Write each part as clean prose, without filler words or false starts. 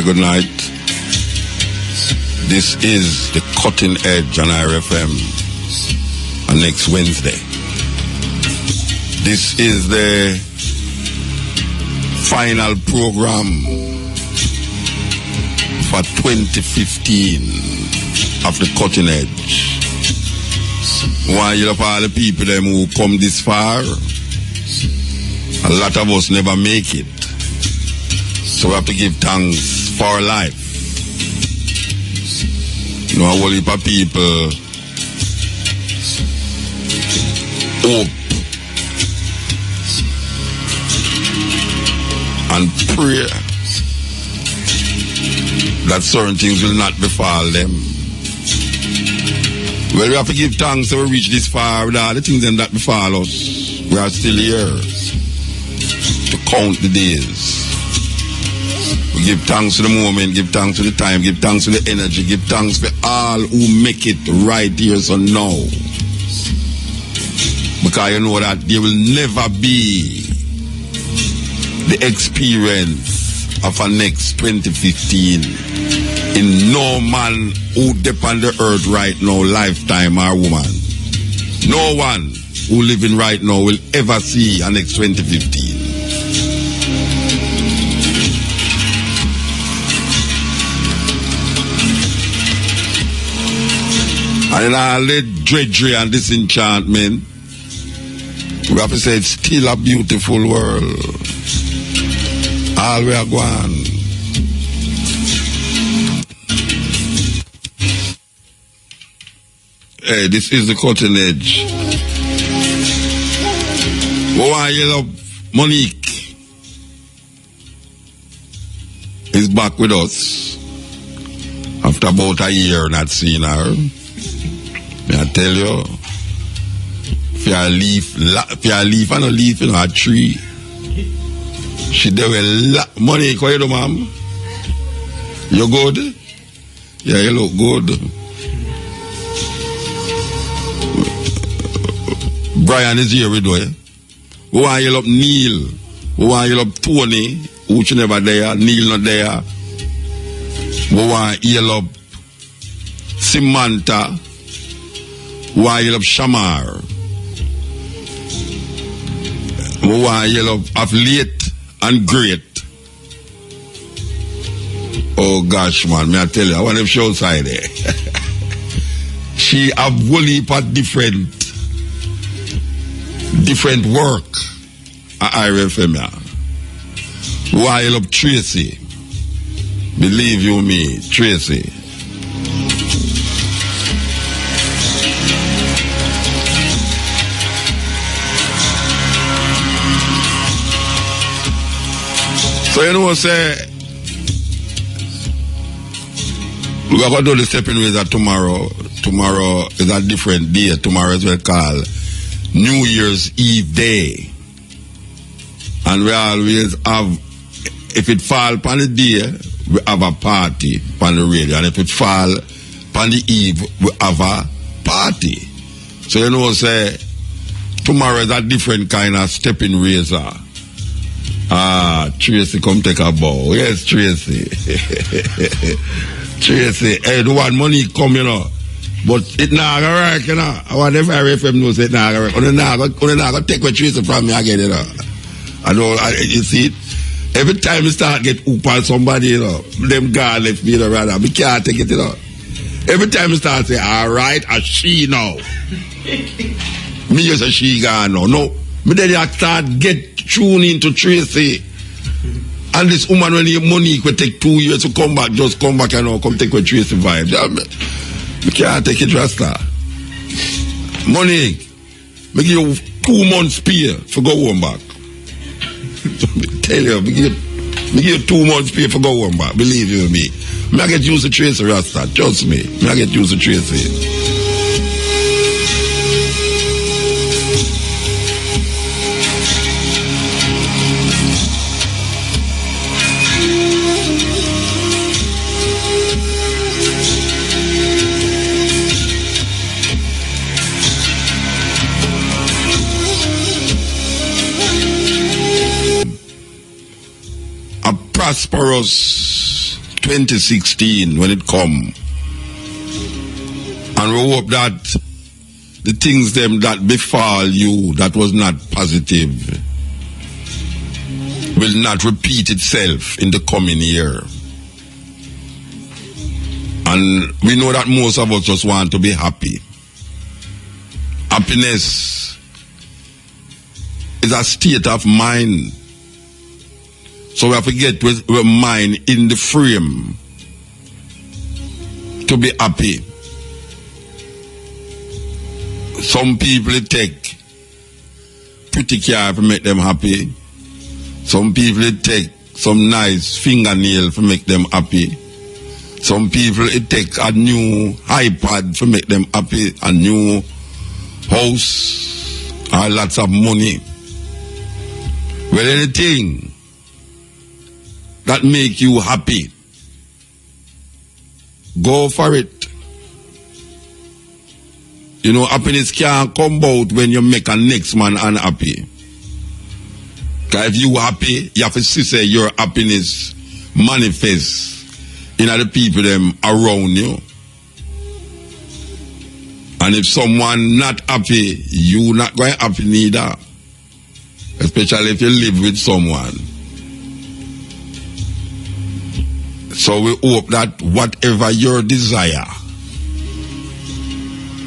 Good night. This is the Cutting Edge on RFM on next Wednesday. This is the final program for 2015 of the Cutting Edge. Why you love all the people them who come this far? A lot of us never make it. So we have to give thanks for our life. You know, a whole heap of people hope and pray that certain things will not befall them. Well, we have to give thanks that we reach this far with all the things that befall us. We are still here to count the days. We give thanks to the moment, give thanks to the time, give thanks to the energy, give thanks for all who make it right here so now. Because you know that there will never be the experience of a next 2015 in no man who depend on the earth right now, lifetime or woman. No one who living right now will ever see a next 2015. And in all the drudgery and disenchantment, we have to say it's still a beautiful world. All we are going. Hey, this is the Cutting Edge. Why you love Monique is back with us after about a year not seeing her. May I tell you, if you leave and a leaf in a tree, she do Monique, how you do, ma'am? You good? Yeah, you look good. Brian is here with you. Who are you up Neil? Who are you up Tony? Who you never there? Neil not there. Who are you up Samantha? Who are you up Shamar? Who are you up of late and great? Oh gosh, man, may I tell you, I want to show side there. She have whole heap of different work at RFM. Who are you up Tracy? Believe you me, Tracy. So you know what say, we are going to do the stepping ways at tomorrow. Tomorrow is a different day. Tomorrow is what we call New Year's Eve Day. And we always have, if it fall upon the day, we have a party on the radio. And if it fall upon the eve, we have a party. So you know what say, tomorrow is a different kind of stepping razor. Tracy, come take a bow. Yes, Tracy. Tracy, hey, the one money come, you know. But it not gonna work, you know. I want every RFM knows it not gonna work. Only not gonna take what Tracy from me again, you know. You see it? Every time you start get hoop on somebody, you know, them guy left me, you know, rather. We can't take it, you know. Every time you start say, alright, a she now. Me just a she gone now. No. But then you start get tuned into Tracy. And this woman, when you money, could take 2 years to come back, just come back and now come take with Tracy vibes. You can't take it, Rasta. Money, me give you 2 months pay for go home back. Tell you, me give you 2 months pay for go home back. Believe you me. Me I get used to Tracy, Rasta. Trust me. Me I get used to Tracy. Prosperous 2016 when it come. And we hope that the things them that befall you that was not positive will not repeat itself in the coming year. And we know that most of us just want to be happy. Happiness is a state of mind. So we have to get with mind in the frame to be happy. Some people it take pretty care to make them happy. Some people it take some nice fingernail to make them happy. Some people it take a new iPad to make them happy, a new house, or lots of money. Well, anything that make you happy, go for it. You know, happiness can't come out when you make a next man unhappy. Because if you happy, you have to see say your happiness manifests in other people them around you. And if someone not happy, you not going happy neither. Especially if you live with someone. So we hope that whatever your desire,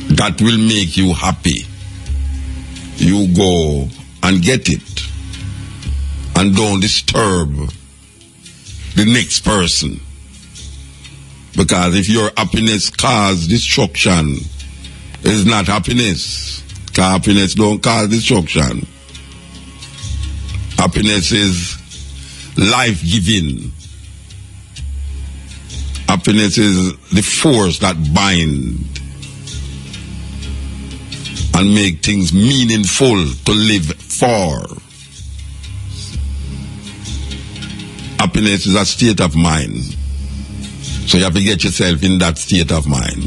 that will make you happy, you go and get it. And don't disturb the next person. Because if your happiness causes destruction, it's not happiness. Because happiness don't cause destruction. Happiness is life-giving. Happiness is the force that binds and make things meaningful to live for. Happiness is a state of mind. So you have to get yourself in that state of mind.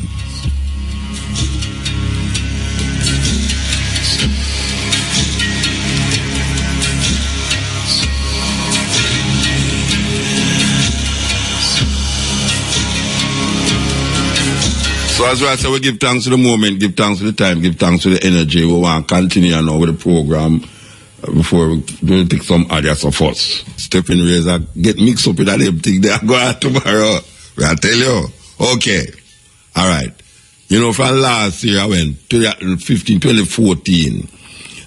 So as well, so we give thanks to the moment, give thanks to the time, give thanks to the energy. We want to continue now with the program before we do take some ideas of us. Stephen Razor get mixed up with that everything they are going tomorrow. I tell you. Okay. All right. You know, from last year I went to 2014.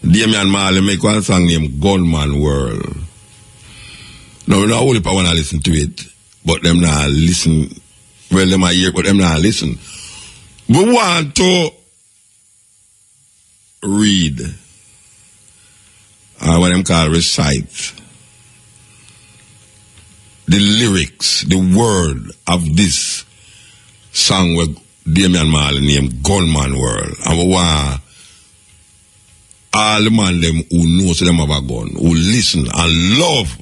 Damian Marley make one song named Gunman World. Now, we not only want to listen to it, but them not listen. Well, them are here, but them not listen. We want to read what them call recite the lyrics, the word of this song with Damian Marley named Gunman World. And we want all the man them who knows them have a gun, who listen and love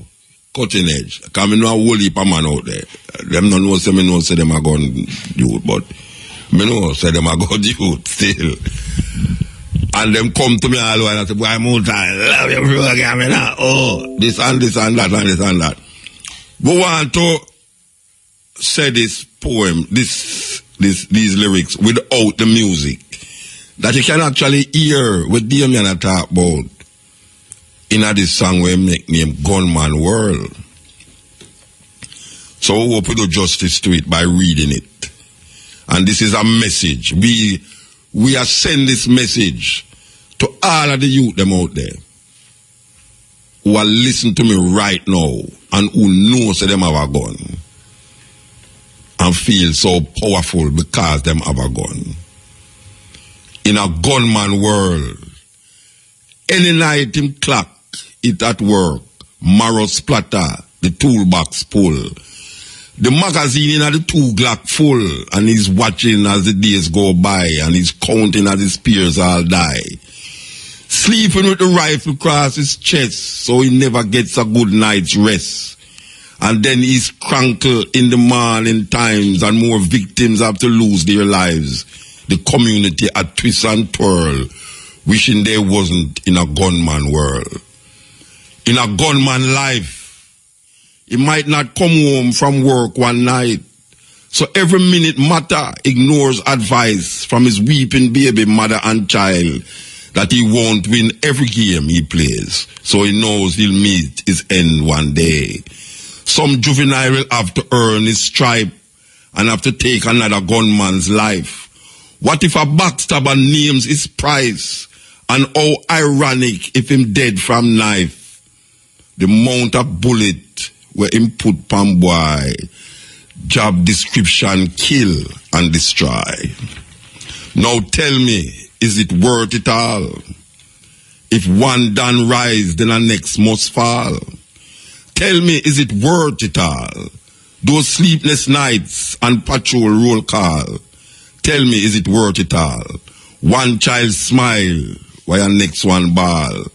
cutting edge. Because I know a whole heap of man out there. Them don't know say them a gun youth, but I know say them a gun youth still. And them come to me all the while and say, boy, I'm out, I love your program, you know. Oh, this and this and that and this and that. We want to say this poem, these lyrics without the music. That you can actually hear what Damian talk about in this song we make named Gunman World. So we hope we do justice to it by reading it. And this is a message. We are sending this message to all of the youth them out there who are listening to me right now and who knows them have a gun and feel so powerful because them have a gun. In a gunman world, any night him clock, it at work, marrow splatter, the toolbox pull, the magazine in the 2 Glock full, and he's watching as the days go by, and he's counting as his peers all die. Sleeping with the rifle across his chest, so he never gets a good night's rest. And then he's crankled in the morning times, and more victims have to lose their lives. The community at twist and twirl, wishing they wasn't in a gunman world. In a gunman life, He might not come home from work one night. So every minute matter ignores advice from his weeping baby mother and child that he won't win every game he plays. So he knows he'll meet his end one day. Some juvenile will have to earn his stripe and have to take another gunman's life. What if a backstabber names his price? And how ironic if him dead from knife. The amount of bullet where him put pan boy. Job description, kill and destroy. Now tell me, is it worth it all? If one done rise, then the next must fall. Tell me, is it worth it all? Those sleepless nights and patrol roll call. Tell me, is it worth it all? One child smile, while the next one bawl.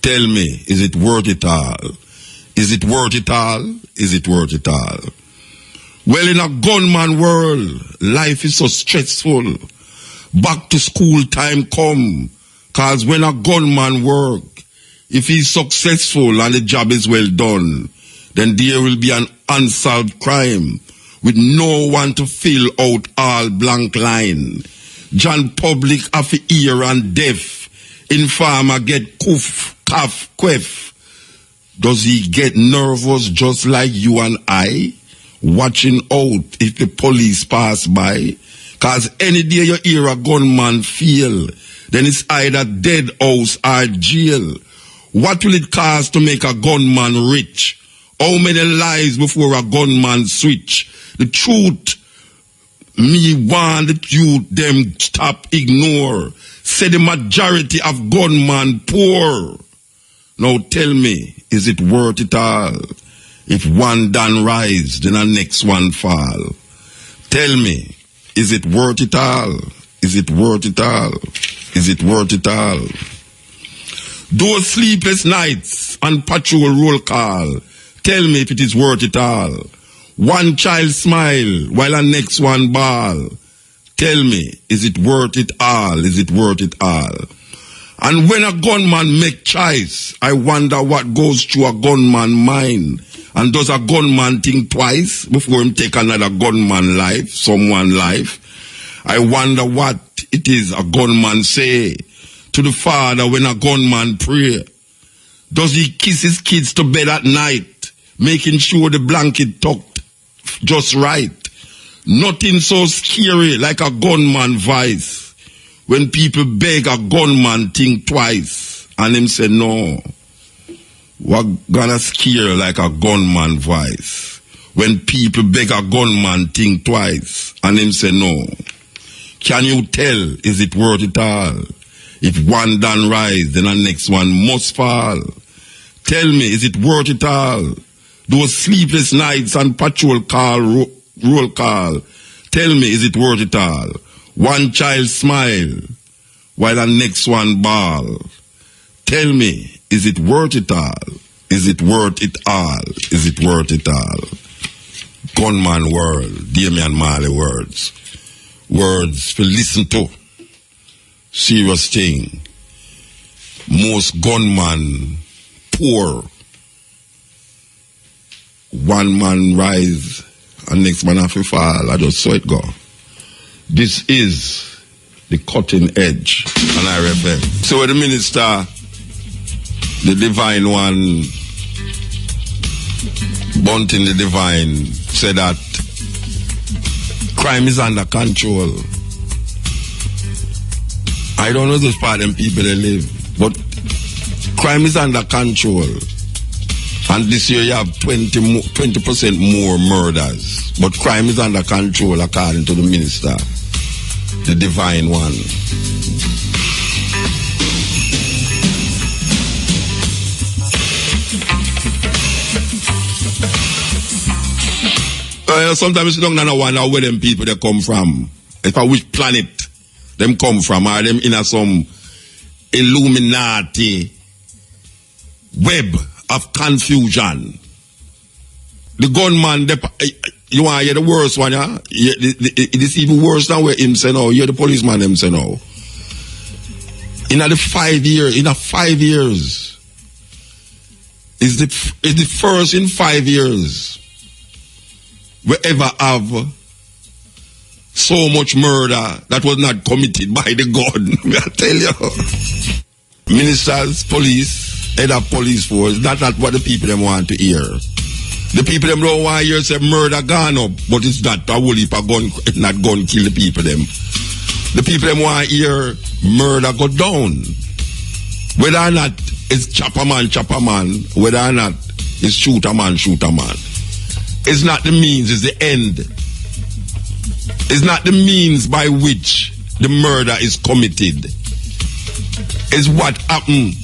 Tell me, is it worth it all? Is it worth it all? Is it worth it all? Well, in a gunman world, life is so stressful. Back to school time come. Cause when a gunman work, if he's successful and the job is well done, then there will be an unsolved crime with no one to fill out all blank line. John public have ear and deaf. Informer get cough, queff. Does he get nervous just like you and I? Watching out if the police pass by? Cause any day you hear a gunman feel, then it's either dead house or jail. What will it cost to make a gunman rich? How many lives before a gunman switch? The truth, me want the youth them stop ignore. Say the majority of gunman poor. Now tell me, is it worth it all? If one done rise, then the next one fall. Tell me, is it worth it all? Is it worth it all? Is it worth it all? Those sleepless nights and patrol roll call. Tell me if it is worth it all. One child smile while the next one bawl. Tell me, is it worth it all? Is it worth it all? And when a gunman make choice, I wonder what goes through a gunman mind. And does a gunman think twice before him take another gunman life, someone life? I wonder what it is a gunman say to the father when a gunman pray. Does he kiss his kids to bed at night, making sure the blanket tucked just right? Nothing so scary like a gunman voice. When people beg a gunman think twice, and him say no. What gonna scare like a gunman voice? When people beg a gunman think twice, and him say no. Can you tell, is it worth it all? If one done rise, then the next one must fall. Tell me, is it worth it all? Those sleepless nights and patrol call, roll call. Tell me, is it worth it all? One child smile, while the next one bawl. Tell me, is it worth it all? Is it worth it all? Is it worth it all? Gunman world, Damian Marley words. Words to listen to. Serious thing. Most gunman poor. One man rise and next man have to fall. I just saw it go. This is the cutting edge on RFM. So the minister, the divine one, Bunting the divine, said that crime is under control. I don't know those part of them people they live, but crime is under control. And this year you have 20% more murders. But crime is under control according to the minister, the divine one. Sometimes you don't know where them people they come from. If which planet them come from. Are them in some Illuminati web of confusion? The gunman, you want to hear the worst one, yeah? It is even worse than where him say no. You're the policeman, him say no. In a 5 years, is the first in 5 years we ever have so much murder that was not committed by the gun. I tell you. Ministers, police, head of police force, that's not what the people them want to hear. The people them don't want to hear say murder gone up, but it's not a whole heap of gun, it's not gun kill the people them. The people them want to hear murder go down. Whether or not it's chopper man, whether or not it's shoot a man. It's not the means, it's the end. It's not the means by which the murder is committed. It's what happened.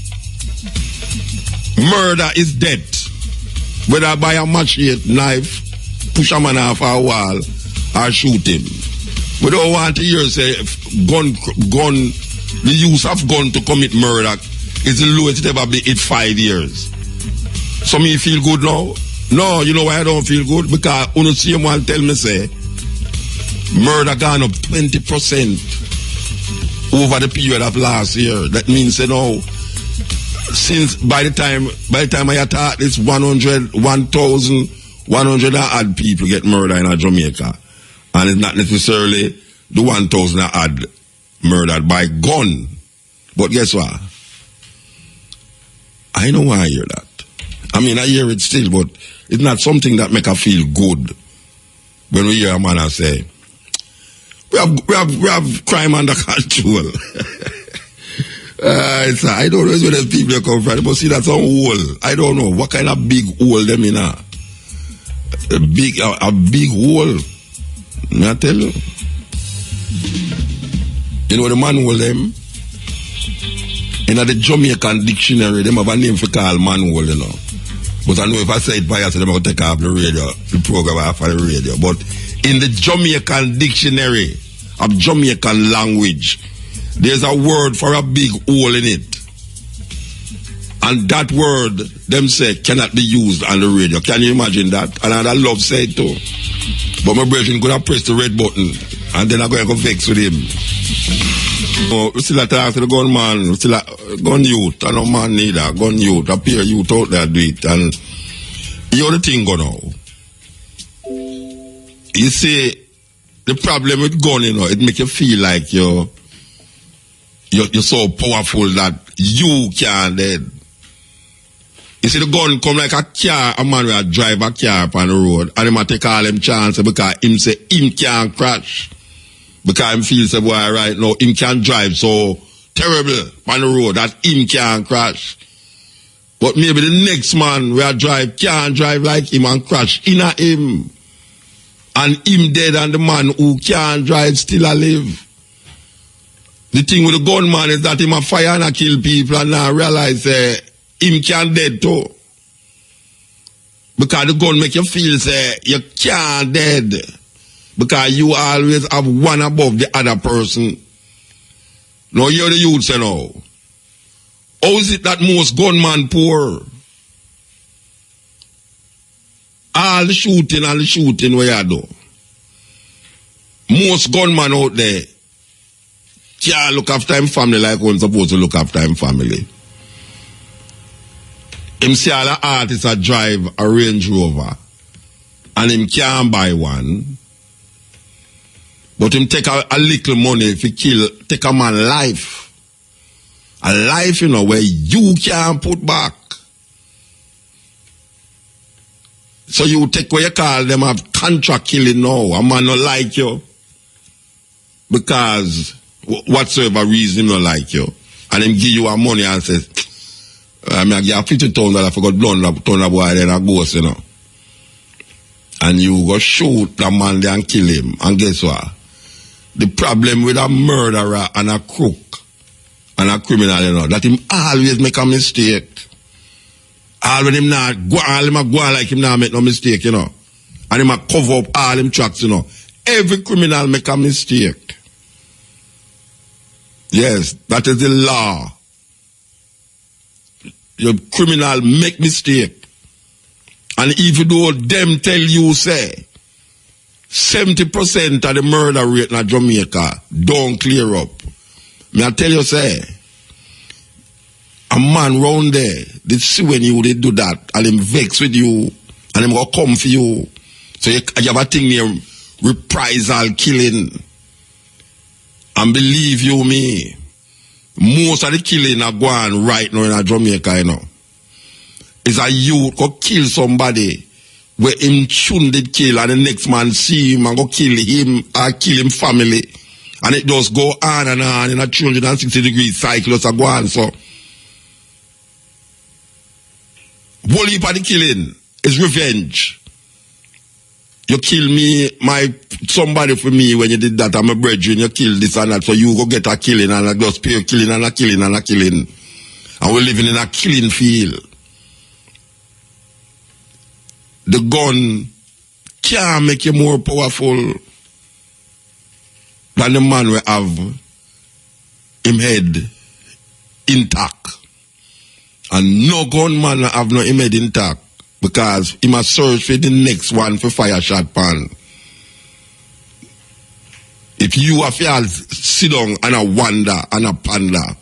Murder is death. Whether by a machete, knife, push a man off a wall, or shoot him. We don't want to hear say the use of gun to commit murder is the lowest it ever been in 5 years. So me feel good now? No, you know why I don't feel good? Because when you see one tell me say murder gone up 20% over the period of last year. That means you know since by the time I attack this 1,100 odd people get murdered in Jamaica. And it's not necessarily the 1,000 odd murdered by gun. But guess what? I know why I hear that. I mean, I hear it still, but it's not something that make us feel good when we hear a man say, we have crime under control. I don't know where those people come from, but see that's a hole. I don't know what kind of big hole them in a big hole. I tell you. You know the manual them? In the Jamaican dictionary, them have a name for call manual, you know. But I know if I say it by yourself, they're going to take off the radio, the program off of the radio. But in the Jamaican dictionary of Jamaican language, there's a word for a big hole in it. And that word, them say, cannot be used on the radio. Can you imagine that? And I love say it too. But my brethren could have pressed the red button and then I'm going to go vex with him. We still have to ask the gunman, we still have gun youth, and no man neither, gun youth, a peer youth out there do it. And you know the thing go now. You see, the problem with gun, you know, it make you feel like you're so powerful that you can't dead. You see the gun come like a car, a man will drive a car up on the road and him take all them chances because him say him can't crash. Because him feel say boy right now him can't drive so terrible on the road that him can't crash. But maybe the next man will drive can't drive like him and crash in a him. And him dead and the man who can't drive still alive. The thing with the gunman is that him a fire and a kill people and now realize him can't dead too. Because the gun make you feel say you can't dead. Because you always have one above the other person. Now you're the youth say now. How is it that most gunmen poor? All the shooting where you do. Most gunmen out there can't look after him family like one's supposed to look after him family. Him see all the artists that drive a Range Rover and him can't buy one. But him take a little money if he take a man life. A life, you know, where you can't put back. So you take what you call them have contract killing now. A man not like you. Because whatsoever reason him not like you. And him give you a money and says, I give you $50,000 for God blood turn a boy then a ghost, you know. And you go shoot the man there and kill him. And guess what? The problem with a murderer and a crook and a criminal, you know, that him always make a mistake. All when him not go, all him a go like him not make no mistake, you know. And him a cover up all him tracks, you know. Every criminal make a mistake. Yes, that is the law. Your criminal make mistake. And even though them tell you say 70% of the murder rate in Jamaica don't clear up. Me I tell you say a man round there they see when you they do that, and them vex with you, and them go come for you. So you have a thing near reprisal killing. And believe you me, most of the killing are going right now in Jamaica, you know. Is a youth go kill somebody where him shouldn't did kill, and the next man see him and go kill him or kill him family. And it just go on and on in a 360-degree cycle just a go on. So, whole heap of the killing is revenge. You kill me, somebody for me when you did that, I'm a brethren, you kill this and that, so you go get a killing and I just pay a killing and a killing and a killing. And we're living in a killing field. The gun can't make you more powerful than the man we have him head intact. And no gunman have no him head intact because he must search for the next one for fire shot pan. If you have to sit down and a wonder and a ponder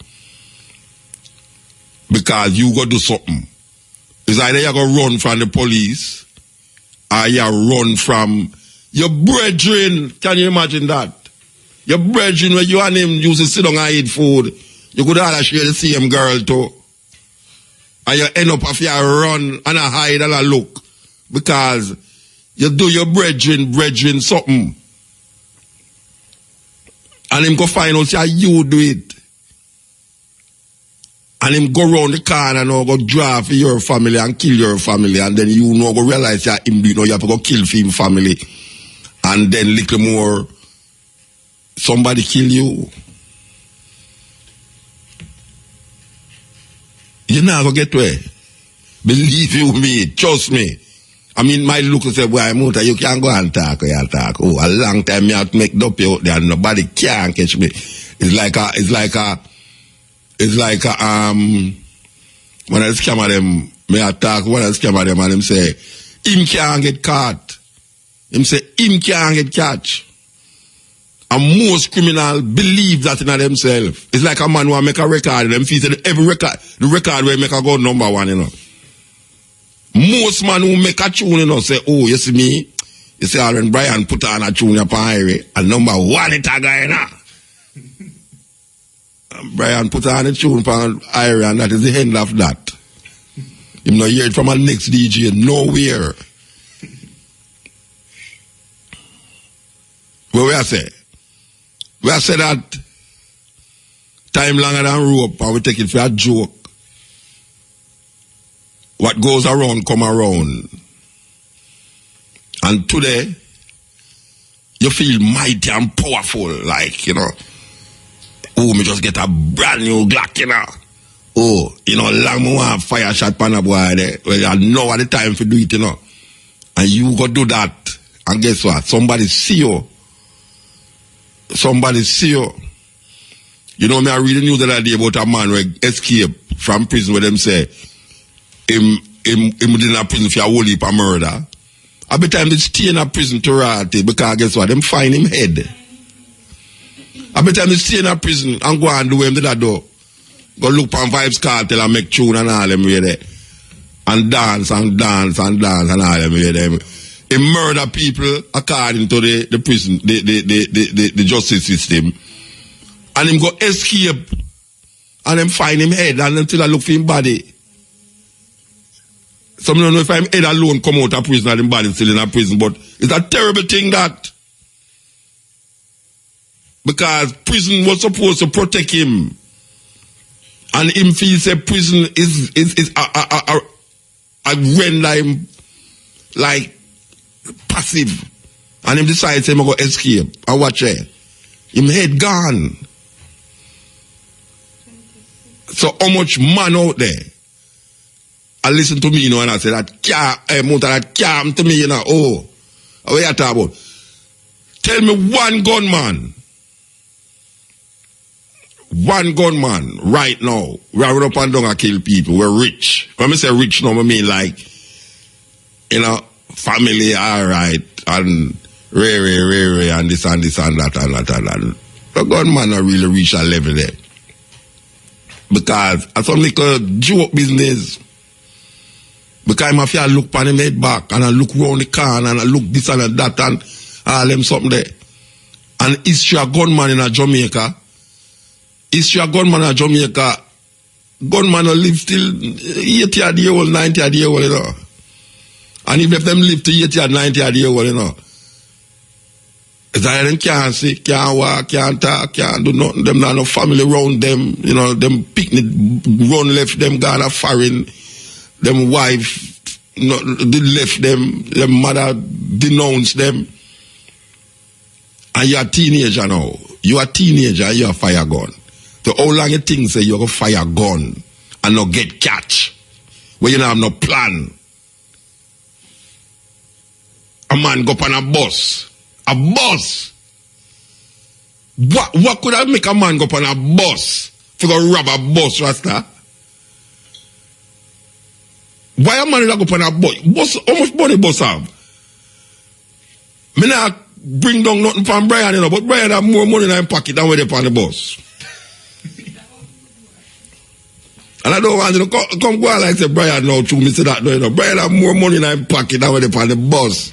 because you go do something, it's either you go run from the police or you run from your brethren. Can you imagine that? Your brethren, when you and him used to sit down and eat food, you could all share the same girl too. And you end up after you run and a hide and a look. Because you do your brethren something. And him go find out how you do it. And him go round the corner and go draw for your family and kill your family. And then you know go realize that him do it, you have to go kill for him family. And then little more somebody kill you. You're not going to get where. Believe you me, trust me. I mean, my look and say, boy, Muta, you can't go and talk. Oh, a long time you have to make up out there and nobody can catch me. It's like when I scam them, me attack, when I scam them and them say, him can't get caught. Him say, him can't get catch. And most criminals believe that in themselves. It's like a man who make a record, and them feel that every record, the record will make a go number one, you know. Most man who make a tune, you know, say, oh, you see me? You see, when Brian put on a tune upon highway, and number one it a guy, you know. Brian put on a tune upon highway, and that is the end of that. You know, hear it from a next DJ, nowhere. What we are say? We have said that time longer than rope and we take it for a joke. What goes around come around. And today, you feel mighty and powerful, like, you know, oh, me just get a brand new Glock, you know. Oh, you know, long more fire shot pan a boy there. Well, I know at the time for do it, you know. And you go do that. And guess what? Somebody see you. Somebody see you. You know, me I read the news the other day about a man who escaped from prison where them say him in a prison for a whole heap of murder. Every time they stay in a prison to royalty because guess what? Them find him head. Every time they stay in a prison and go and do him that do. Go look on Vibes Cartel and make tune and all them there. And dance and dance and dance and all them there. He murder people according to the prison, the justice system. And him go escape. And them find him head and until I look for him body. Some don't know if I'm head alone come out of prison and him body still in a prison. But it's a terrible thing that. Because prison was supposed to protect him. And him feels that prison is render him like passive. And him decides him go escape. And watch it. Him head gone. So how much man out there? I listen to me, you know, and I say that calm to me, you know. Oh, what you talking about? Tell me one gunman. One gunman right now. We are up and down and kill people. We're rich. When I say rich now, I mean like, you know, family, all right, and Ray, and this and this and that and that and that. The gunman not really reach a level there. Because it's some little joke business. Because I'm a look on him head back and I look round the corner and I look this and that and all them something there. And history of gunman in Jamaica. History of gunman in Jamaica. Gunman will live till 80 years old, 90 years old, you know. And even if them live to 80 or 90 years old, you know. They can't see, can't walk, can't talk, can't do nothing. Them not no family around them, you know. Them picnic run left them gone a foreign. Them wife did left them. Them mother denounced them. And you're a teenager now. You're a teenager and you're a fire gun. So how long you think say you're a fire gun and not get catch? Where you don't have no plan. A man go up on a bus. A bus. What could I make a man go up on a bus? To go rob a bus, Rasta? Why a man go up on a bus? How much money bus have? Me not bring down nothing from Brian, you know, but Brian have more money in his pocket than where they on the bus. And I don't want you to come go on like say Brian now true, me say that, you know. Brian have more money in his pocket than where they on the bus.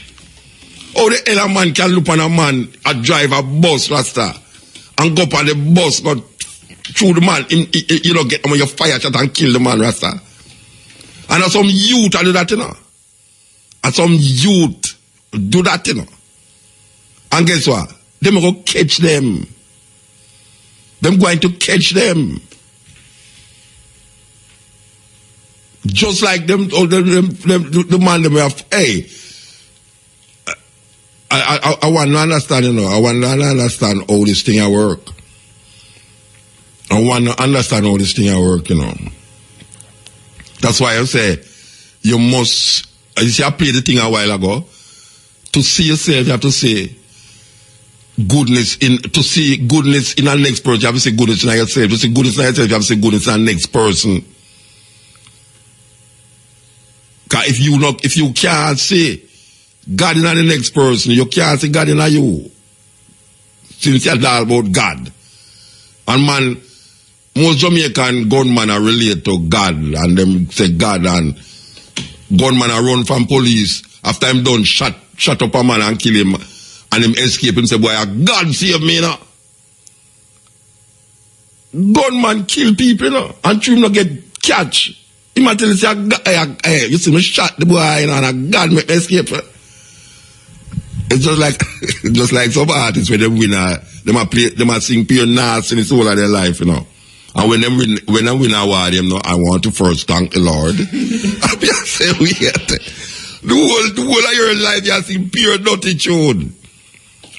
How the hell a man can look on a man a drive a bus, Rasta, and go up on the bus, go through the man, you know, get your fire shot and kill the man, Rasta. And some youth do that, you know. And some youth do that, you know. And guess what? Them go catch them. Them going to catch them. Just like them, the man them have, hey, I want to understand, you know, I want to understand how this thing work. I want to understand how this thing work, you know. That's why I say, you must, you see, I played the thing a while ago. To see yourself, you have to say, to see goodness in the next person, you have to say goodness in yourself. To see goodness in yourself, you have to say goodness in the next person. Because if you can't say God in the next person, you can't say God in you. Since you're all about God. And man, most Jamaican gunmen are related to God, and them say God, and gunmen are run from police after him done shut up a man and kill him, and him escape and say, boy, God save me, you know. Gunman kill people, you know, and him not get catch. He might tell you, say, hey, you see me shot the boy, you know, and God make me escape. It's just like some artists when they win, them a sing pure nasty in the whole of their life, you know. And when I win an award, you know, I want to first thank the Lord. I be say weird. The whole of your life you sing pure dirty tune.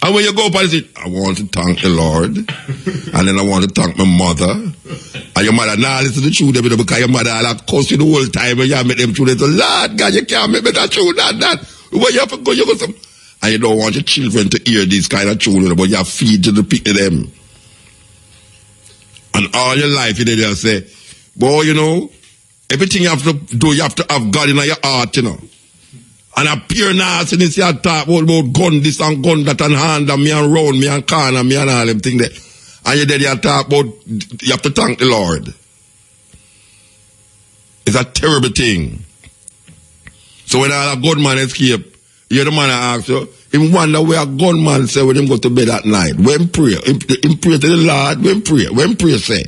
And when you go up and say, I want to thank the Lord, and then I want to thank my mother. And your mother, nah, listen to the truth, because your mother will cuss you the whole time, and you make them truth. So, Lord God, you can't make me that truth, that. Where you have to go, you go some. And you don't want your children to hear these kind of children, but you have to feed to the people them. And all your life, you just say, boy, you know, everything you have to do, you have to have God in your heart, you know. And a pure nastiness, you talk about gun this and gun that and hand and me and round me and corner me and all them things there. And you then you talk about, you have to thank the Lord. It's a terrible thing. So when all a gunman escape, you're the man that asks you, him wonder where a gunman say when him go to bed at night. When pray, him pray to the Lord, when pray say.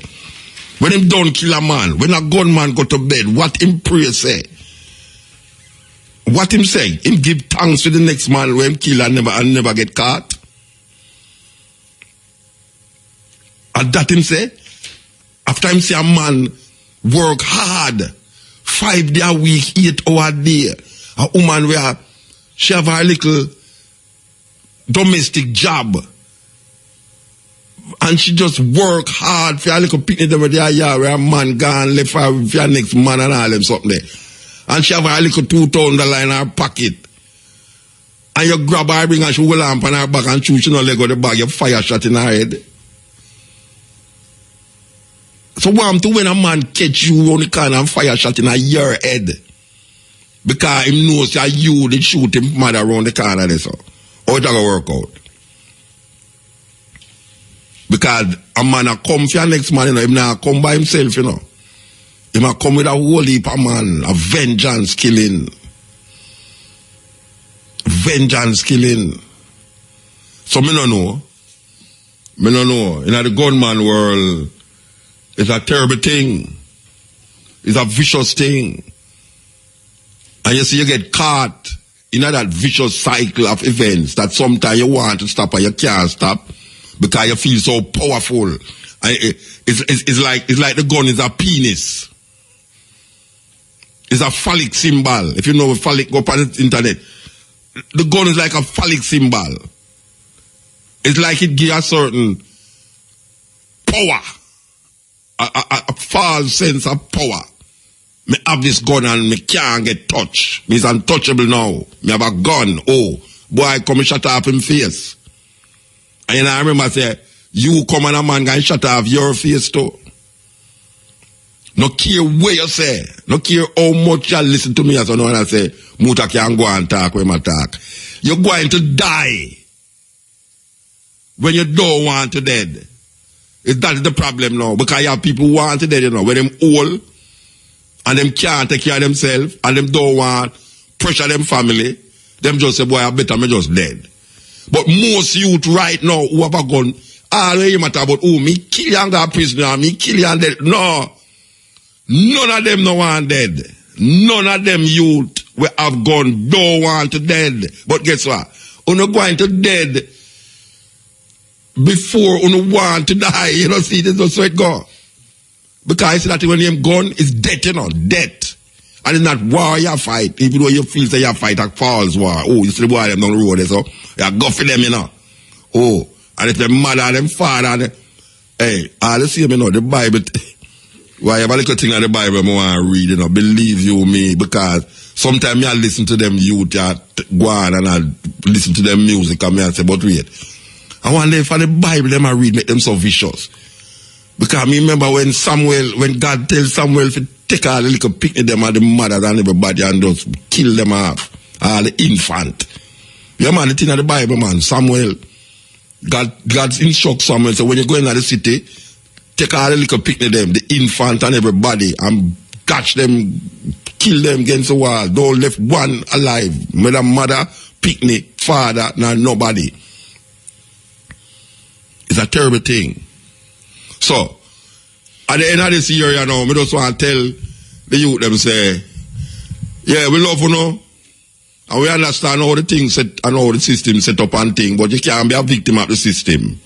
When him don't kill a man, when a gunman go to bed, what him pray say? What him say? Him give thanks to the next man when him kill and never get caught. And that him say, after him say a man work hard, 5 days a week, 8 hours a day, a woman where she have a little domestic job, and she just work hard for a little picnic over there, where a man gone left for your next man and all them something there. And she have a little $2,000 in her pocket. And you grab her, bring her, she will lamp on her back and shoot, she no leg out the bag, you fire shot in her head. So what to when a man catch you on the corner and fire shot in your head? Because he knows that you did shoot him mad around the corner there, so. How it gonna work out? Because a man a come for your next man, you know, him not come by himself, you know. He might come with a whole heap of man, a vengeance killing. Vengeance killing. So me don't know. Me don't know. In the gunman world, it's a terrible thing. It's a vicious thing. And you see, you get caught in that vicious cycle of events that sometimes you want to stop and you can't stop because you feel so powerful. And it's like the gun is a penis. It's a phallic symbol. If you know what phallic, go up on the internet. The gun is like a phallic symbol. It's like it gives a certain power. A false sense of power. Me have this gun and me can't get touched. Me's untouchable now. Me have a gun. Oh, boy, come and shut off him face. And you know, I remember say, you come and a man can shut off your face too. No care where you say. No care how much you listen to me as one I say, Muta can go and talk when I talk. You're going to die. When you don't want to dead. That's the problem now. Because you have people who want to dead, you know, when them old and them can't take care of themselves and them don't want pressure them family, them just say, boy, I better me just dead. But most youth right now who have a gun, all they matter about, oh, me kill you and go prisoner, me kill you and dead. No. None of them no want dead. None of them youth we have gun don't want to dead. But guess what? You're not going to dead before you want to die. You know, see, this is how it go. Because I see that when you gun is death, you know, death. And it's not war you fight, even though you feel that you fight a false war. Oh, you see the boy them down the road, so you go for them, you know. Oh, and if them mother and them father, and hey, all the same, you know, the Bible, why you have a little thing in the Bible I want to read, you know, believe you me, because sometimes I listen to them youth, I go on and I listen to them music, and I say, but wait, I wonder if for the Bible them I read, make them so vicious. Because I remember when God tells Samuel to take all the little picnic them and the mothers and everybody and just kill them off, all the infant. Yeah, man, the thing of the Bible, man, Samuel, God instructs Samuel, so when you go into the city, take all the little picnic them, the infant and everybody, and catch them, kill them against the wall. Don't leave one alive. Whether mother, picnic, father, nobody. It's a terrible thing. So, at the end of this year, you know, I just want to tell the youth them say, yeah, we love you know, and we understand how the things set and how the system set up and thing, but you can't be a victim of the system.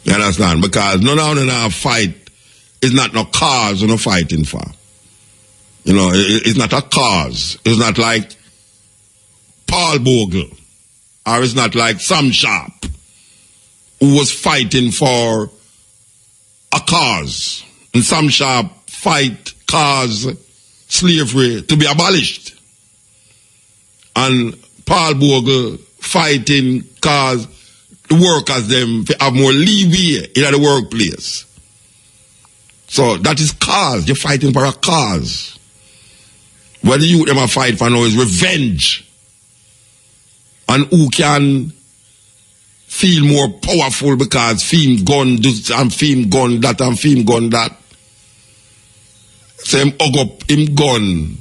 You understand? Because none of them fight is not no cause you're fighting for. You know, it's not a cause. It's not like Paul Bogle, or it's not like Sam Sharp, who was fighting for a cause. And Sam Sharp fight cause slavery to be abolished. And Paul Bogle fighting cause the workers them to have more leeway in the workplace. So that is cause. You're fighting for a cause. What the youth them are fight for now is revenge. And who can feel more powerful because fame gun this and fame gun that and fame gun that. So him hug up him gun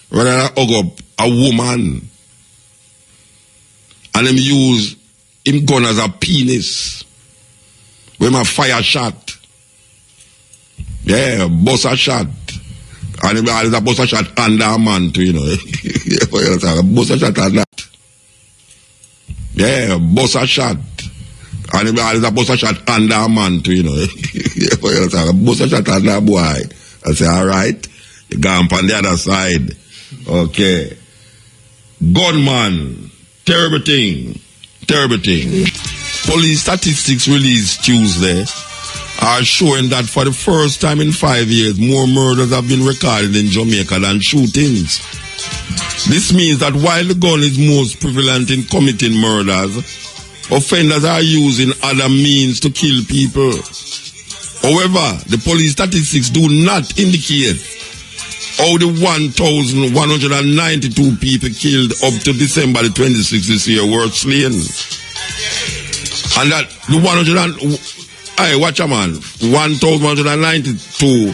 rather than hug up a woman. And him use him gun as a penis. With him a fire shot. Yeah, bust a shot. And him always a bust a shot under a man too, you know. Bust a shot under that. Yeah, bust a shot. And him always a bust a shot under a man too, you know. Bust a shot under a boy. I say, alright. You go on the other side. Okay. Gunman. Terrible thing. Terrible thing. Police statistics released Tuesday are showing that for the first time in 5 years, more murders have been recorded in Jamaica than shootings. This means that while the gun is most prevalent in committing murders, offenders are using other means to kill people. However, the police statistics do not indicate how the 1,192 people killed up to December the 26th this year were slain. And that the 192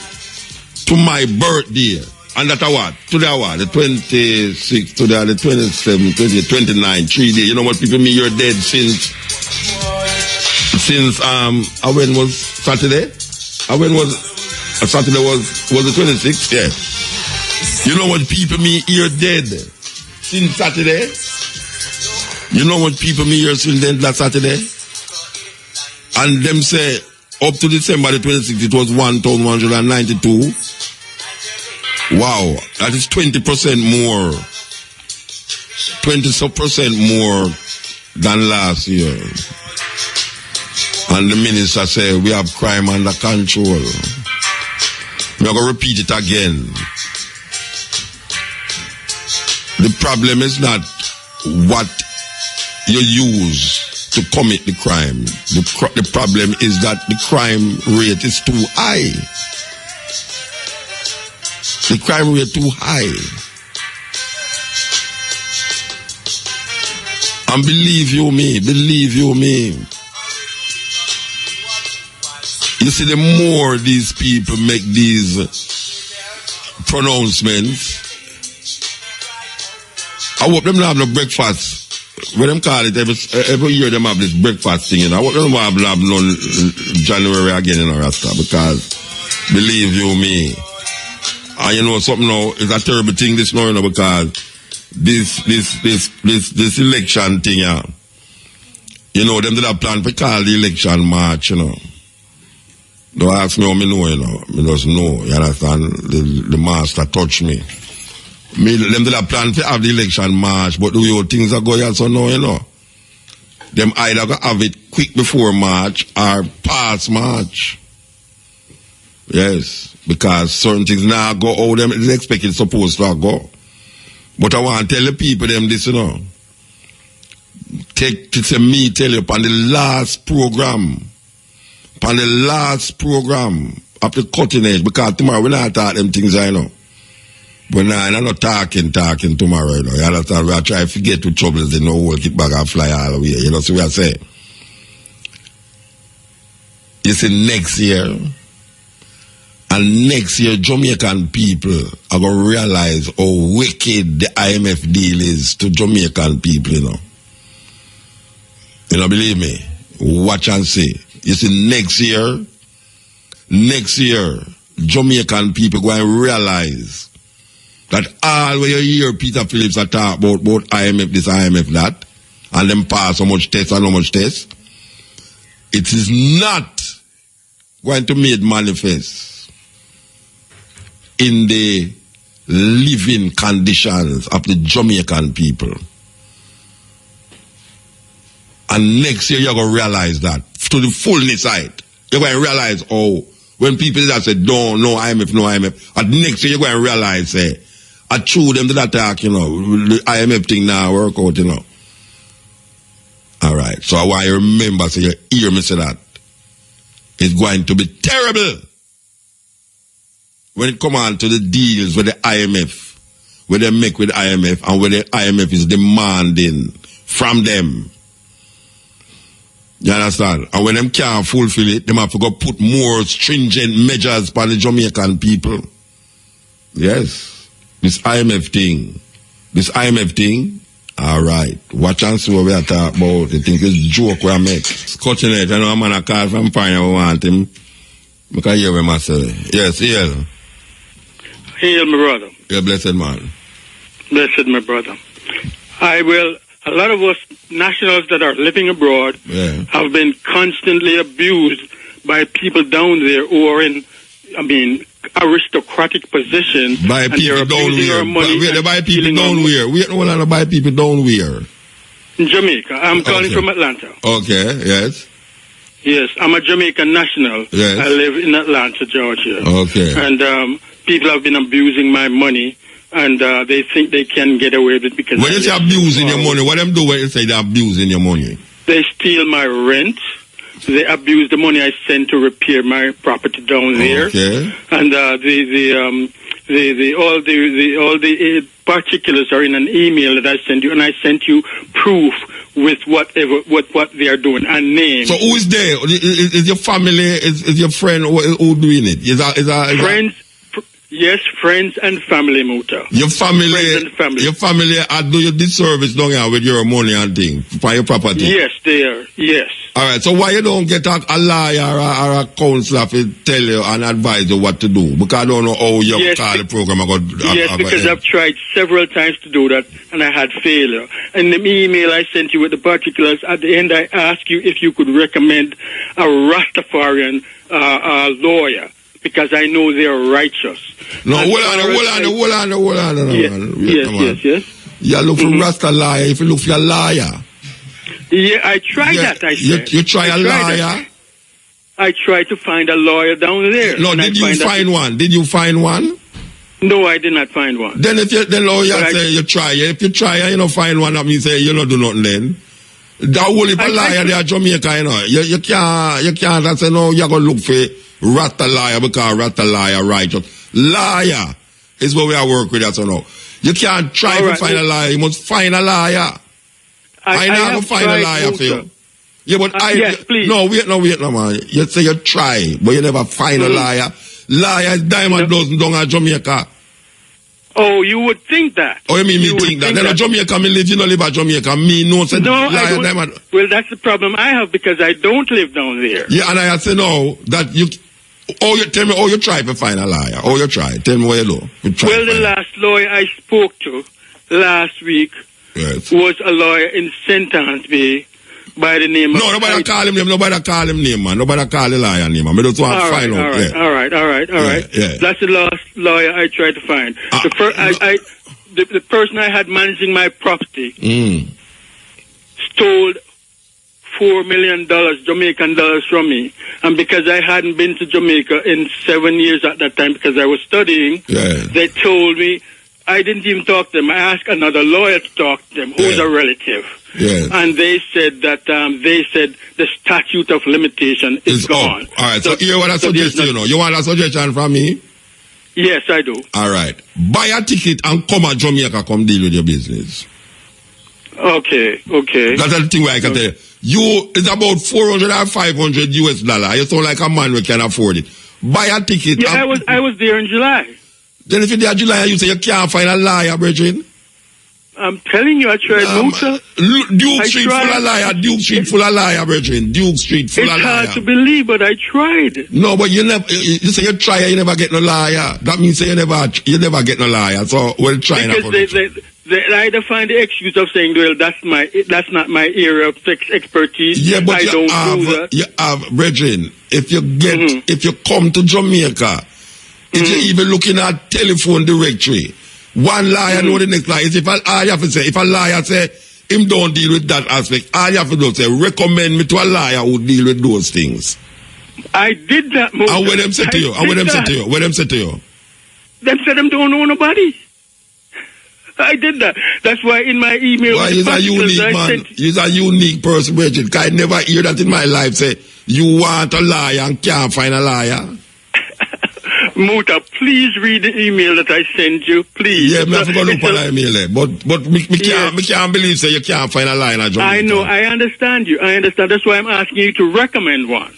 to my birthday. And that what? Today what? The 26th, today the 27th, 29th, 3 days. You know what people mean? You're dead since when was Saturday? When was Saturday was the 26th? Yeah. You know what people mean? You're dead since Saturday. You know what people mean? You're still dead that Saturday. And them say up to December the 26th it was 1,192. Wow, that is 20% more. 20% more than last year. And the minister said, we have crime under control. We're going to repeat it again. The problem is not what you use to commit the crime. The problem is that the crime rate is too high. The crime rate too high. And believe you me, you see, the more these people make these pronouncements, I hope them not have no breakfast. When them call it, every year them have this breakfast thing, you know. I hope them have no January again in Rasta, because believe you me, and you know something now, it's a terrible thing this now, you know, because this election thing, yeah. You know, them did a plan to call the election march, you know. Don't ask me how me know, you know. Me just know, you understand? The master touched me. Them did a plan to have the election march, but the way things are going so now, you know. Them either go have it quick before March or past March. Yes, because certain things now go how them is expected supposed to go. But I want to tell the people them this, you know. Take to me tell you upon the last program of the cutting edge, because tomorrow we not talk them things, I know. But now I'm not talking tomorrow, you know. You understand? We are trying to forget the troubles, you know, hold it back and fly all the way. You know, so we are saying. You see, next year, and next year, Jamaican people are going to realize how wicked the IMF deal is to Jamaican people, you know. You know, believe me. Watch and see. You see, next year, Jamaican people going to realize that all where you hear Peter Phillips talk about IMF this, IMF that, and them pass so much test and how much test, it is not going to make manifest in the living conditions of the Jamaican people. And next year you're going to realize that to the fullness side. You're going to realize, oh, when people that say, no IMF, and next year you're going to realize, I true them to that talk, you know, the IMF thing now work out, you know. All right. So I want you to remember, so you hear me say that. It's going to be terrible when it comes on to the deals with the IMF, where they make with the IMF, and where the IMF is demanding from them. You understand? And when them can't fulfill it, them have to go put more stringent measures for the Jamaican people. Yes. This IMF thing, all right. Watch and see what we are talking about. I think it's a joke we are making. Scotching it, I know a man a call from Pioneer, we want him. I can hear him myself. Yes, Hail. Hail, my brother. You're blessed, man. Blessed, my brother. A lot of us nationals that are living abroad have been constantly abused by people down there who are in, aristocratic positions. By people down where? They buy people down where? We don't want to buy people down where? In Jamaica. I'm calling from Atlanta. Okay, yes. Yes, I'm a Jamaican national. Yes. I live in Atlanta, Georgia. Okay. And people have been abusing my money. And they think they can get away with it because... When you say abusing your money, what them do when you say they're abusing your money? They steal my rent. They abuse the money I send to repair my property down there. Okay. And all the particulars are in an email that I sent you, and I sent you proof with what they are doing and name. So who is there? Is your family? Is your friend who doing it? Is friends? Yes, friends and family, Muta. Your family, Friends and family. your family are do you disservice down here with your money and thing for your property. Yes, they are. Yes. All right. So why you don't get a lawyer or a counselor to tell you and advise you what to do? Because I don't know how you call the program. Because I've tried several times to do that and I had failure. And the email I sent you with the particulars at the end, I asked you if you could recommend a Rastafarian lawyer. Because I know they are righteous. No, hold on. Yes. You look for Rasta liar if you look for a liar. Yeah, I tried that, I said. You try a lawyer? I tried to find a lawyer down there. No, did you find one? Did you find one? No, I did not find one. Then if the lawyer say you try, if you try and you don't find one, that means say you don't do nothing then. That whole if a liar there Jamaica, you know. You can't say no, you're gonna look for Rasta liar because Rasta liar righteous. Liar is what we are working with that now. You can't try to find a liar, you must find a liar. I never find a liar for you. Yeah, but yes, please. No, wait, man. You say you try, but you never find a liar. Liar is diamond dozen down at Jamaica. Oh, you would think that. Oh, you mean me think that? Then Jamaica, me live, you don't live at Jamaica. Me no, say no, liar diamond. Well, that's the problem I have because I don't live down there. Yeah, and I say no, that you... tell me, you try to find a liar. You try. Tell me where you do. Well, the last lawyer I spoke to last week was a lawyer in St. Anne's Bay by the name of... No, nobody call him name. Nobody call him name, man. Nobody call the liar name, man. I just want to find out. All right. Yeah. That's the last lawyer I tried to find. The person I had managing my property stole $4 million Jamaican dollars from me, and because I hadn't been to Jamaica in 7 years at that time because I was studying, they told me I didn't even talk to them. I asked another lawyer to talk to them, who's a relative, and they said that the statute of limitation is gone. All right, so here what I suggest to you know. You want a suggestion from me? Yes, I do. All right, buy a ticket and come at Jamaica, come deal with your business. Okay. That's the thing where I can tell you. It's about 400 or 500 US dollar. You sound like a man who can afford it. Buy a ticket. Yeah, I was there in July. Then if you're there in July and you say you can't find a liar, brethren. I'm telling you, I tried Musa. Duke Street full of liar. Duke Street full of liar, brethren. Duke Street full of liar. It's hard to believe, but I tried. No, but you say you try and you never get no liar. That means you never get no liar. So we'll try. Because they either find the excuse of saying, well, that's not my area of expertise. Yeah, but I don't do that. You have, brethren, if you come to Jamaica, if you're even looking at telephone directory, one liar know the next liar. All you have to say, if a liar say, him don't deal with that aspect, all you have to do is say, recommend me to a liar who deal with those things. I did that, Moses. And what them say to you? What them say to you? Them said them don't know nobody. I did that. That's why in my email... Well, he's a unique man. He's a unique person, Bridget. I never hear that in my life. Say, you want a liar and can't find a liar. Muta, please read the email that I sent you, please. Yeah, I forgot to look at the email there. But me can't believe say you can't find a liar in Jamaica. I know, I understand you. That's why I'm asking you to recommend one.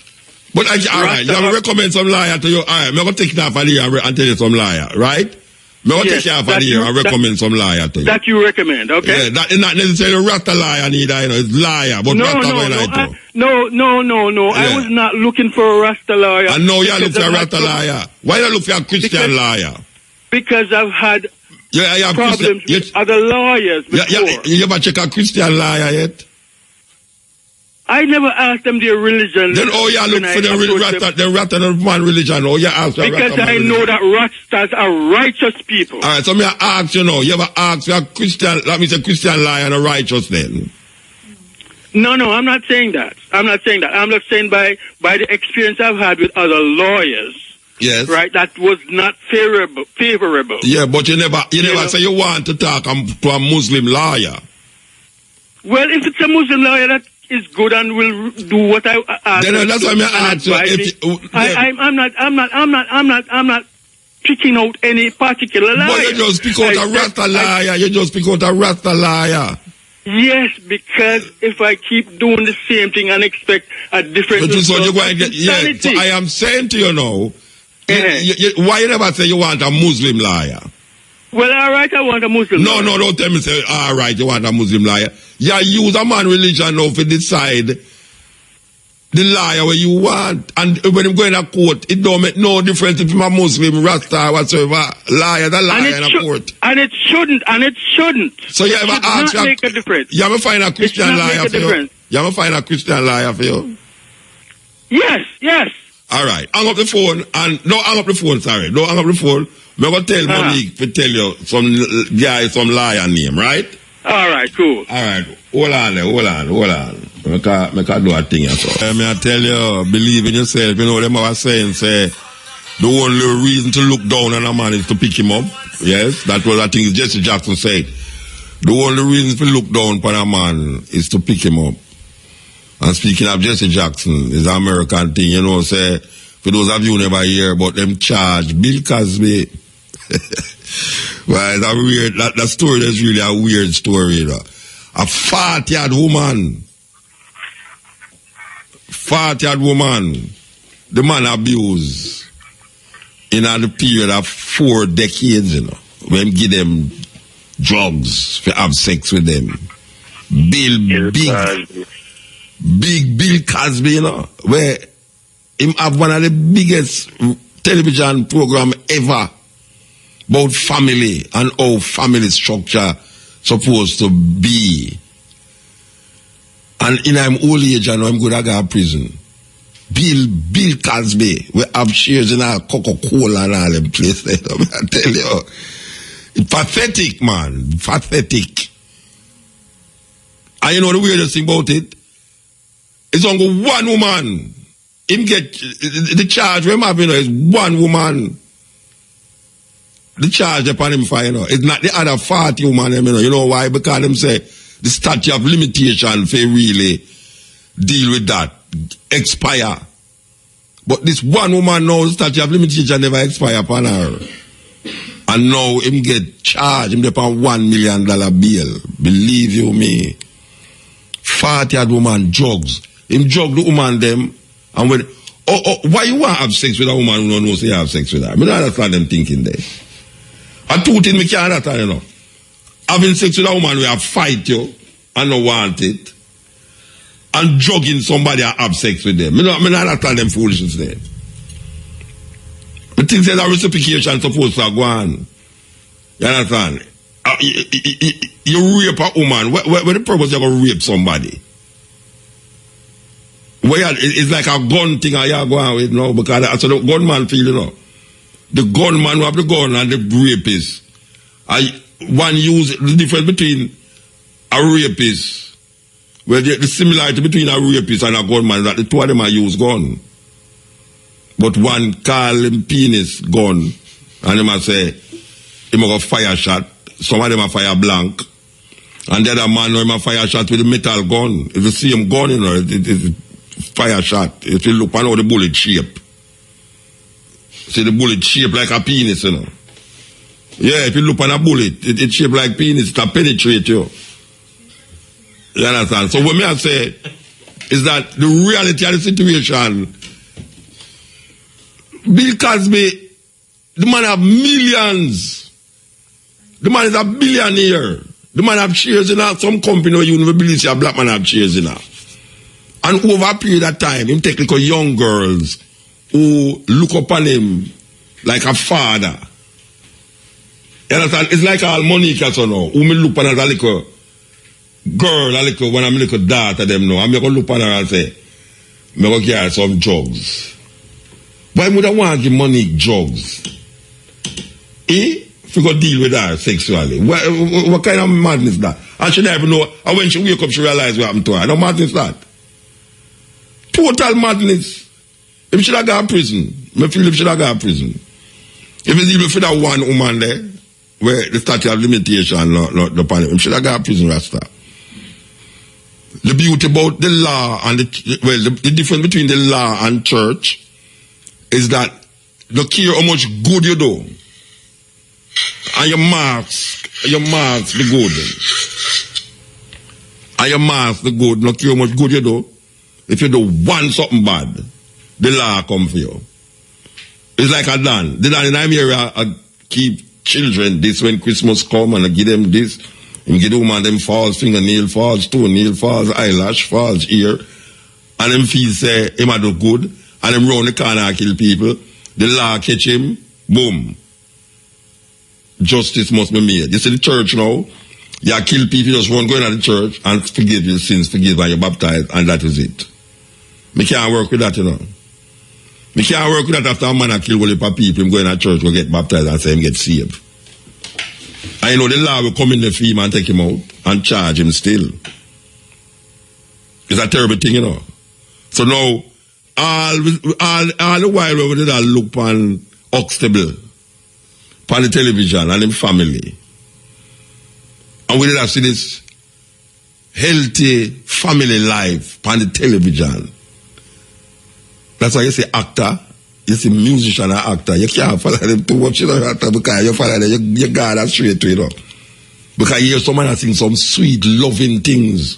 But all right, you have to recommend some liar to you. All right, I'm going to take it off of here and tell you some liar, right? I'm going to take it off of here and recommend some liar to you. That you recommend, okay? Yeah, that is not necessarily Rasta liar neither, you know, it's liar, but Rasta liar. No. I was not looking for a Rasta liar. I know you're looking for a Rasta liar. Why you look for a Christian liar? Because I've had problems with other lawyers before. You ever check a Christian liar yet? I never asked them their religion. Then you look for the Rasta man religion. You ask because I know that Rastas are righteous people. All right, so me ask you know, you ever ask a Christian, let me say Christian liar and a righteous then? No, I'm not saying that. I'm just saying by the experience I've had with other lawyers. Yes. Right, that was not favorable. Yeah, but you never say you want to talk to a Muslim lawyer. Well, if it's a Muslim lawyer that is good and will do what I ask. Then that's why I ask you. I'm not picking out any particular liar. But you just pick out a Rasta liar. You just pick out a Rasta liar. Yes, because if I keep doing the same thing and expect a different result, so I am saying to you now, Why you never say you want a Muslim liar? Well, all right, I want a Muslim liar. No, don't tell me say, all right, you want a Muslim liar. You use a man religion now to decide the liar where you want. And when you go in a court, it don't make no difference if you're a Muslim, Rasta, whatsoever. Liar, the liar in a court. And it shouldn't. So you ever ask not make a difference. You ever find a Christian liar for you? You ever find a Christian liar for you? Yes. All right. Hang up the phone and don't hang up the phone, sorry. Don't hang up the phone. I'm going to tell Monique to tell you some guy, some liar name, right? All right, cool. All right. Hold on. Make a do a thing or so. I tell you, believe in yourself. You know, them I was saying, say, the only reason to look down on a man is to pick him up. Yes, that was, I think Jesse Jackson said. The only reason to look down on a man is to pick him up. And speaking of Jesse Jackson, is an American thing, you know, say, for those of you who never hear about them charge Bill Cosby. Well, it's a weird, that story is really a weird story, you know. A 40-year-old woman, the man abused in the period of 4 decades, you know, when give them drugs to have sex with them. Big Bill Cosby, you know, where him have one of the biggest television program ever about family and how family structure supposed to be. And in I'm old age, I know I'm going to go to prison. Bill Cosby, we have shares in our Coca-Cola and all them places. I tell you, it's pathetic, man. Pathetic. And you know the weirdest thing about it? It's only one woman. Him get the charge we're having, is one woman. The charge upon him for, you know, it's not the other 40 woman, you know. You know why? Because them say the statute of limitation for really deal with that, expire. But this one woman now, the statute of limitation never expire upon her. And now him get charged, him upon $1 million bail. Believe you me. 40-year-old woman drugs. Him drug the woman them, and when, why you want to have sex with a woman who don't know say you have sex with her? I don't understand them thinking there. And two things me can't understand, you know. Having sex with a woman who have fight you and don't want it, and drugging somebody and have sex with them. I don't understand them foolishness there. The thing says that reciprocation supposed to go on. You understand? You rape a woman. What the purpose you're going to rape somebody? Well, it's like a gun thing you're going with now, because that's what the gunman feel, you know. The gunman who have the gun and the rapist. One use the difference between a rapist, well, the similarity between a rapist and a gunman is that the two of them are use gun. But one call him penis gun, and him a say, him a go fire shot. Some of them a fire blank. And the other man, him a fire shot with a metal gun. It's the same gun, you know, it's fire shot. If you look on how the bullet shape. See the bullet shape like a penis, you know. Yeah, if you look on a bullet, it shaped like penis, it penetrate you. You understand? So what me I say is that the reality of the situation, Bill Cosby, the man have millions. The man is a billionaire. The man have shares in some company where you never believe a black man have shares in her. And over a period of time, him take like young girls who look upon him like a father. You understand? It's like all Monica so now, who me look upon as a little girl, a little, when I'm a little daughter them now, I'm going to look upon her and say, I'm going to give her some drugs. Why would I want to give Monique drugs? If you go deal with her sexually. What kind of madness is that? And she never know, and when she wake up, she realize what happened to her. No madness that. Total madness. If she have gone to prison, I feel if she have gone to prison. If it's even for that one woman there, where the statute of limitation not upon him, she have gone to prison, Rasta. The beauty about the law and the difference between the law and church is that you care how much good you do. And your marks the good. And your marks the good, no care how much good you do. If you do one something bad, the law come for you. It's like a Dan. The Dan in America keep children this when Christmas come and I give them this. And give the woman them false fingernail, false toenail, false eyelash, false ear. And them feel say him a do good. And them round the corner and kill people. The law catch him. Boom. Justice must be made. You see the church now? You kill people, just run going to the church and forgive your sins, forgive and you're baptized, and that is it. Me can't work with that, you know. Me can't work with that after a man a kill all the people, him go in a church, go get baptized and say him get saved. I know the law will come in the fee and take him out and charge him still. It's a terrible thing, you know. So now, all the while we did a look on Huxtable, on the television and him family. And we did see this healthy family life on the television. That's why you say actor, you see musician and actor. You can't follow them too much, you know, because you follow them, you got that straight to, you know. Because you hear someone that sing some sweet, loving things.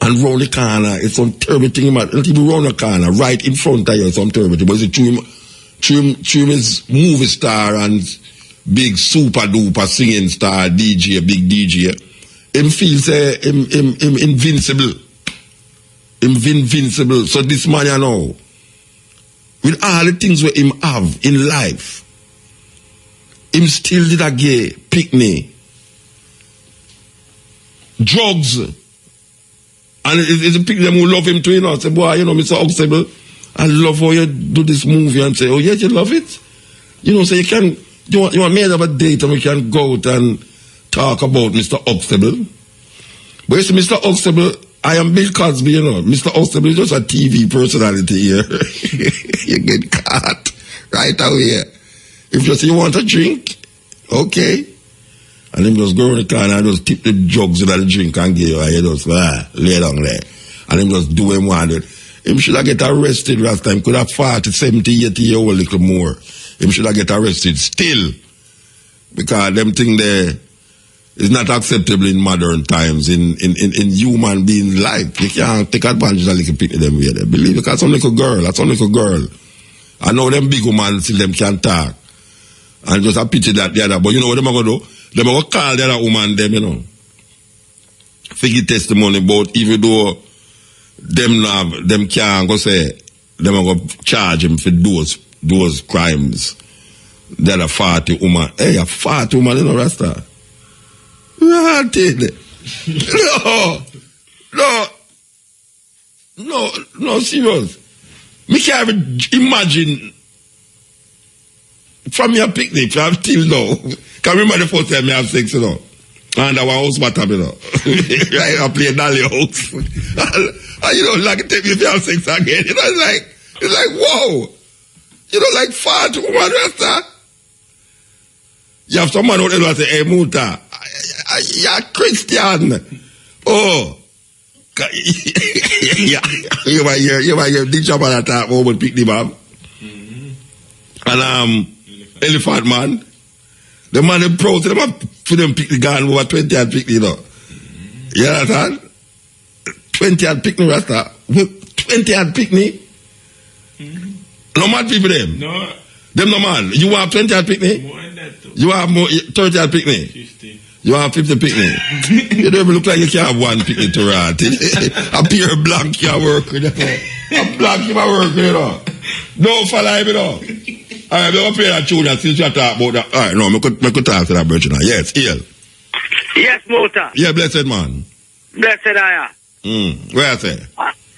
And round the corner, it's some terrible thing, man. Not even round the corner, right in front of you, some terrible thing. But it's him is movie star and big super duper singing star, DJ, big DJ. Him feels him invincible. Invincible. So this man, you know, with all the things where him have in life, him still did a gay picnic, drugs, and it's a pick them who love him too, you know. Say, boy, you know, Mr. Huxtable, I love how you do this movie, and say, oh yes, you love it, you know. So you can, you want me to have a date, and we can go out and talk about Mr. Huxtable. But you see, Mr. Huxtable, I am Bill Cosby, you know. Mr. Huxtable is just a TV personality here. You get caught right away. If you say you want a drink, okay. And him just go in the corner and just tip the jugs in the drink and give you, and you just lay down there. And him just do him one. Him should have get arrested last time. Could have 40, 70, 80 years old, a little more. Him should have get arrested still. Because them thing there is not acceptable in modern times, in human being life. You can't take advantage of little people them way there. Believe it, that's some little girl. I know them big women still them can't talk. And just a pity that the other. But you know what them are going to do? Them are going to call the other woman them, you know. Figure testimony about even though them can't go say, them are going to charge him for those crimes. The other 40 woman. Hey, a 40 woman, you know, Rasta. No, serious. Me can't even imagine from your picnic, I'm still now. Can remember the first time I have sex, you know? And our house bottom, you know. Right, I play Dolly house. And you know, like it take me if you have sex again. You know, it's like, whoa. You know, like far too much, Rasta. You have someone out there who say, hey, Muta, you're Christian. Oh. You might hear the job at that time, over pick the bomb. And Elephant Man. The man is proud to them for them pick the gun over 20 and pick, you know. You understand? 20 and pick me, Rasta. 20 and pick me. No mad people them. No. Them no man. You want 20 and pick me? More than that too. You want more 30 and pick me? 50. You want 50 pick me? You don't even look like you can't have one pick me to rat. A pure blank you work with, you know. A blank you work with, you know. No follow him, you know. Alright, we're going to play that tune and since you talk about that. Alright, no, I could talk to that virgin now. Yes, Ian. Yes, Mota. Yeah, blessed man. Blessed I am. Where I say?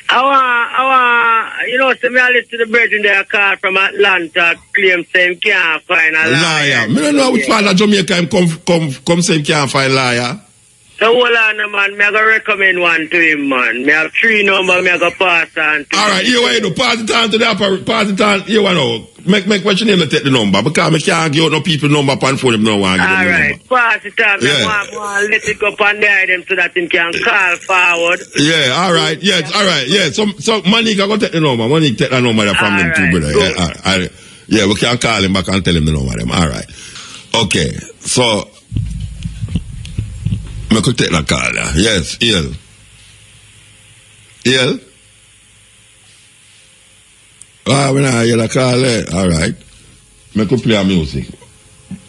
I want, you know, so me I listen to the virgin there call from Atlanta claim saying can't find a liar. Me don't know which part of Jamaica him come say him can't find liar. So hold on, man. Me I go recommend one to him, man. Me have 3 numbers. Me I go pass on to all right, here what you do. Pass it on to the upper. Pass it on. Here what now. Make what your name to take the number because I can't give out no people number upon phone. Them no want to give them right, number. pass it on. Yeah. I want let it go upon there them so that him can call forward. Yeah, all right. Yes, all right. Yeah, so Money can go take the number. Money take the number from all them right, too, brother. good. Yeah, all right. Yeah, we can call him back and tell him the number them. All right. Okay, so. I could take that call. Yes, Iel. When I hear the call, all right. I could play music.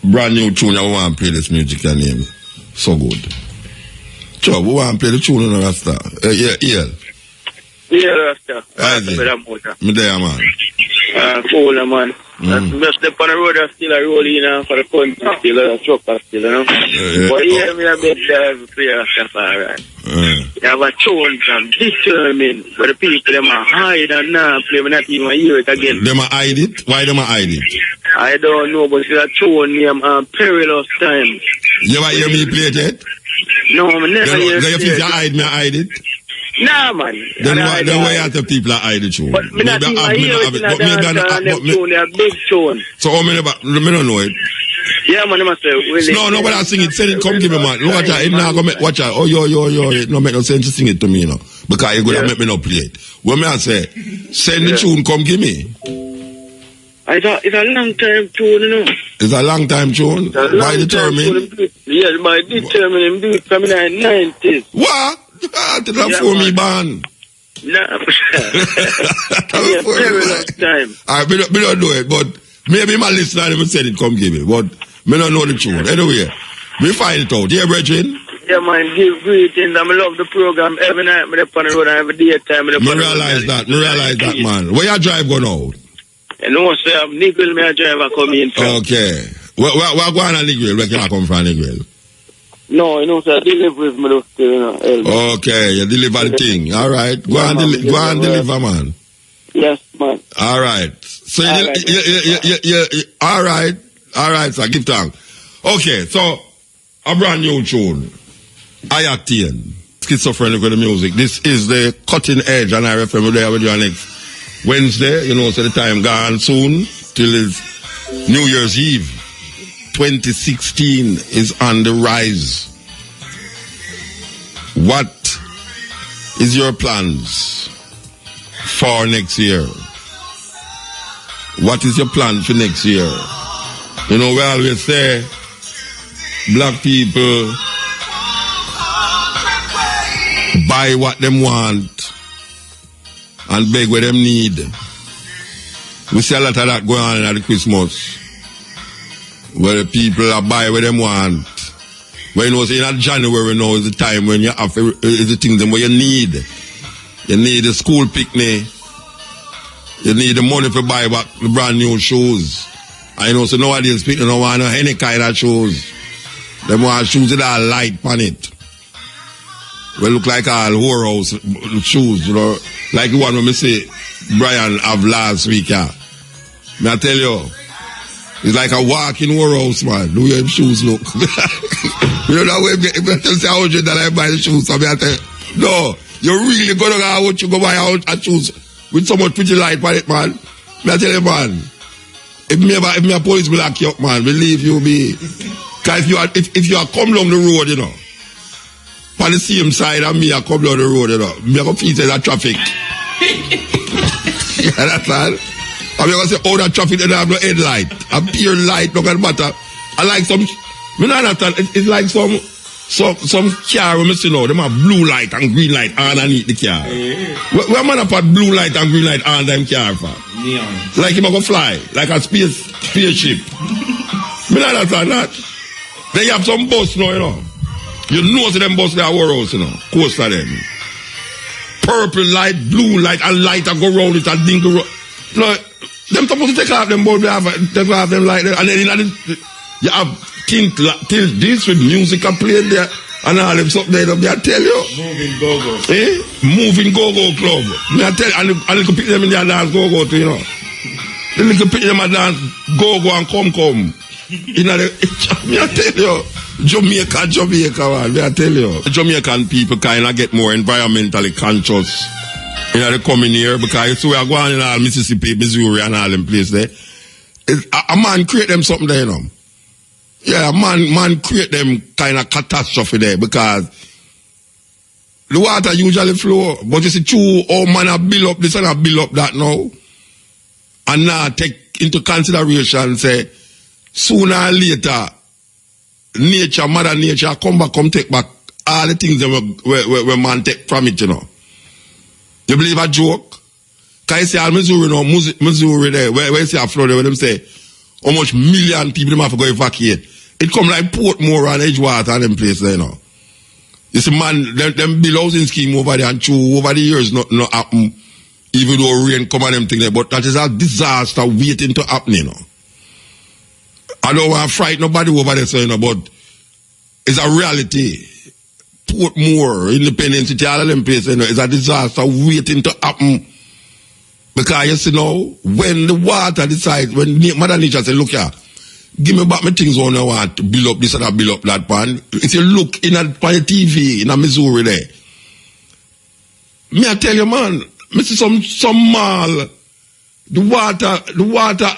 Brand new tune, I want to play this music and name. So good. So, we want to play the tune on the Rasta. Yeah. Yeah, Rasta. Me there, man. Cool, man. Just step on the road, I'm still rolling for the country, still a trucker, still, you know. But here, me a bit drive for your Rastafari. You have a tune from determined, but the people, them are hide and now play, me not even hear it again. Them are hide it? Why them are hide it? I don't know, but it's a tune named Perilous Time. You ever hear me play it yet? No, I never hear it. Do you think you hide me, hide it? Nah, man. Then why are the people that hide the tune? But me not even hear it in a dance and them tune, they are big tune. So how many, me don't know it. Yeah, man, I must say, really. No, but I sing it, send it, come give me, man. Watch out, it now go make, watch out. Oh, yo, it no make no sense to sing it to me, you know. Because you're going to make me not play it. When me I say, send the tune, come give me. It's a long time tune, you know. It's a long time tune? Why determined? Yes, by determined, do it from the 90s. What? That's for me, man. Nah, Perilous Time. Alright, me don't know it, but maybe my listener never said it, come give it. But me don't know the tune. Anyway, we find it out. Yeah, brethren? Yeah, man, give greetings. I love the program. Every night, I'm on the road, and every daytime. Me realize that, man. Where you drive going out? You know, sir, I'm Nigel, me a driver come in. Okay. Where going on Nigel? Where can I come from, Nigel? No, you know, sir, deliveries, me just, you know. Okay, you deliver the thing. All right. Go and deliver, man. Yes, man. All right. So, all right, sir, give thanks. Okay, so, a brand new tune. I Octane. Schizophrenic with the music. This is the cutting edge, and I refer there with you next Wednesday. You know, so the time gone soon, till it's New Year's Eve. 2016 is on the rise. What is your plans for next year? What is your plan for next year? You know, we always say, black people buy what them want and beg what them need. We see a lot of that going on at the Christmas, where the people are buy what them want. When you know, say in January now is the time when you have is the things where you need. You need the school picnic. You need the money to buy back the brand new shoes. I know, so nowadays people don't want any kind of shoes. They want shoes that are light on it. Well, look like all whorehouse shoes, you know. Like the one when me say Brian have last week, yeah. May I tell you, it's like a walking whorehouse, man. The way them shoes look. You know that way, if I tell you $100 I buy the shoes, so I tell you, no, you're really going to go out, you go buy a shoes with so much pretty light on it, man. May I tell you, man, if me a police will lock you up, man, believe you me. Because if you are come along the road, you know, on the same side of me, I come down the road, you know, me I go feel that traffic. You understand? I'm going to say, oh, that traffic, they don't have no headlight. A pure light, no matter. I like some, me not understand, it's like some car when I see now, them have blue light and green light underneath the car. Where man have put blue light and green light on them car for? Neon. Like him go fly, like a spaceship. Me not understand that. They have some bus now, you know. You know see them bus they are world, you know. Coaster them. Purple light, blue light, and light that go round it and ding go round. No, them supposed to take off them board, they have them like that. And then you have tint this with music and playing there. And all them something there, I tell you. Moving go-go. Moving go-go club. I tell you, and you can pick them in their dance go-go too, you know. Then you can pick them and dance go-go and come. You know, I tell you. Jamaica, man, I tell you. The Jamaican people kind of get more environmentally conscious in the coming year because it's where I go on in all Mississippi, Missouri and all them places there. A man create them something there, you know. Yeah, man create them kind of catastrophe there because the water usually flow, but you see true, man I build up this and I build up that now. And now take into consideration, say, sooner or later, nature, mother nature, come take back all the things that we man take from it, you know. You believe a joke? Because you see all Missouri now, Missouri there, where you see a Florida, where them say, how much million people them have to go evacuate. It come like Portmore and Edgewater and them places there, you know. You see, man, them build housing scheme over there and true, over the years, not happen, even though rain come and them thing there, but that is a disaster waiting to happen, you know. I don't want to frighten nobody over there, so, you know, but it's a reality. Portmore, Independence City, all of them places, you know, it's a disaster waiting to happen. Because you see now, when the water decides, when Mother Nature says, look here, give me back my things on I want to build up this and I build up that pan. If you look in on the TV in Missouri there, me I tell you, man, me see some mall, the water,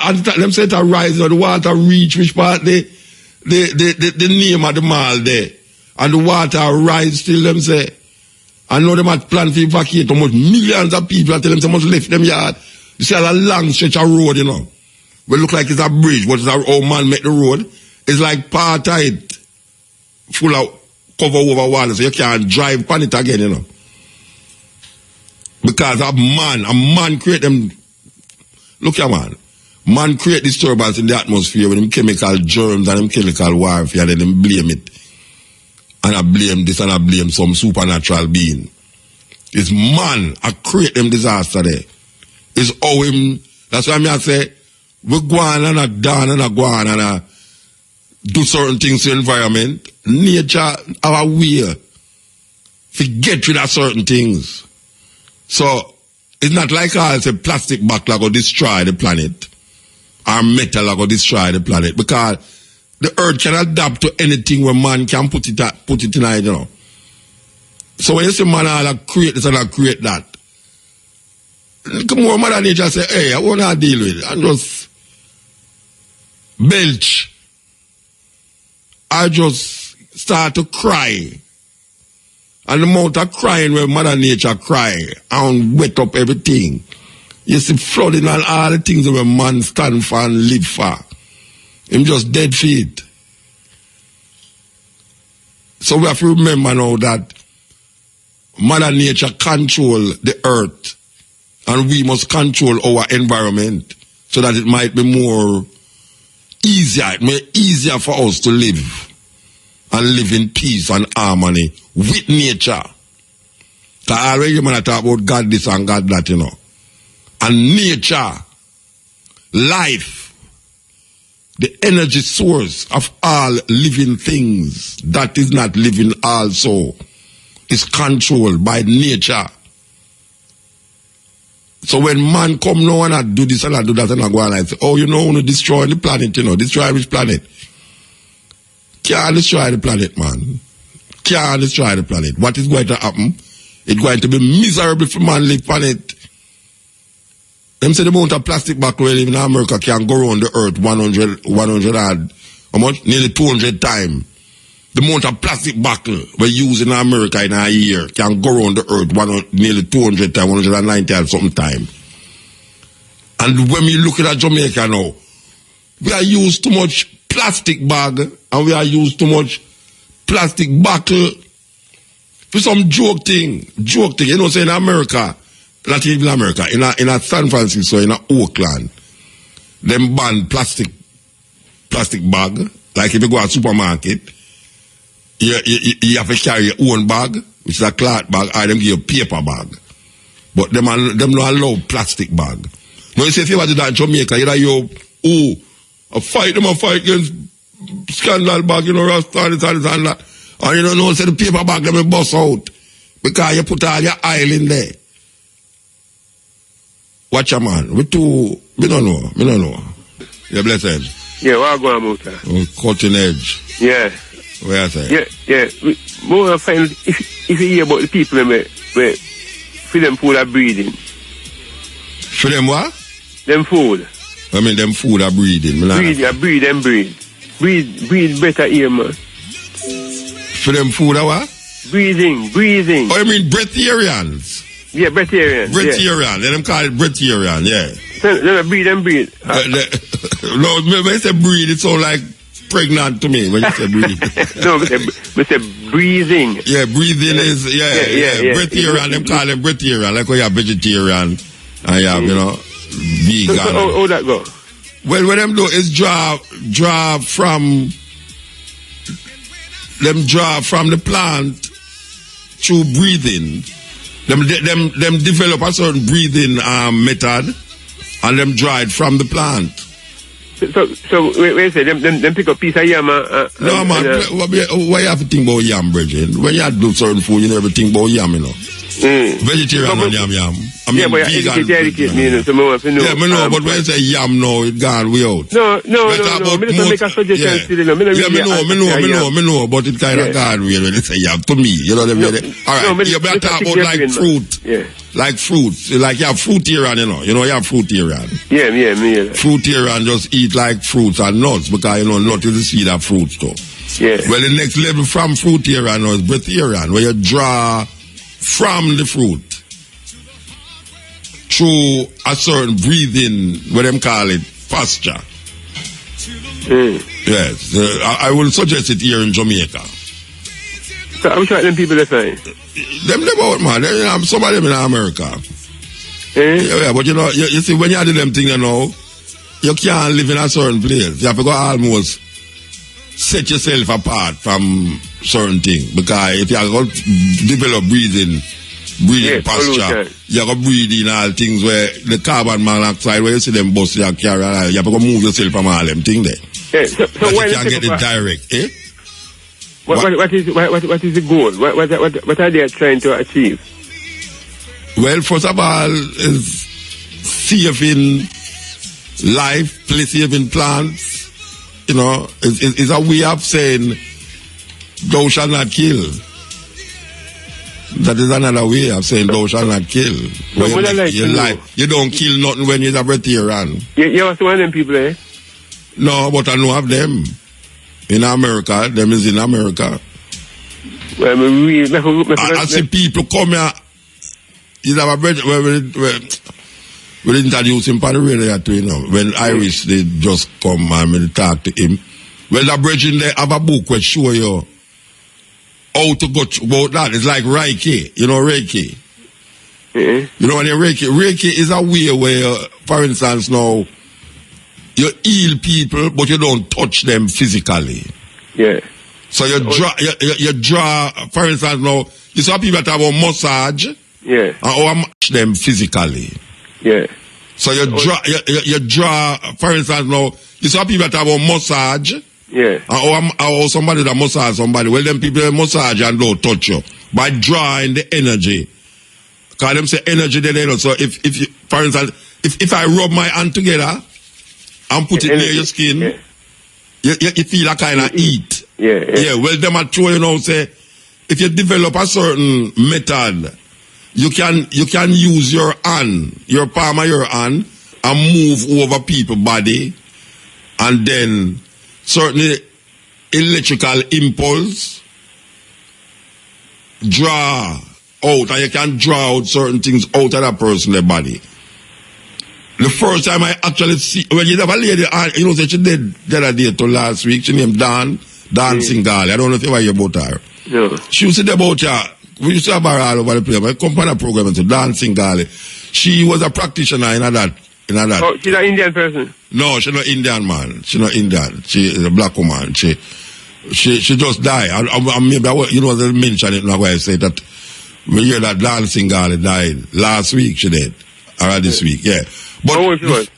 and them say it rise, or the water reach which part the name of the mall there, and the water rise still, them say. I know them had planned to evacuate almost millions of people. I tell them they must lift them yard. You see a long stretch of road, you know. We look like it's a bridge, but it's how old man make the road. It's like part of it full of cover over water, so you can't drive on it again, you know. Because a man create them. Look here, man create disturbance in the atmosphere with them chemical germs and them chemical warfare, and then them blame it. And I blame this and I blame some supernatural being. It's man I create them disaster there. It's how him, that's why I say, we go on and a down and a go on and a do certain things to the environment. Nature have a way to get rid of certain things. So, it's not like I say plastic bag like go destroy the planet. Or metal like go destroy the planet. Because the earth can adapt to anything where man can put it in it, you know. So when you say man I'll create this and I'll create that. Come on, Mother Nature say, hey, I want to deal with it. And just belch. I just start to cry. And the amount of crying where Mother Nature cry and wet up everything. You see flooding and all the things where man stand for and live for. Him just dead feet. So we have to remember now that Mother Nature control the earth and we must control our environment so that it might be more easier, it may be easier for us to live and live in peace and harmony with nature. Because already man talk about God this and God that, you know. And nature, life, the energy source of all living things that is not living also is controlled by nature. So when man come now and I do this and I do that and I go on and say, oh, you know, want to destroy the planet, you know, destroy which planet? Can't destroy the planet, man. Can't destroy the planet. What is going to happen? It's going to be miserable for man live on it. Them say the amount of plastic bag we live in America can go around the earth 100 and how much? Nearly 200 times. The amount of plastic bag we use in America in a year can go around the earth nearly 200 times, 190 and something time. And when we look at Jamaica now, we are used too much plastic bag and we are used too much plastic bottle for some joke thing. You know, say in America, not even America, in a San Francisco, in a Oakland, them ban plastic bag. Like if you go to a supermarket, you have to carry your own bag, which is a cloth bag, or them give you a paper bag. But them don't allow plastic bag. Now you say if you want to do that in Jamaica, I fight against scandal bag, you know, Rastafari and that. And you don't know, say the paper bag them will bust out. Because you put all your oil in there. Watch a man. We don't know. You're blessed. Yeah, what go about that? Cutting edge. Yeah. Where I say? Yeah. More find if you hear about the people where for them food are breeding. For them what? Them food. I mean them food are breeding. Breed better here, man. For them food are what? Breathing. Oh, you mean breatharians? Yeah, breatharian. Breatharian. Let them call it breatharian, yeah. Let them breed. No, when you say breed, it sounds like pregnant to me when you say breed. No, we say breathing. Yeah, breathing is, yeah. Breatharian, them call it breatharian, like when you're vegetarian. And you have, you know, vegan. So how that go? Well, what them do is draw from the plant through breathing. Them develop a certain breathing method, and them draw it from the plant. So wait, say them pick a piece of yam. No man, why you have to think about yam, Bridget? When you do certain food, you never think about yam, you know. Vegetarian and yam. I mean, but vegan. educate me, you know, so more if you know. Yeah, I know, but when you say yam now, it gone way out. No. Me just make a suggestion still, you know. Me know, but it kind of gone way when you say yam to me. You know what I mean? All right, you better talk about like fruit. Yeah. Like fruits. Like you have fruitarian, you know. You know, you have fruitarian. Yeah, me. Fruitarian just eat like fruits and nuts because, you know, nut is the seed of fruits too. Yeah. Well, the next level from fruitarian is breatharian, where you draw from the fruit through a certain breathing, what them call it, posture. Yes, I will suggest it here in Jamaica. So I'm sure them people they find. Them out, man. Some of them in America. Yeah, but you know, you see, when you do them things, you know, you can't live in a certain place. You have to go almost set yourself apart from certain things, because if you are going to develop breathing posture, you have to breathe in all things where the carbon monoxide, where you see them bust your carry, you have to go move yourself from all them things there. So you can't get it direct, eh? What is the goal? What are they trying to achieve? Well, first of all, is saving life, saving plants. You know, it's a way of saying, thou shalt not kill. That is another way of saying, thou shalt not kill. You don't kill nothing when you're a vegetarian. You also one of them people, eh? No, but I know of them. In America, them is in America. Well, I see people come here. He's have a bread. We introduce him on the radio too, you know. When Irish, they just come and we talk to him. Well, the brethren, they have a book which show you how to go about that. It's like Reiki. You know Reiki? You know what Reiki? Reiki is a way where, for instance, now, you heal people, but you don't touch them physically. Yeah. So you draw, for instance, now, you saw people that have a massage. Yeah. And match them physically. Yeah. So you draw, for instance, now, you saw people that have a massage. Yeah. Or somebody that massage somebody. Well, them people massage and don't touch you. By drawing the energy. Because them say energy, they know. So if you, for instance, if I rub my hand together, and put it near your skin, you feel a kind of heat. Yeah. Well, them are true, you know, say, if you develop a certain method, you can use your hand, your palm of your hand, and move over people's body, and then certain electrical impulse draw out, and you can draw out certain things out of that person's body. The first time I actually see, when you have a lady, you know, she did the other day to last week, she named Dancing Gali. I don't know if you ever hear about her. No. She used to say about her, we used to have her all over the place. I come on a program to Dancing Gali. She was a practitioner in that. Oh, she's an Indian person? No, she's not Indian, man. She's not Indian. She is a black woman. She just died. Maybe you know, they mentioned it now where I say that we hear that Dancing Gali died last week, she did. Or this week, yeah. But how old she was?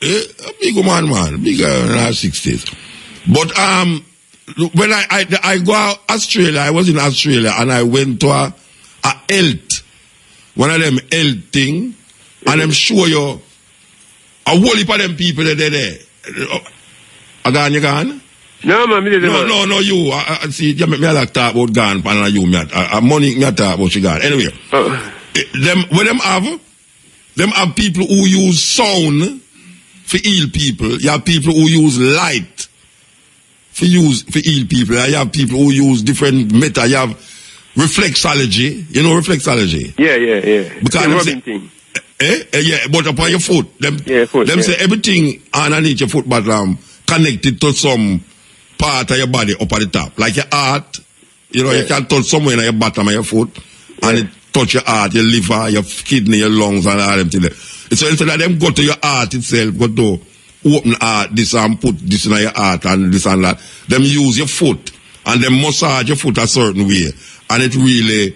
A big woman, bigger in her 60s. But when I go out Australia, I was in Australia and I went to a health, one of them health thing, and I'm sure you a whole heap of them people that there. You gone? No, man, No, you. I see, you make me like talk about gone, and you, money, me talk about she gone. Anyway, them have people who use sound for heal people. You have people who use light for heal people. You have people who use different method. You have reflexology. You know reflexology? Yeah. Because thing. Yeah, but upon your foot. Them say everything underneath your foot bottom connected to some part of your body up at the top. Like your heart. You know, you can touch somewhere in your bottom of your foot. And it touch your heart, your liver, your kidney, your lungs, and all them things. So instead of them go to your heart itself, go to open heart, this and put this in your heart and this and that, them use your foot and them massage your foot a certain way. And it really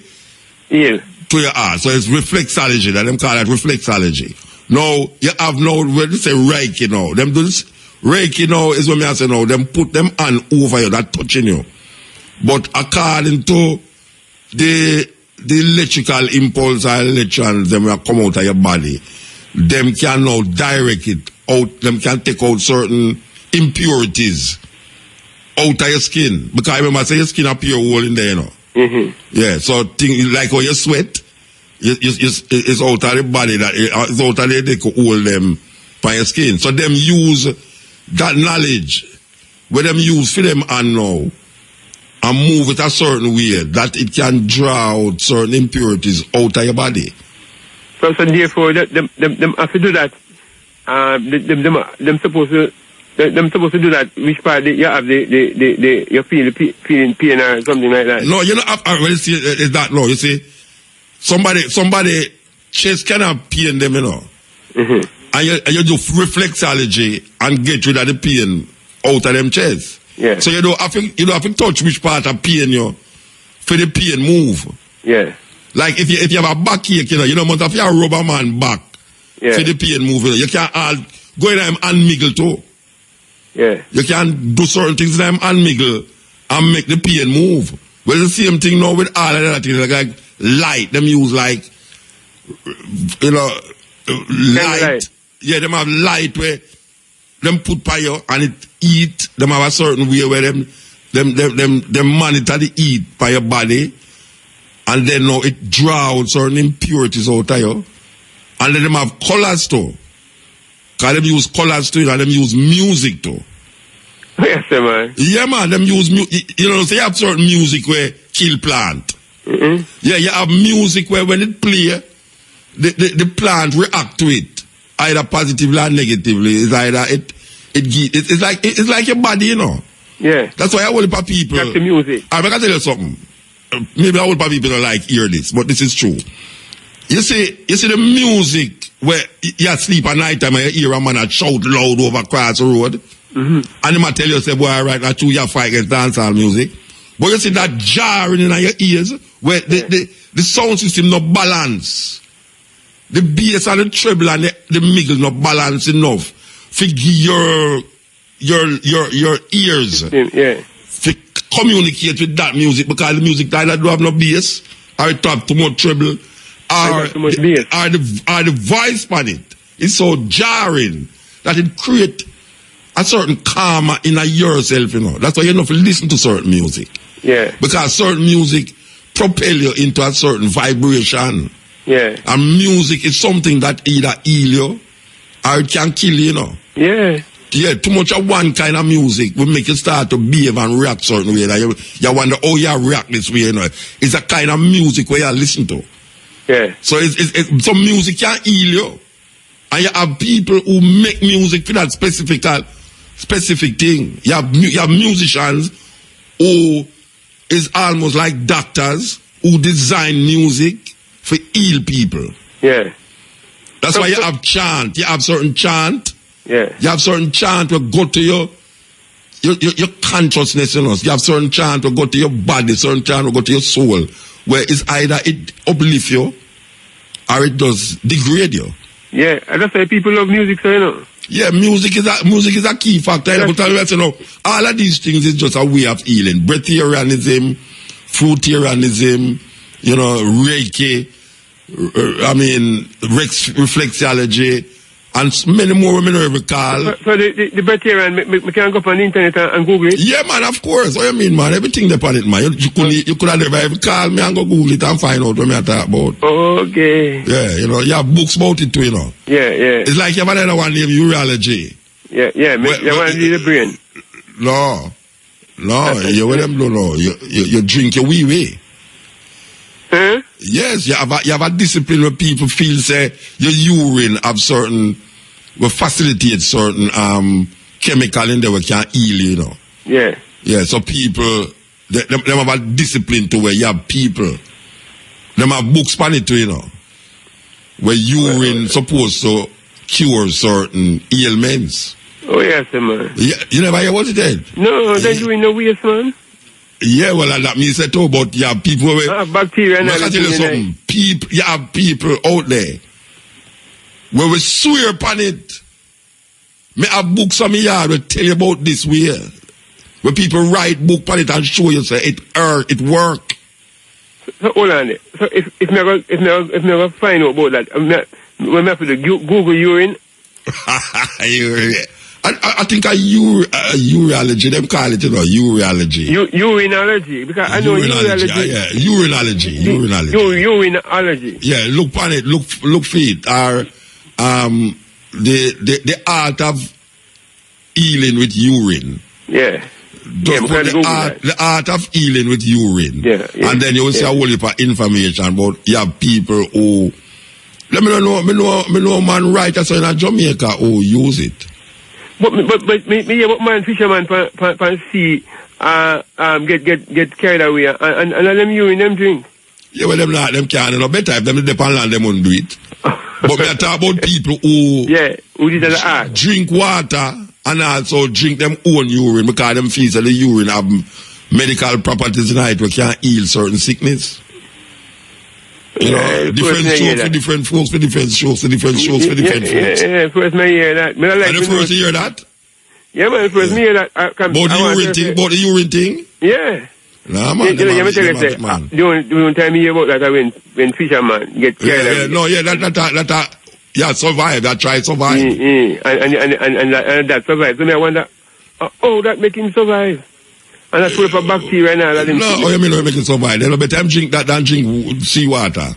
to your heart. So it's reflexology, that them call it reflexology. Now, you have now, when they say Reiki now, them do this, Reiki now is when I say now, them put them hand over you, that touching you. But according to the electrical impulse or electrons, them will come out of your body, them can now direct it out, them can take out certain impurities out of your skin. Because I remember I say your skin a pure hole in there, you know. Yeah, so things like how you sweat, it's out of the body, that it's out of they could hold them by your skin. So them use that knowledge, where them use for them and now, and move it a certain way, that it can draw out certain impurities out of your body. So therefore, them have to do that. Them supposed to do that. Which part you have you feeling pain or something like that? No, you know, when you see is that no, you see, somebody chest cannot pain them, you know, and you do reflexology and get rid of the pain out of them chest. Yeah. So you don't have to touch which part of pain you for the pain move. Yeah. Like if you have a backache, you know, must have your rubber man back for the pain move. You can't go in them and miggle too. Yeah. You can do certain things in them and miggle and make the pain move. Well, the same thing now with all of that things, like light. Them use like, you know, light. Yeah, them have light where them put by you and it eat. Them have a certain way where them monitor the eat by your body. And then now it draw out certain impurities out of you. And then them have colors too. Because them use colors too, and them use music too. Yes, man. Yeah, man, them use music. You know, so you have certain music where kill plant. Yeah, you have music where when it play, the plant react to it. Either positively or negatively. It's either it's like your body, you know. Yeah. That's why I want to people. That's the music. I'm going to tell you something. Maybe I would people don't like hear this, but this is true. You see the music where you sleep at night time and you hear a man that shout loud over across the road. And he might tell you, say, boy, all right, now you fight against dancehall music. But you see that jarring in your ears where the sound system not balance. The bass and the treble and the middle not balance enough for your ears. Yeah. To communicate with that music, because the music either don't have no bass or it have too much treble or the voice on it is so jarring that it create a certain karma in yourself, you know. That's why you have to listen to certain music. Yeah. Because certain music propel you into a certain vibration. Yeah. And music is something that either heal you or it can kill you, you know. Yeah. Yeah, too much of one kind of music will make you start to behave and react certain way. Like you wonder how you react this way, you know. It's a kind of music where you listen to. Yeah. So it's some music can heal you. And you have people who make music for that specific thing. You have musicians who is almost like doctors who design music for heal people. Yeah. That's why you have chant. You have certain chant. Yeah. You have certain chant will go to your consciousness, you know. You have certain chant will go to your body, certain chant will go to your soul, where it's either it uplifts you or it does degrade you. Yeah, and that's why people love music, so you know. Yeah, music is a key factor. You know, all of these things is just a way of healing. Breatharianism, fruitarianism, you know, Reiki, reflexology, and many more women are recall. So the breatharian, we can go up on the internet and Google it? Yeah, man, of course. What you mean, man? Everything depends on it, man. You could have never even call me and go Google it and find out what I talk about. Okay. Yeah, you know, you have books about it too, you know. Yeah, yeah. It's like you have another one named Urinology. Yeah, you want to do the brain. No, you with them do no. You drink your wee. Huh? Yes, you have a discipline where people feel say your urine have certain will facilitate certain chemical in there we can heal, you know. Yeah. Yeah, so people them have a discipline to where you have people. Them have books on it too, you know. where urine supposed to cure certain ailments. Oh, yes, man. Yeah, you never hear what it did? No, they're doing no waste, man. Yeah, well, that means that too, but you have people with bacteria and everything. Tell you something. People, you have people out there where we swear upon it. Me have books on me yard will tell you about this way. Where people write book on it and show you say it work. So hold on there. So if never find out about that, we have to Google urine. I think urology, them call it, urology. Urinology, because I know urology. Urinology. Urinology. Yeah, look on it, look for it. Or the art of healing with urine. Yeah. The art of healing with urine. Yeah. And then you will see a whole heap of information, but you have people who me know man writers in Jamaica who use it. But man fisherman pan sea get carried away and let them urine them drink. Yeah, well them can't, no better if them depend on them won't do it. But we are talking about people who who did the art. Drink water and also drink them own urine because them feel that the urine have medical properties in it which can heal certain sickness. You know, different shows for different folks, for different shows, for different folks. Yeah, first me hear that. And the first you hear that? Yeah, man, first me hear that. About the urine thing? Yeah. Nah, man. Let me tell you, the only time you hear about that when fisherman get carried away. Yeah, survive. That try survive. And that survive. So I wonder, that make him survive. And that's full of bacteria and all that. No, you mean make him survive? Then by the time drink that than drink seawater.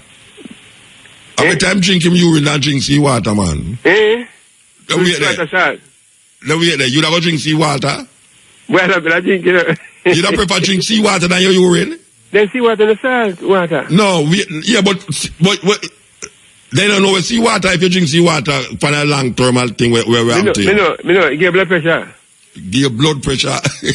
By the time drink him urine than drink seawater, man. Then wait there. You don't go drink seawater? Well, I drink, you don't prefer drink seawater than your urine? Then seawater and salt water. No, but they don't know what seawater if you drink seawater for a long-term thing where we're up to. You get blood pressure. Give blood pressure.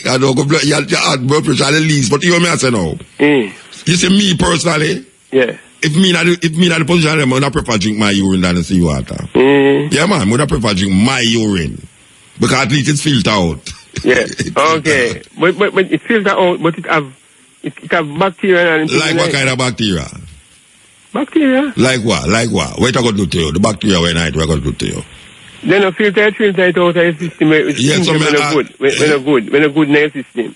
I don't go blood. You have blood pressure at the least. But you know me, I say no. You see me personally. Yeah. If me not the position, I'm not prefer drink my urine than the seawater. Yeah, man. I'm not prefer drink my urine because at least it's filtered out. Yeah. Okay. but it's filtered out, but it have bacteria. And like what kind of bacteria? Bacteria. Like what? What it going to do to you? The bacteria when it going to do to you? Then a filter it out of your system. When a good in your system.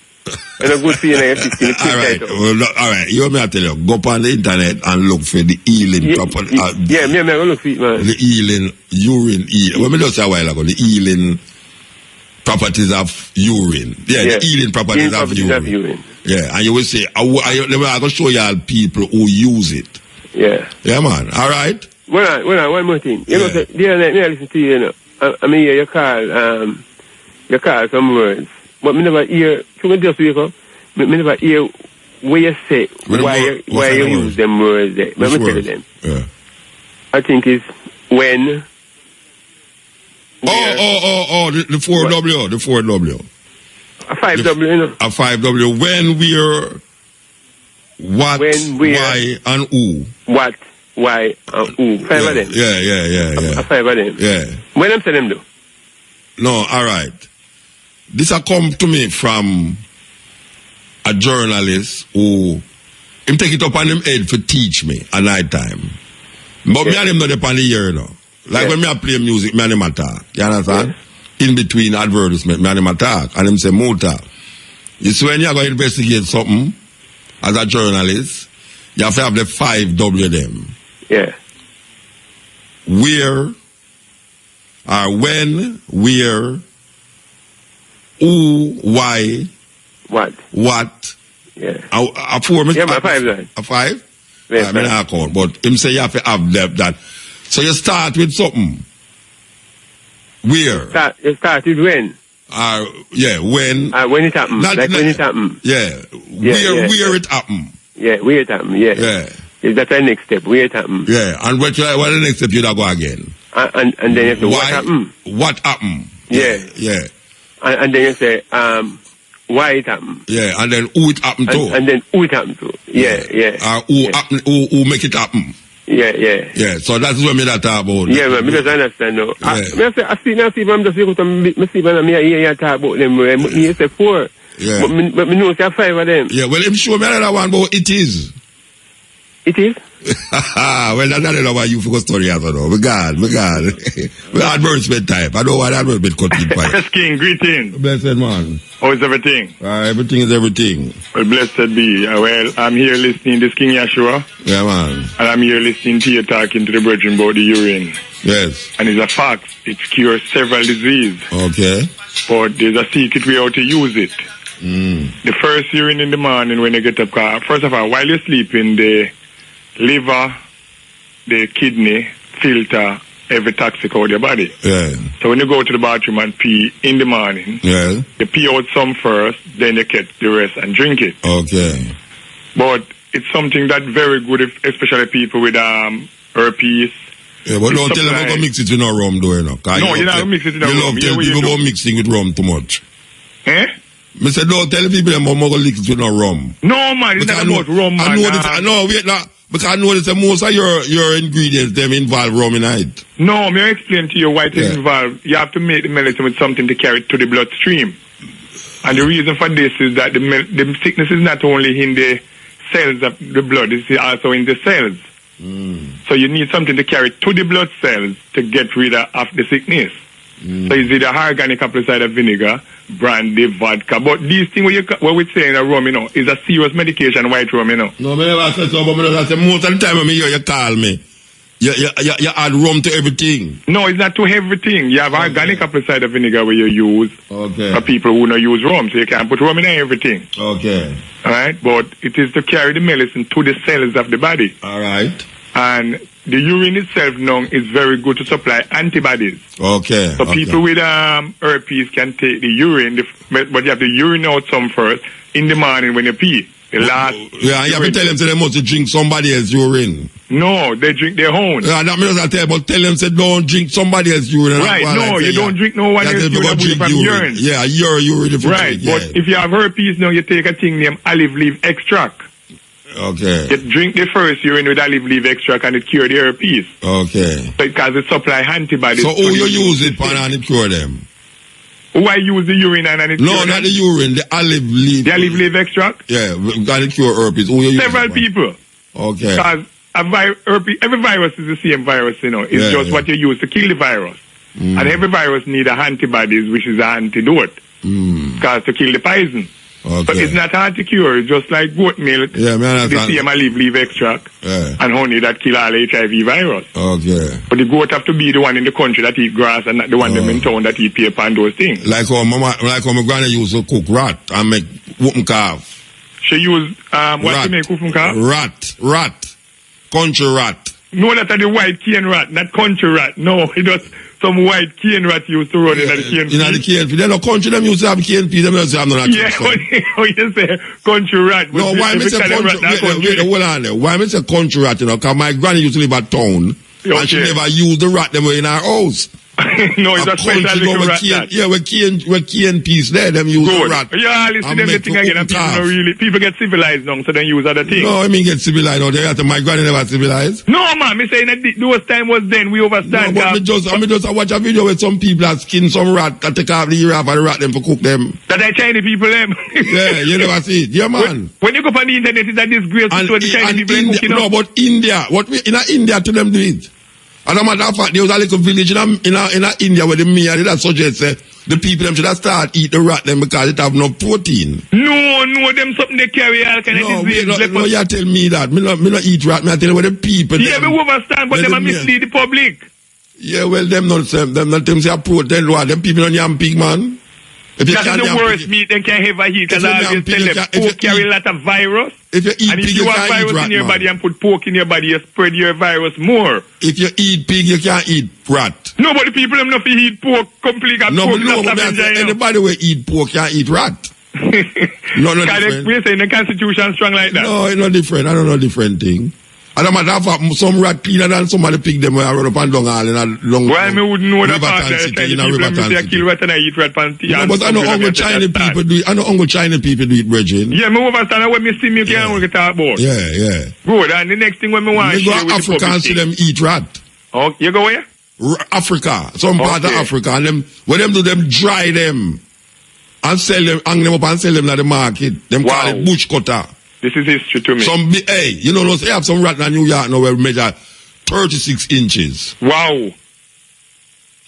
When a good feel in your system. All right. You want me to tell you, go up on the internet and look for the healing property. Yeah, me going to look for it, man. The healing, urine, When me just say a while ago, the healing properties of urine. Yeah, the healing properties of urine. Yeah, and you will say, I'm going to show you all people who use it. Yeah. Yeah, man. All right. One more thing. You know, the other night, I listen to you, I mean, you call some words. But me never hear, me never hear where you say, why you use them words there. Let me tell you them. Yeah. I think it's when. The 4W, the 4W. A 5W, you know. A 5W. When, where, what, why, and who. What, why, and who. 5 of them. Yeah. A 5 of them. Yeah. When I'm saying them though? No, all right. This has come to me from a journalist who him take it up on him head for teach me at night time. But me and him not upon the ear, you know. Like when me I play music, me and him attack. You understand? Yeah. In between advertisement, me and him attack. And him say, Mota, you see when you're going to investigate something as a journalist, you have to have the 5W them. Yeah. Where, when, where, who, why, what. Yeah. A 4, yeah, my 5 then. A 5? Yeah, I mean, I count, but him say you have to have that. So you start with something. Where? You start with when? When. When it happened. When it happened. Yeah. Where it happened. Yeah, where it happened, yeah. That's the next step, where it happened. Yeah, and what the next step you go again? And then you say, what happened? What happened? Yeah. And then you say, why it happened. Yeah, and then who it happened to. And then who it happened to. Yeah. Who make it happen. Yeah, so that's what me that talk about. Yeah, man, me just understand now. I see I'm just able to me see when I hear talk about them. Me say 4. Yeah. But me know say 5 of them. Yeah, well, I'm sure me another one about it is. It is? Well, that's not about you for story as well. My God. We advertisement type. I don't want advertisement cutting pipe. Yes, King, greetings. Blessed man. How is everything? Everything is everything. Well, blessed be. Well, I'm here listening to this King Yashua. Yeah, man. And I'm here listening to you talking to the brethren about the urine. Yes. And it's a fact. It cures several diseases. Okay. But there's a secret way how to use it. The first urine in the morning when you get up, first of all, while you're sleeping, the liver, the kidney filter every toxic out of your body. Yeah. So when you go to the bathroom and pee in the morning, you pee out some first, then you get the rest and drink it. Okay. But it's something that's very good, especially people with herpes. Yeah, but don't tell them how to mix it with no rum, though, you know. No, you're not mix it with no rum. You love tell people about mixing with rum too much. Eh? I said, don't tell people about mix it with no rum. No, man, it's not about rum, man. Because I know that most of your ingredients, them involve rum in it. No, may I explain to you why it involved. You have to make the medicine with something to carry it to the bloodstream. And the reason for this is that the sickness is not only in the cells of the blood, it's also in the cells. So you need something to carry to the blood cells to get rid of the sickness. So it's either organic apple cider vinegar, brandy, vodka. But these things what we're saying a rum, you know, is a serious medication, white rum, you know. No, I never said so, but I say most of the time when I hear you call me, you add rum to everything. No, it's not to everything. You have organic apple cider vinegar where you use for people who don't use rum, so you can't put rum in everything. Okay. All right, but it is to carry the medicine to the cells of the body. All right. And the urine itself now is very good to supply antibodies. Okay. So people with herpes can take the urine, but you have to urine out some first in the morning when you pee. The last. Yeah, you have to tell them they must drink somebody else's urine. No, they drink their own. Yeah, that means I tell you, but tell them say don't drink somebody else's urine. Right, no, you don't drink no one else's urine from urine. Yeah, your urine. Right, but if you have herpes now, you take a thing named olive leaf extract. Okay. You drink the first urine with olive leaf extract and it cure the herpes. Okay. Because it supply antibodies. So who you use it for and it cure them? Who I use the urine and it cure them? No, not the urine, the olive leaf. The olive leaf extract? Yeah, and it cure herpes. Who you Several people. Okay. Because every virus is the same virus, you know. It's just what you use to kill the virus. And every virus needs antibodies, which is an antidote. Because to kill the poison. Okay. But it's not hard to cure. It's just like goat milk, the same olive leaf extract, and honey that kill all HIV virus. Okay. But the goat have to be the one in the country that eat grass and not the one them in town that eat paper and those things. Like how my granny used to cook rat and make whooping calf. She used what to make whooping calf? Rat. Country rat. No, that's the white cane rat, not country rat. No, it was some white cane rat used to run in the cane field. In the cane field. They no country, them used to have cane field. Them used to have no natural. Yeah, when you say country rat. No, why me say country? Hold on there. Why me say country rat, you know, because my granny used to live at town. And she never used the rat them were in her house. No, it's a special little rat. Yeah, with cane piece there, them use the rat. Yeah, listen them getting again, and people get civilized now, so then use other things. No, I mean get civilized now. My granny never civilized. No, man, me saying that those time was then, we overstand. No, but I just watch a video with some people that skin some rat, that take off the ear off and the rat them for cook them. That are Chinese people, them. Yeah, you never see it. Yeah, man. When you go on the internet, it's a disgrace to the Chinese people cooking. No, but India, in India to them do it. And no matter of fact, there was a little village in India where the mayor did suggest the people them should have start eat the rat them because it have no protein. No, them something they carry all kind of disease. No, you tell me that. Me not eat rat, me tell you what the people. Yeah, we overstand, but them mislead the public. Yeah, well, them not say protein, them people on yam pig, man. That is the worst meat they can ever eat, because I always tell them, pork carry a lot of virus. If you eat and pig, if you have virus in your body and put pork in your body, you spread your virus more. If you eat pig, you can't eat rat. No, but the people them not eat pork completely. Anybody will eat pork can't eat rat. No different. We're saying the Constitution strong like that. No, it's not different. I don't know different thing. And a matter of fact, some rat cleaner than some of the pig them where I run up and down all in a long. Why me wouldn't know that part? City, in a Riverton City. Kill rat and I eat rat pan. No, but I know Uncle China people do it. I know Uncle China people do it, brethren. Yeah, me understand when me see me can't talk about. Yeah. Good. And the next thing when me want to share with Africa and see them eat rat. Oh, you go where? Africa, some part of Africa, and them when them do them dry them and sell them, hang them up and sell them at the market. Them call it bush cutter. This is history to me. You know, they have some rat in New York now where we measure 36 inches. Wow.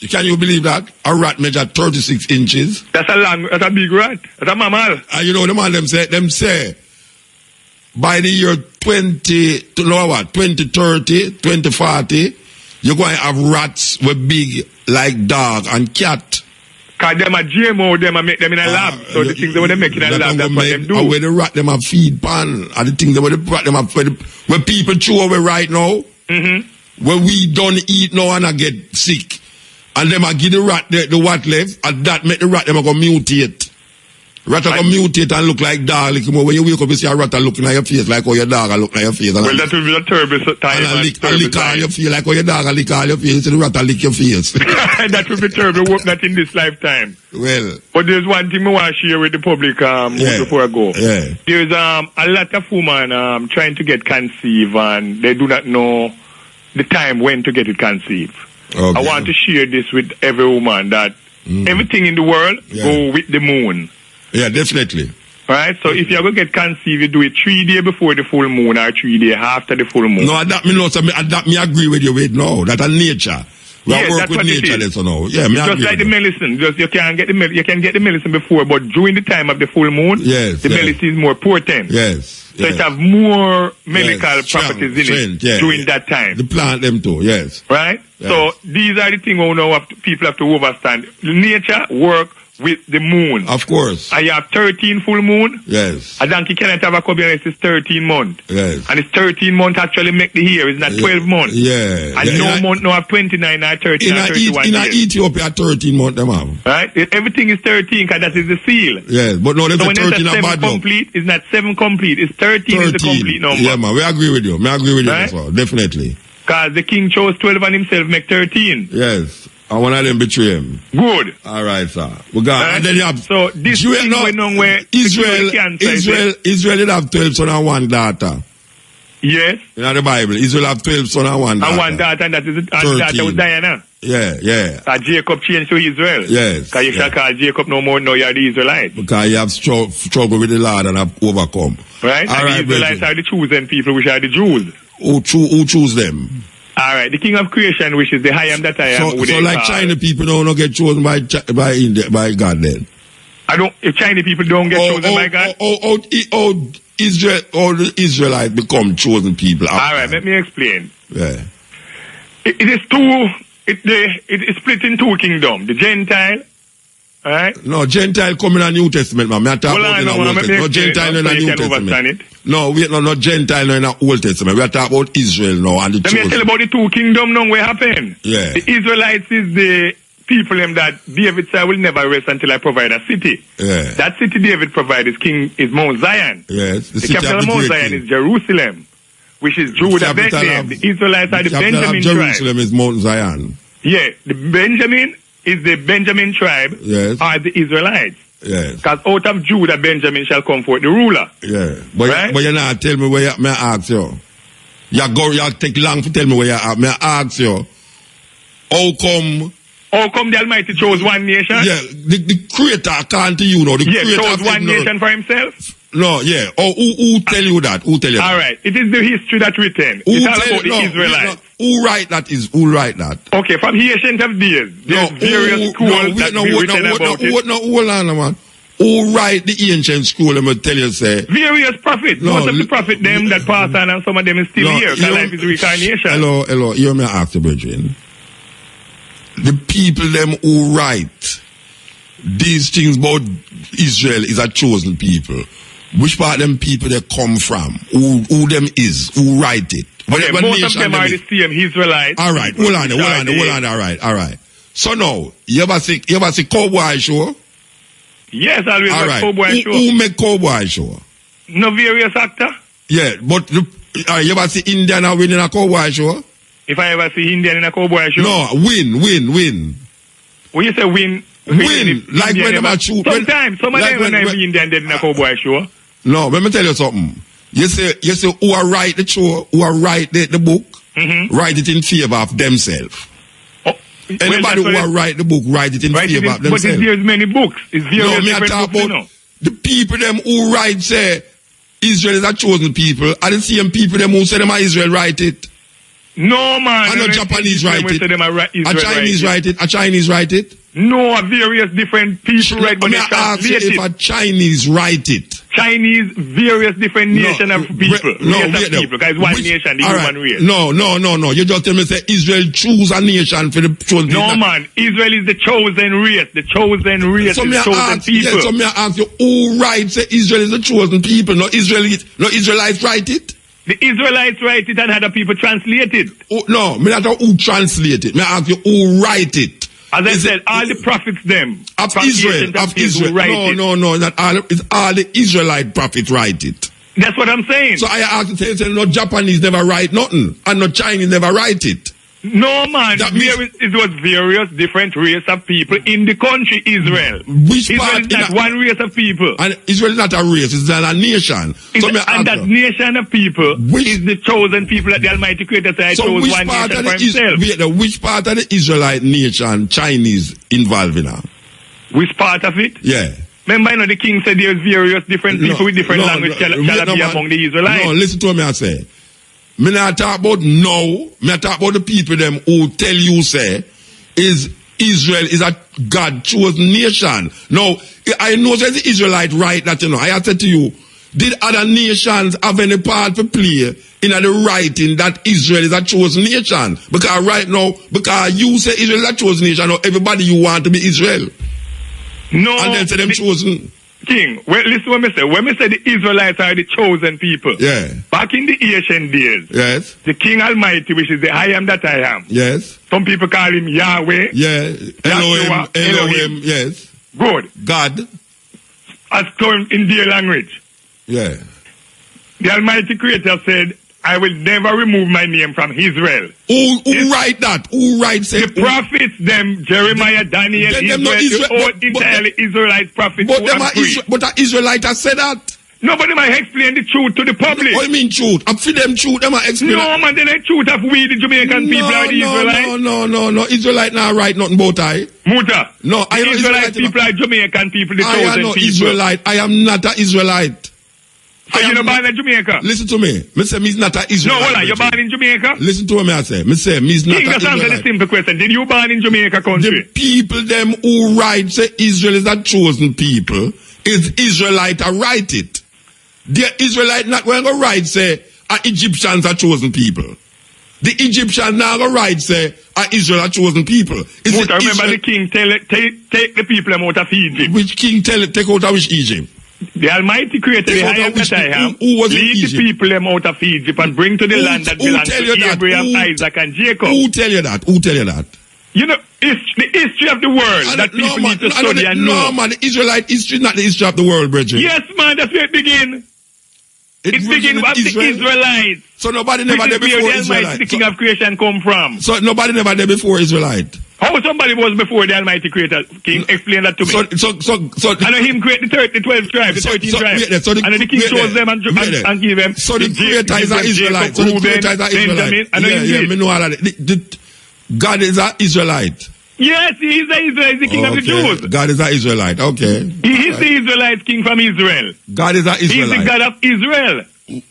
Can you believe that? A rat measure 36 inches. That's a big rat. That's a mammal. And you know, the man them say, by the year 2030, 2040, you're going to have rats with big like dog and cat. Because them are GMO, them are make them in a lab. So the things that they make in a lab, that's what them do. And where the rat them have feed pan, and the things that the rat them have, where people chew away right now, where we don't eat now and I get sick. And them a give the rat the what left, and that make the rat them a go mutate. Rat a go mutate and look like dog. Like, when you wake up, you see a rat looking at your face like how your dog a look at your face. Well, that will be a terrible time. And lick all your face like how your dog a lick all your face. You see the rat a lick your face. That will be terrible. Hope not in this lifetime. Well. But there's one thing I want to share with the public before I go. Yeah. There's a lot of women trying to get conceived and they do not know the time when to get it conceived. Okay. I want to share this with every woman that everything in the world go with the moon. Yeah, definitely. Right? So if you're going to get conceived, you do it 3 days before the full moon or 3 days after the full moon. No, that me agree with you with no. That's a nature. We work with nature, that's no. Yeah, me just like the medicine. You can get the medicine before, but during the time of the full moon, the medicine is more potent. Yes. So it have more medical properties in it during that time. The plant them too, yes. Right? Yes. So these are the things people have to understand. Nature work with the moon. Of course. And you have 13 full moon. Yes. A donkey cannot have a cubby unless it's 13 months. Yes. And it's 13 months actually make the hair. It's not 12 months. Yeah. And no month no have 29 or 30 or 31 in Ethiopia, 13 months them have. Right? Everything is 13 because that is the seal. Yes. But no, so when 13 it's 7 complete, it's not 7 complete. It's 13 is the complete number. Yeah, man. We agree with you. Right? As well. Definitely. Because the king chose 12 and himself make 13. Yes. And one of them betray him. Good. All right, sir. We got right. And then you have so this thing went on where Israel did have 12 sons and 1 daughter. Yes. In the Bible, Israel have 12 sons and 1 daughter. And 1 daughter, and that is daughter was Diana. Yeah. Jacob changed to Israel. Yes. Because you shall call Jacob no more, no, you are the Israelites. Because you have struggle with the Lord and have overcome. Right? All and the Israelites are the chosen people, which are the Jews. Who choose them? All right, the King of Creation, which is the I am that I am. So like China people don't get chosen by God then? If China people don't get chosen by God? The Israelites become chosen people. All right, let me explain. Yeah. It is split in 2 kingdoms. The Gentile, all right? No, Gentile come in the New Testament, man. No, Gentile in the New Testament. No, not Gentile in the Old Testament. We are talking about Israel now and the Let me tell you about the 2 kingdoms now what happened. Yeah. The Israelites is the people that David said will never rest until I provide a city. Yeah. That city David provided is Mount Zion. Yes. The capital of Mount Zion is Jerusalem, which is Judah, Bethlehem. The Israelites are the Benjamin tribe. Jerusalem is Mount Zion. Yeah. The Benjamin is the Benjamin tribe, are the Israelites. Yes. Because out of Judah, Benjamin shall come forth the ruler. Yeah. But you not tell me where may I ask you. You take long to tell me where you are. May I ask you, how come the Almighty chose one nation? Yeah, the Creator can't you know. The Creator chose one nation for himself? No, yeah. Who tell you that? Who tell you that? All right. It is the history that written. It's all about the Israelites. Who write that? Okay, from the ancient of days. There's various schools that be written about it. Hold on, man. Who write the ancient school? I'm going to tell you, say. Various prophets. Most of the prophets, them that pass on, and some of them is still here. Because life is reincarnation. Hello. You may ask the brethren. The people them who write these things about Israel is a chosen people. Which part of them people they come from? Who them is? Who write it? Okay, most of them are the same Israelites. All right, hold on. All right. So now, you ever see Cowboy Show? Yes, I always watch Cowboy Show. Who make Cowboy Show? No various actor? Yeah, but You ever see Indian win in a cowboy show? If I ever see Indian in a cowboy show? No, win. When you say win, like when them shoot. Sometimes, some of them when Indian dead in a cowboy show. No, let me tell you something. You say who are write the show, who are write the book, write it in favor of themselves. Anybody who are write the book, write it in favor of themselves. But there's many books. It's various different books, you know. The people them who write say Israel is a chosen people, are the same people them who say them are Israel write it. No, man. And a Japanese write it. A Chinese write it. A Chinese write it. No, various different people write, but they ask you if a Chinese write it. Chinese, various different nation of people. Because one nation, the human race. No. You just tell me say Israel choose a nation for the chosen people. No, man. Israel is the chosen race. The chosen race is chosen people. So me ask you, who writes say Israel is the chosen people? No Israelites write it? The Israelites write it and other people translate it. Oh, no, me not who translate it. Me ask you, who write it? As I said, all the prophets them. Of Israel. No, not all. It's all the Israelite prophets write it. That's what I'm saying. So I ask you, say, no Japanese never write nothing. And no Chinese never write it. No, man. It was various different race of people in the country, Israel. Israel is not one race of people. And Israel is not a race, it's not a nation. And that nation of people is the chosen people that the Almighty Creator said, I chose one nation for himself. Which part of the Israelite nation Chinese involved in that? Which part of it? Yeah. Remember, you know, the king said there's various different people with different language shall be among the Israelites. No, listen to what I say. Me not talk about now. Me talk about the people them who tell you say is Israel is a God chosen nation. Now I know that the Israelite right that you know. I have said to you, did other nations have any part to play in the writing that Israel is a chosen nation? Because right now, because you say Israel is a chosen nation, now everybody you want to be Israel. No, and then say them chosen. King, well, listen what I say. When I say the Israelites are the chosen people, back in the ancient days, the King Almighty, which is the I am that I am. Yes. Some people call him Yahweh. Yeah. Elohim. Yes. Good. God. As termed in their language. Yeah. The Almighty Creator said, I will never remove my name from Israel. Who write that? Who writes it? The prophets, them, Jeremiah, Daniel, Israel, entirely Israelite prophets. But the Israelite has said that. Nobody might explain the truth to the public. What do you mean truth? I'm for them truth, they might explain. No, man, they ain't truth of we, the Jamaican people, are the Israelites. No. Israelite not write nothing about I. Muta. No, I am Israelite people are Jamaican people, the chosen people. I am not Israelite. I am not an Israelite. So you're born in Jamaica? Listen to me. Me say me's not an Israelite. No, hold on. You're born in Jamaica? Listen to what I say. Me say me's not an Israelite. Just answer the simple question. Did you born in Jamaica country? The people them who write say Israel is a chosen people is Israelite to write it. The Israelite not going to write say Egyptians are chosen people. The Egyptians now go write say Israel are chosen people. Remember the king take the people out of Egypt. Which king take out of which Egypt? The Almighty Creator, the I am that I am, lead the people them out of Egypt and bring to the land that belongs to Abraham, Isaac, and Jacob. Who tell you that? You know, the history of the world that people need to study and know. No, man, the Israelite history is not the history of the world, brethren. Yes, man, that's where it begins. It begins with the Israelites. So nobody never there before Israelite. The king of creation come from. So nobody never there before Israelite. How somebody was before the Almighty Creator? King, explain that to me. So and him create the 12 tribes, the 13 tribes. And the king chose them and give them. So the Creator is an Israelite. So the Creator is an Israelite. I know all of it. God is an Israelite. Yes, he is the Israelite, the king of the Jews. God is an Israelite, okay. He is the Israelite king from Israel. God is an Israelite. He is the God of Israel.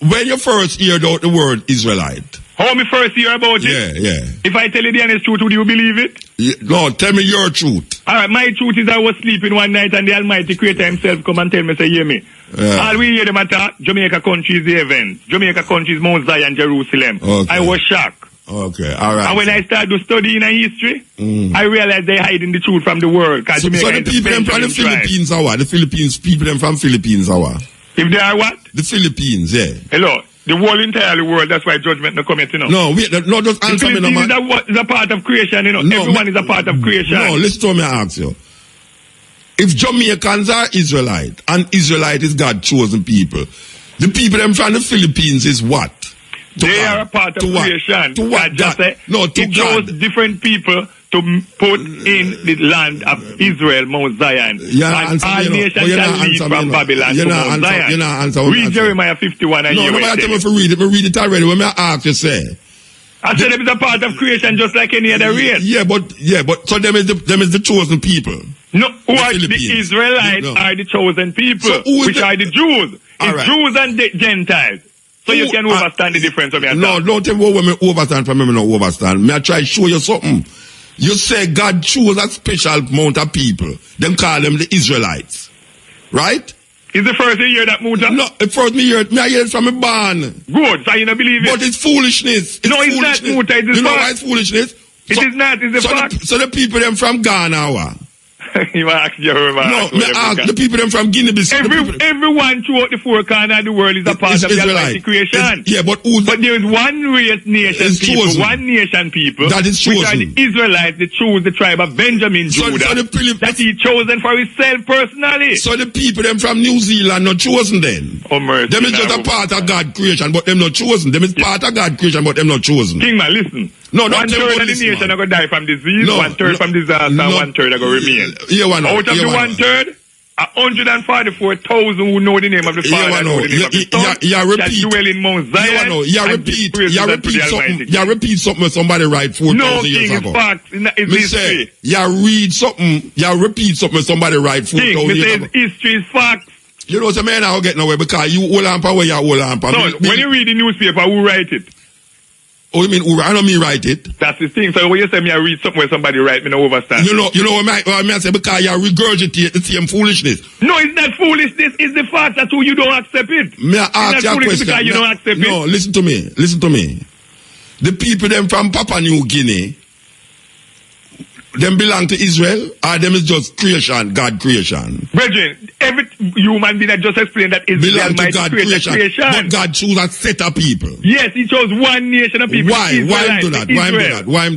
When you first heard out the word Israelite. How me first hear about it? Yeah. If I tell you the honest truth, would you believe it? No, tell me your truth. Alright, my truth is I was sleeping one night and the Almighty Creator himself come and tell me, say, hear me. All we hear them attack, Jamaica country is the heaven. Jamaica country is Mount Zion, Jerusalem. Okay. I was shocked. Okay, alright. And when I started to study in history, I realized they hiding the truth from the world. So the people them from the Philippines are what? The people them from Philippines are what? If they are what? The Philippines, yeah. Hello. The whole entire world, that's why judgment no come yet, you know. No, wait, no, just answer me, no, man. Is a part of creation, you know. No, everyone is a part of creation. No, listen to me, I ask you. If Jamaicans are Israelite, and Israelite is God chosen people, the people them from the Philippines is what? They are a part of creation. To what? It chose different people to put in the land of Israel, Mount Zion. And all nations shall lead from Babylon to Mount Zion. Read Jeremiah 51 and you will tell me. Read it already. When I ask you, say. I said it's a part of creation just like any other race. Yeah, but so them is the chosen people. No, who are the Israelites are the chosen people, which are the Jews. It's Jews and the Gentiles. So you can understand the difference of your No, don't tell me what me understand from me no understand. Me I try to show you something. You say God chose a special amount of people. Them call them the Israelites. Right? It's the first year that moved up? No, the first me hear it from a barn. Good, so you don't believe it? But it's foolishness. It's not Muta, it's you know why it's foolishness? It is not, it's a fact. So the people them from Ghana, you ask your the people them from Guinea-Bissau. Everyone throughout the four corners of the world is a part of the Almighty creation. But there is one race nation people, one nation people, that is chosen. Which are the Israelites, they chose the tribe of Benjamin Judah, that he chosen for himself personally. So the people them from New Zealand not chosen then. Oh mercy. Them is just a part of God's creation, but them not chosen. Them is part of God's creation, but them not chosen. Kingman, listen. No, one third of the nation are going to die from disease, 1/3 from disaster, and 1/3 are going to remain. Out of the 1/3, 144,000 who know the name of the Father and know the name of the Son shall dwell in Mount Zion. You repeat something somebody write 4,000 years ago. No, facts. It's history. You repeat something somebody write 4,000 years ago. History is facts. You know, so man, I'll get nowhere because you hold on for where you hold on for. So, when you read the newspaper, who write it? Oh, you mean, I don't mean write it. That's the thing. So when you say me, I read something where somebody write, me no understand. You know what I say, because you regurgitate the same foolishness. No, it's not foolishness, it's the fact that you don't accept it. May I ask you a question? Because you don't accept it. No, listen to me. The people them from Papua New Guinea, them belong to Israel, or them is just creation, God creation? Brethren, every human being that just explained that Israel belong to might God create creation. But God chose a set of people. Yes, he chose one nation of people. Why him do that? Why him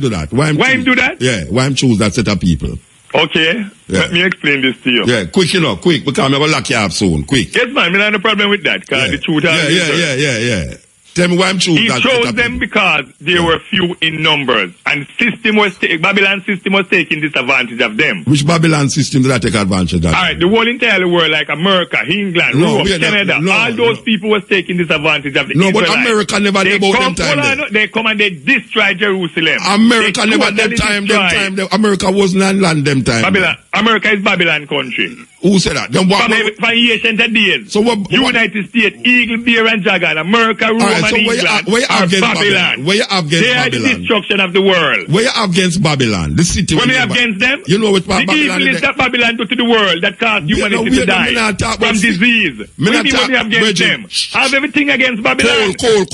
do that? Yeah, why him choose that set of people? Okay, let me explain this to you. Yeah, quick, because I'm going to lock you up soon, quick. Yes, man, I have no problem with that, because the truth Yeah. Tell me why I'm choosing that. He chose them because they were few in numbers, and Babylon system was taking disadvantage of them. Which Babylon system did I take advantage of that? All right, the whole entire world, like America, England, Rome, Canada, all those people was taking disadvantage of the Israelites. But America never did about them time. They come and they destroy Jerusalem. America never did them time. America wasn't on land them time. America is Babylon country. Who said that? From ancient days. So what? United States, Eagle, Bear, and Jagan, America, Rome, and England where you are against Babylon. Where you against they Babylon? They are the destruction of the world. Where you against Babylon? The city. When we against them, you know what Babylon is. The evilness that Babylon do to the world that caused humanity to die from disease. When we against them, have everything against Babylon. Cool.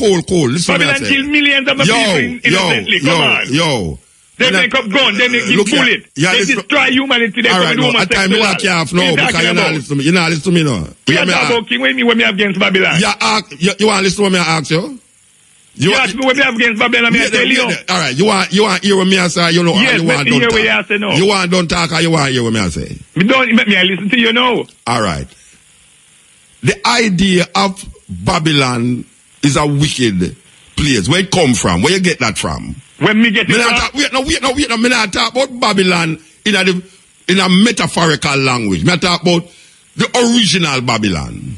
Babylon kill millions of people innocently. Come on. They make up guns, they make give bullet, they destroy humanity, they come do at time you lock you off now, because you're not listening to me. You're not listening to me now. You talk about King when me against Babylon. You want to listen to what me ask you? You ask me when me against Babylon, I tell you. Alright, you want hear what me I say, you know, yes, you want don't talk. What you say now. You want don't talk or you want hear what me I say? Me don't, me I listen to you now. Alright. The idea of Babylon is a wicked place. Where it come from? Where you get that from? When me get it from? Wait, no, me not talk about Babylon in a metaphorical language. Me talk about the original Babylon.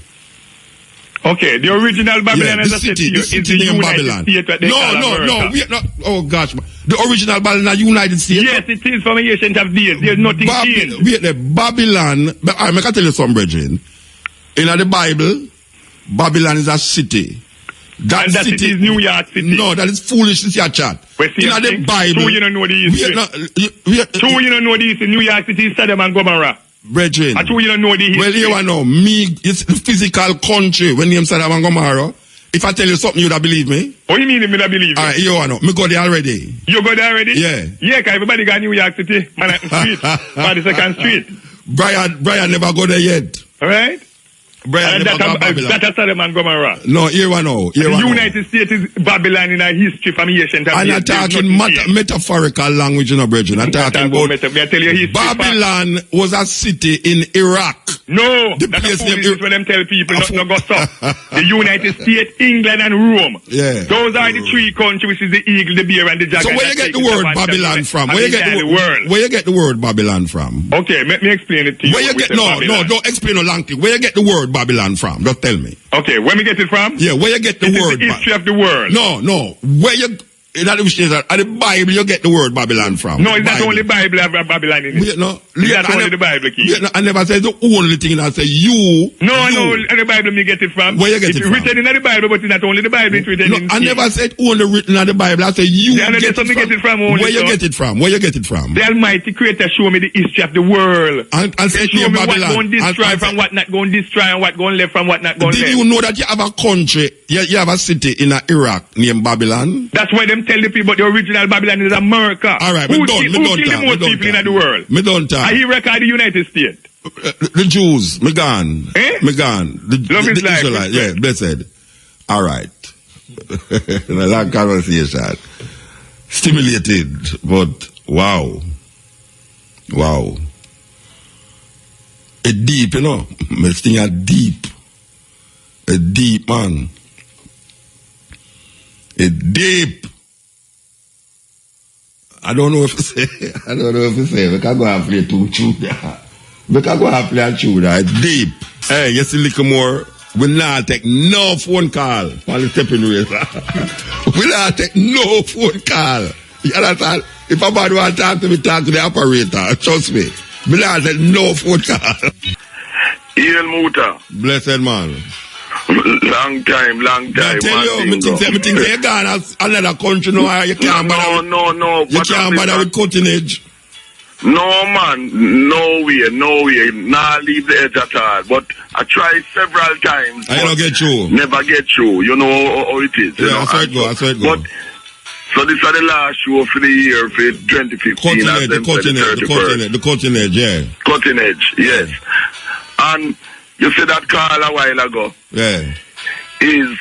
Okay, the original Babylon is the city in Babylon. No, wait, no. Oh gosh, the original Babylon, United States. Yes, it is from ancient of days. There's nothing changed. Wait, the Babylon. I can tell you something, brethren. In the Bible, Babylon is a city. That city is New York City. No, that is foolishness, your chat. In the Bible. True, you don't know the history. True, you don't know the history. New York City is Sodom and Gomorrah. Brethren. True, you don't know the history. Well, you know, it's the physical country when you Sodom and Gomorrah. If I tell you something, you would believe me? What do you mean you would believe me? Alright, you know, me go there already. You go there already? Yeah. Yeah, because everybody got New York City. Manhattan Street. 42nd Street. Brian never go there yet. Alright? That's Sodom and Gomorrah. No, here we know. The United States is Babylon in our history from ancient times. And I'm talking metaphorical language, you know, brethren. I'm talking about Babylon was a city in Iraq. No, The that's place a foolishness when them tell people not to go stop. The United States, England, and Rome. Yeah. Those are the three countries, which is the eagle, the bear, and the dragon. So where you get the word Babylon from? Where you get the word Babylon from? Okay, let me explain it to you. Where you get don't explain no long thing. Where you get the word Babylon from? Just tell me. Okay, where we get it from? Yeah, where you get the word? The history of the world. No. Where you in the Bible you get the word Babylon from? No, it's not only Bible have Babylon in it. No, it's not only the Bible, Keith. I never said the only thing. I say you. No, in the Bible me get it from. Where you get it from? It's written in the Bible, but it's not only the Bible. It's written in. I never said only written in the Bible. I say you get it from. Where you get it from? Where you get it from? The Almighty Creator show me the history of the world. And say show me Babylon. what going to destroy from what not going to destroy and what going left from what not going left. Did you know that you have a country, you have a city in Iraq named Babylon? That's why them tell the people the original Babylon is America. All right, who killed the most people in the world? Me don't talk. Are he record the United States? The Jews, me gone. Me gone. The Israelites, yeah, blessed. All right. That conversation. Stimulated, but wow. It's deep, you know. Me think a deep. A deep, man. It's deep. I don't know if you say. We can go and play two tunes. We can go and play a tune. It's deep. Hey, you see a little more? We not take no phone call on the stepping race. We not take no phone call. You understand? If a man want to talk to me, talk to the operator. Trust me. We not take no phone call. Ian Muta. Blessed man. Long time. I tell you, me think they're gone as another country now. You can't bother. No. You can't bother with cutting edge. No, man. No way. Nah, leave the edge at all. But I tried several times. I don't get through. Never get through. You know how it is. Yeah, I saw it go. But, so this is the last show for the year, for 2015. Cutting edge, yeah. Cutting edge, yes. And you said that call a while ago. Yeah. Is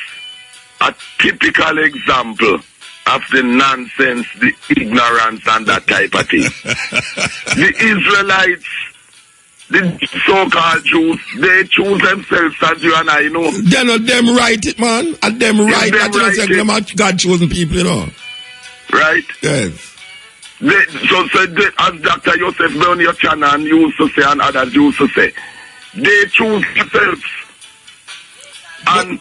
a typical example of the nonsense, the ignorance, and that type of thing. The Israelites, the so-called Jews, they choose themselves, as you and I know. They're not them right it, man. And them right it. Them are God-chosen people, you know. Right? Yes. As Dr. Joseph Brown, your channel, used to say, and others used to say, they choose themselves. And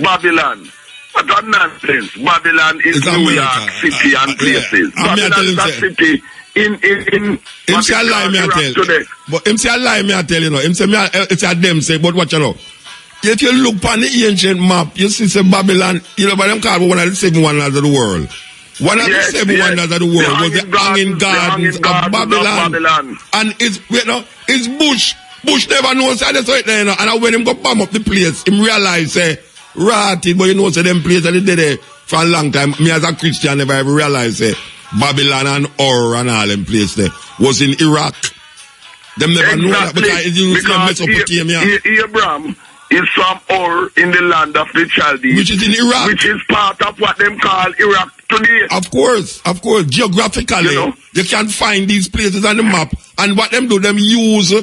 Babylon. What a nonsense. Babylon is New York City and places. Babylon is a city in him say a lie, me I tell. Today. But him say a lie, me I tell, you know. Him say it's a them say, but watch you know. If you look on the ancient map, you see say Babylon, you know, but them called one of the 7 wonders of the world. One of the 7 wonders of the world was the hanging gardens of Babylon. And it's bush. Bush never knows how they saw it there, you know. And when him go bomb up the place, him realize, say, rotted, but you know, say, them place that they did there for a long time. Me as a Christian never ever realized, say, Babylon and Ur and all them place there was in Iraq. Them never know that because you see Mesopotamia. Abraham is from Ur in the land of the Chaldees. Which is in Iraq. Which is part of what them call Iraq today. Of course. Geographically, you can find these places on the map. And what them do, them use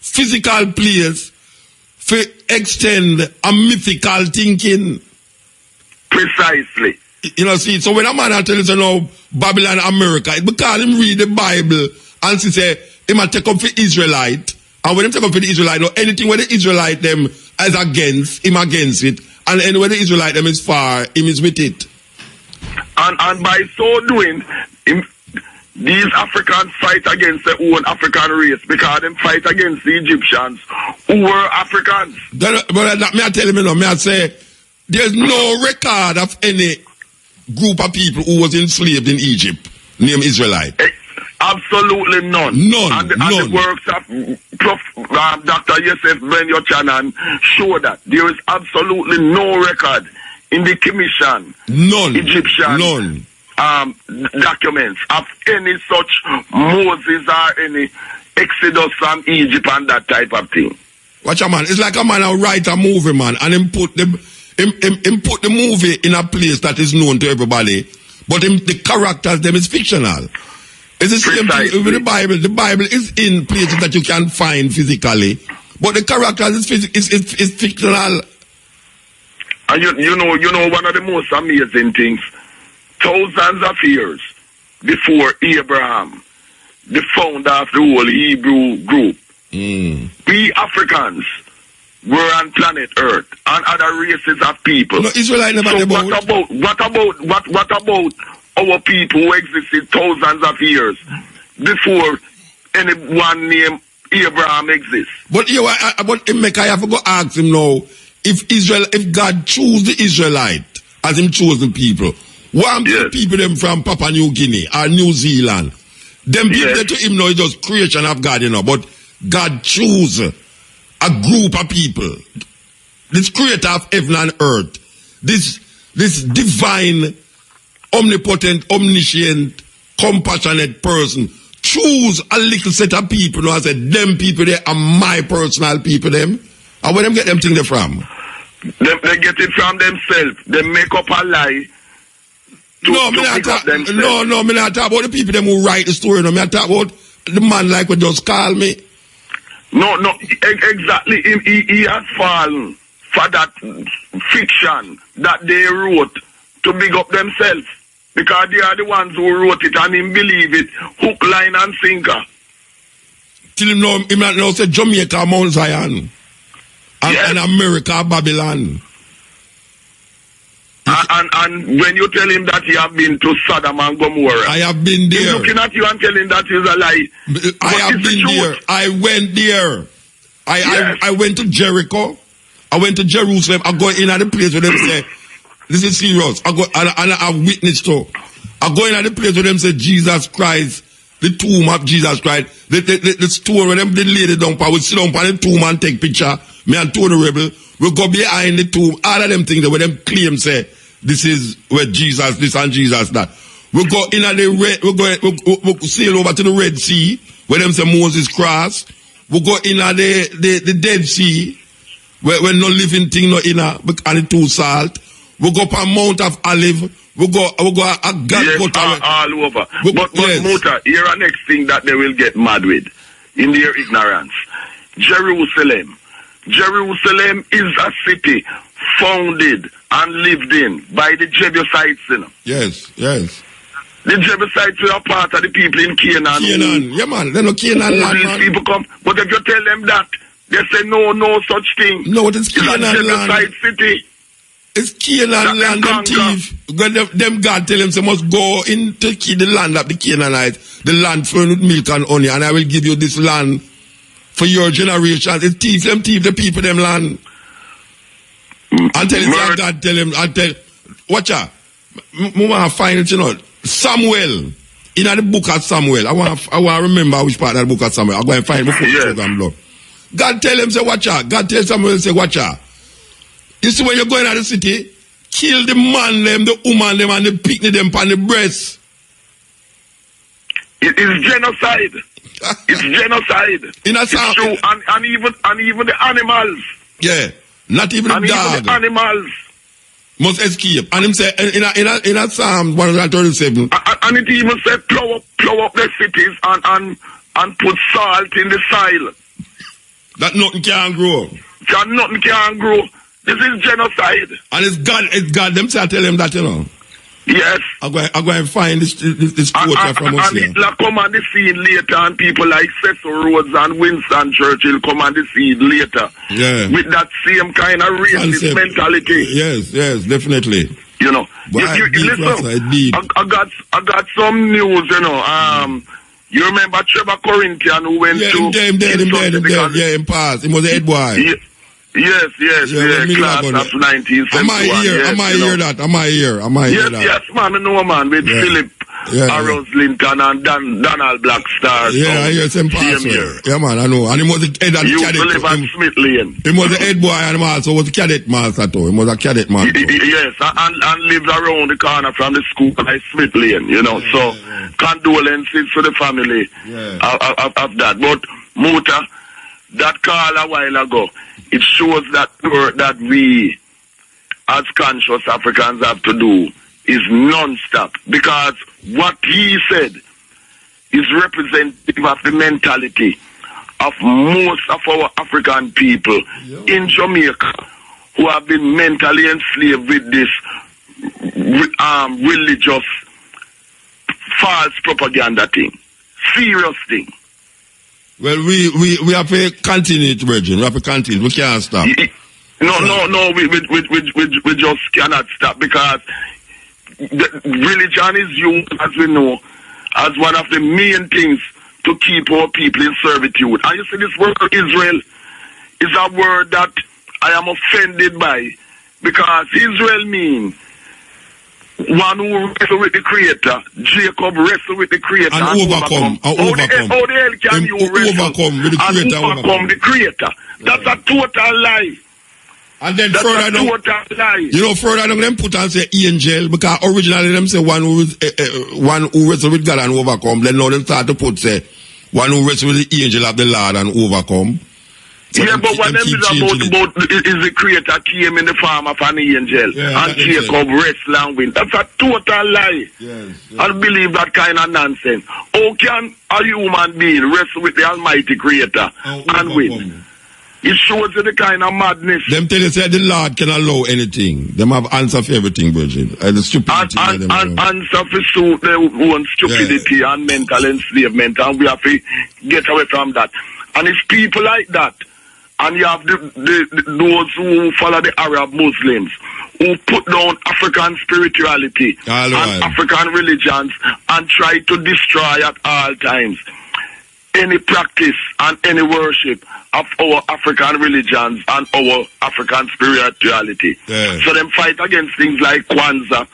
physical place for extend a mythical thinking. Precisely. You know, see, so when a man tells you know Babylon, America, it's because him read the Bible and he say, he might take up for Israelite. And when him take up for the Israelite, no, anything where the Israelite them is against, him against it. And anywhere the Israelite them is far, him is with it. And by so doing, these Africans fight against their own African race because them fight against the Egyptians who were Africans. But me I tell him, you know, me I say, there's no record of any group of people who was enslaved in Egypt named Israelite. Absolutely none. And the works of Dr. Yosef Ben Yochanan show that there is absolutely no record in the Commission, Egyptian documents of any such Moses or any Exodus from Egypt and that type of thing. Watch a man, it's like a man who write a movie, man, and him put the movie in a place that is known to everybody, but the characters them is fictional. It's the same thing with the Bible. The Bible is in places that you can find physically, But the characters is fictional. And you know one of the most amazing things, thousands of years before Abraham, the founder of the whole Hebrew group, we Africans were on planet Earth and other races of people. No, Israelite never so what about our people who existed thousands of years before anyone named Abraham exists? But I have to go ask him now, if God chose the Israelite as him chosen people, why the people them from Papua New Guinea or New Zealand? Them people to him now is just creation of God, but God chose a group of people, this creator of heaven and earth, this divine, omnipotent, omniscient, compassionate person, choose a little set of people and said, them people, they are my personal people, them. And where them get them things from? They get it from themselves. They make up a lie. No, me not talk about the people them who write the story. No, me not talk about the man like what just call me. No, exactly. He has fallen for that fiction that they wrote to big up themselves. Because they are the ones who wrote it and him believe it. Hook, line and sinker. Till him now say Jamaica, Mount Zion. And America, Babylon. And when you tell him that you have been to Sodom and Gomorrah, I have been there. He's looking at you and telling that is a lie. I have been there. I went there. I went to Jericho. I went to Jerusalem. I go in at the place where them say, this is serious. I go and I witnessed to. I go in at the place where them say Jesus Christ, the tomb of Jesus Christ, the stone where them the lady down, I will sit down on the tomb and take picture. Me and Tony Rebel, we go behind the tomb. All of them things that where them claim say, this is where Jesus, this and Jesus that. We go in at the red, we sail over to the Red Sea, where them say Moses crossed. We go in at the Dead Sea, where no living thing no in and the too salt. We go up a Mount of Olive. We go a God all over. But Mota, here are next thing that they will get mad with in their ignorance. Jerusalem is a city founded and lived in by the Jebusites. Yes. The Jebusites were part of the people in Canaan. Yeah, man. They know Canaan land, these people come. But if you tell them that, they say no such thing. No, it's Canaan land. Jebusite city. It's Canaan land, them thief. Them God tell them they must go into the land of the Canaanites, the land filled with milk and honey, and I will give you this land for your generation. It's thief the people, them land. Until God tell him, watch out. I want to find it, Samuel. In the book of Samuel. I want to remember which part of the book of Samuel. I'm going to find it before the program blow. God tell him, say, watch out. God tell Samuel, say, watch out. You see when you're going out of the city, kill the man them, the woman them, and the picnic them on the breast. It is genocide. It's genocide. It's true. And even the animals. Yeah. Not even the dog. Even the animals must escape. And him say in a Psalm 137. And it even said plow up the cities and put salt in the soil. That nothing can grow. Nothing can grow. This is genocide. And it's God. Them say I tell them that, Yes. I'm going to find this quote from us here. And it'll come on the scene later, and people like Cecil Rhodes and Winston Churchill come on the scene later. Yeah. With that same kind of racist mentality. Yes, definitely. Listen, I got some news, you remember Trevor Corinthian who went to... Yeah, in past. He was a head boy. Yes, class of 1971. Am I hear that? Yes, man, I know, man, with Philip Arrows Lincoln and Donald Blackstar. Yeah, I hear some password. Yeah, man, I know. And he was the head of the cadet. He used to live at Smith Lane. He was the head boy and he also was a cadet master too. He was a cadet master. Yes, and lived around the corner from the school like Smith Lane, so condolences to the family of that. But Muta, that call a while ago, it shows that we, as conscious Africans, have to do is non-stop. Because what he said is representative of the mentality of most of our African people in Jamaica who have been mentally enslaved with this religious false propaganda thing. Serious thing. Well, we have to continue it, Virgin. We have to continue. We can't stop. No, we just cannot stop because the religion is used, as we know, as one of the main things to keep our people in servitude. And you see, this word Israel is a word that I am offended by, because Israel means one who wrestled with the Creator. Jacob wrestled with the Creator and overcome. How the hell can you wrestle overcome with the Creator and overcome the Creator? That's a total lie. And then further down, you know, further down, them put and say angel, because originally them say one who wrestle with God and overcome. Then now them start to put say one who wrestle with the angel of the Lord and overcome. So yeah, but what them is about is the Creator came in the form of an angel, and Jacob wrestled and win. That's a total lie. Yes. I believe that kind of nonsense. How can a human being wrestle with the Almighty Creator and win? It shows you the kind of madness. Them tell you say the Lord can allow anything. Them have answer for everything, Virgin. And the stupidity. And answer for suit their own stupidity and mental enslavement, and we have to get away from that. And it's people like that, and you have those who follow the Arab Muslims, who put down African spirituality and African religions and try to destroy at all times any practice and any worship of our African religions and our African spirituality. So them fight against things like Kwanzaa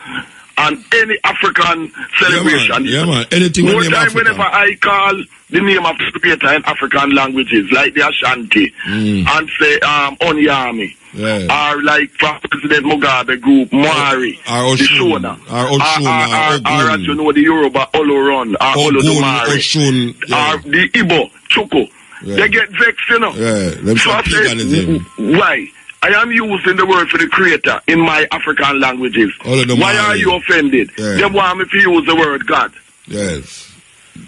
and any African celebration. Yeah, man. Anything more time whenever I call the name of the Creator in African languages, like the Ashanti, and say Onyami, or like from President Mugabe group, Mwari, the Shona, or as you know, the Yoruba, Oloron, or Olodumare, or the Igbo, Chuko. They get vexed, you know. So I say, why? I am using the word for the Creator in my African languages. Why are you offended? They want me to use the word God. Yes.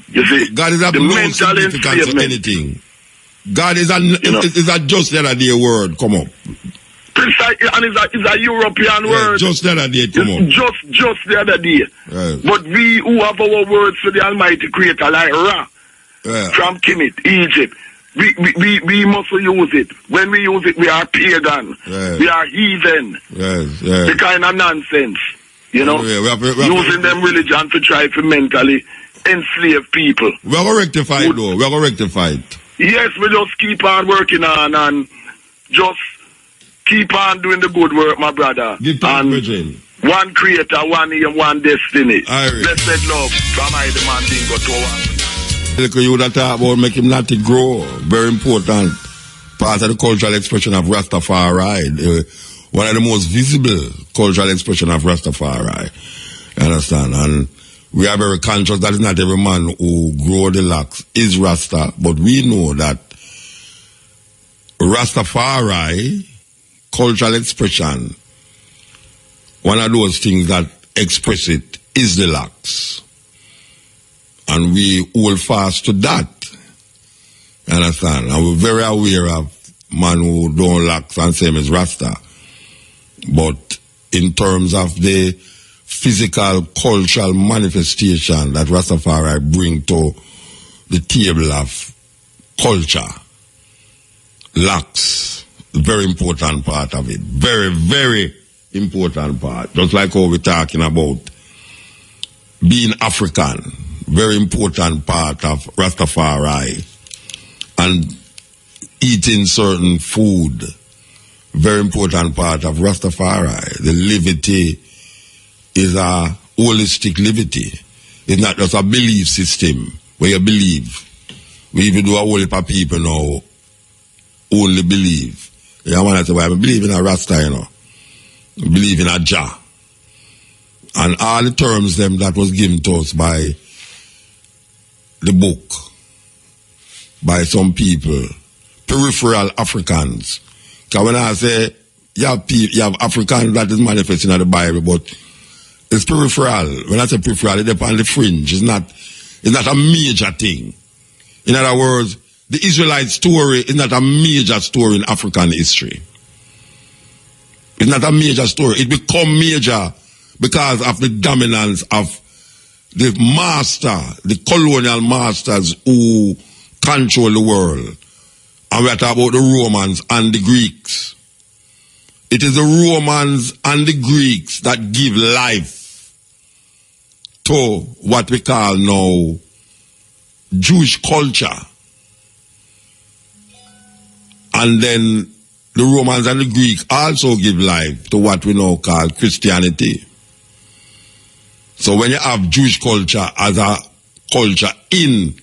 You see, God is a no significance of anything. God is a just the other day word. Come on. Precisely, and it's a European word. Just the other day. Come on. Just the other day. But we who have our words for the Almighty Creator, like Ra, from Kemet, Egypt, we must use it. When we use it, we are pagan. We are heathen. The kind of nonsense, you know, using them religion to try to mentally enslave people. We're going to rectify it, though. We're going to rectify it. Yes, we just keep on working on and just keep on doing the good work, my brother. And one Creator, one aim, one destiny. Blessed love from I, the man, Dingo, to one. You that talk about make him not to grow. Very important part of the cultural expression of Rastafari. One of the most visible cultural expression of Rastafari. You understand? And we are very conscious that it's not every man who grow the locks is Rasta, but we know that Rastafari cultural expression, one of those things that express it is the locks. And we hold fast to that. You understand? And we're very aware of man who don't locks and same as Rasta. But in terms of the physical, cultural manifestation that Rastafari bring to the table of culture, locks, very important part of it. Very, very important part. Just like how we're talking about being African. Very important part of Rastafari. And eating certain food. Very important part of Rastafari. The livity is a holistic livity. It's not just a belief system where you believe. We even do a whole heap of people now only believe. You want to say, well, I believe in a Rasta, you know. I believe in a Jah. And all the terms them that was given to us by the book, by some people, peripheral Africans. Because when I say you have Africans that is manifesting in the Bible, but it's peripheral. When I say peripheral, it's on the fringe. It's not a major thing. In other words, the Israelite story is not a major story in African history. It's not a major story. It become major because of the dominance of the the colonial masters who control the world. And we're talking about the Romans and the Greeks. It is the Romans and the Greeks that give life to what we call now Jewish culture. And then the Romans and the Greeks also give life to what we now call Christianity. So when you have Jewish culture as a culture in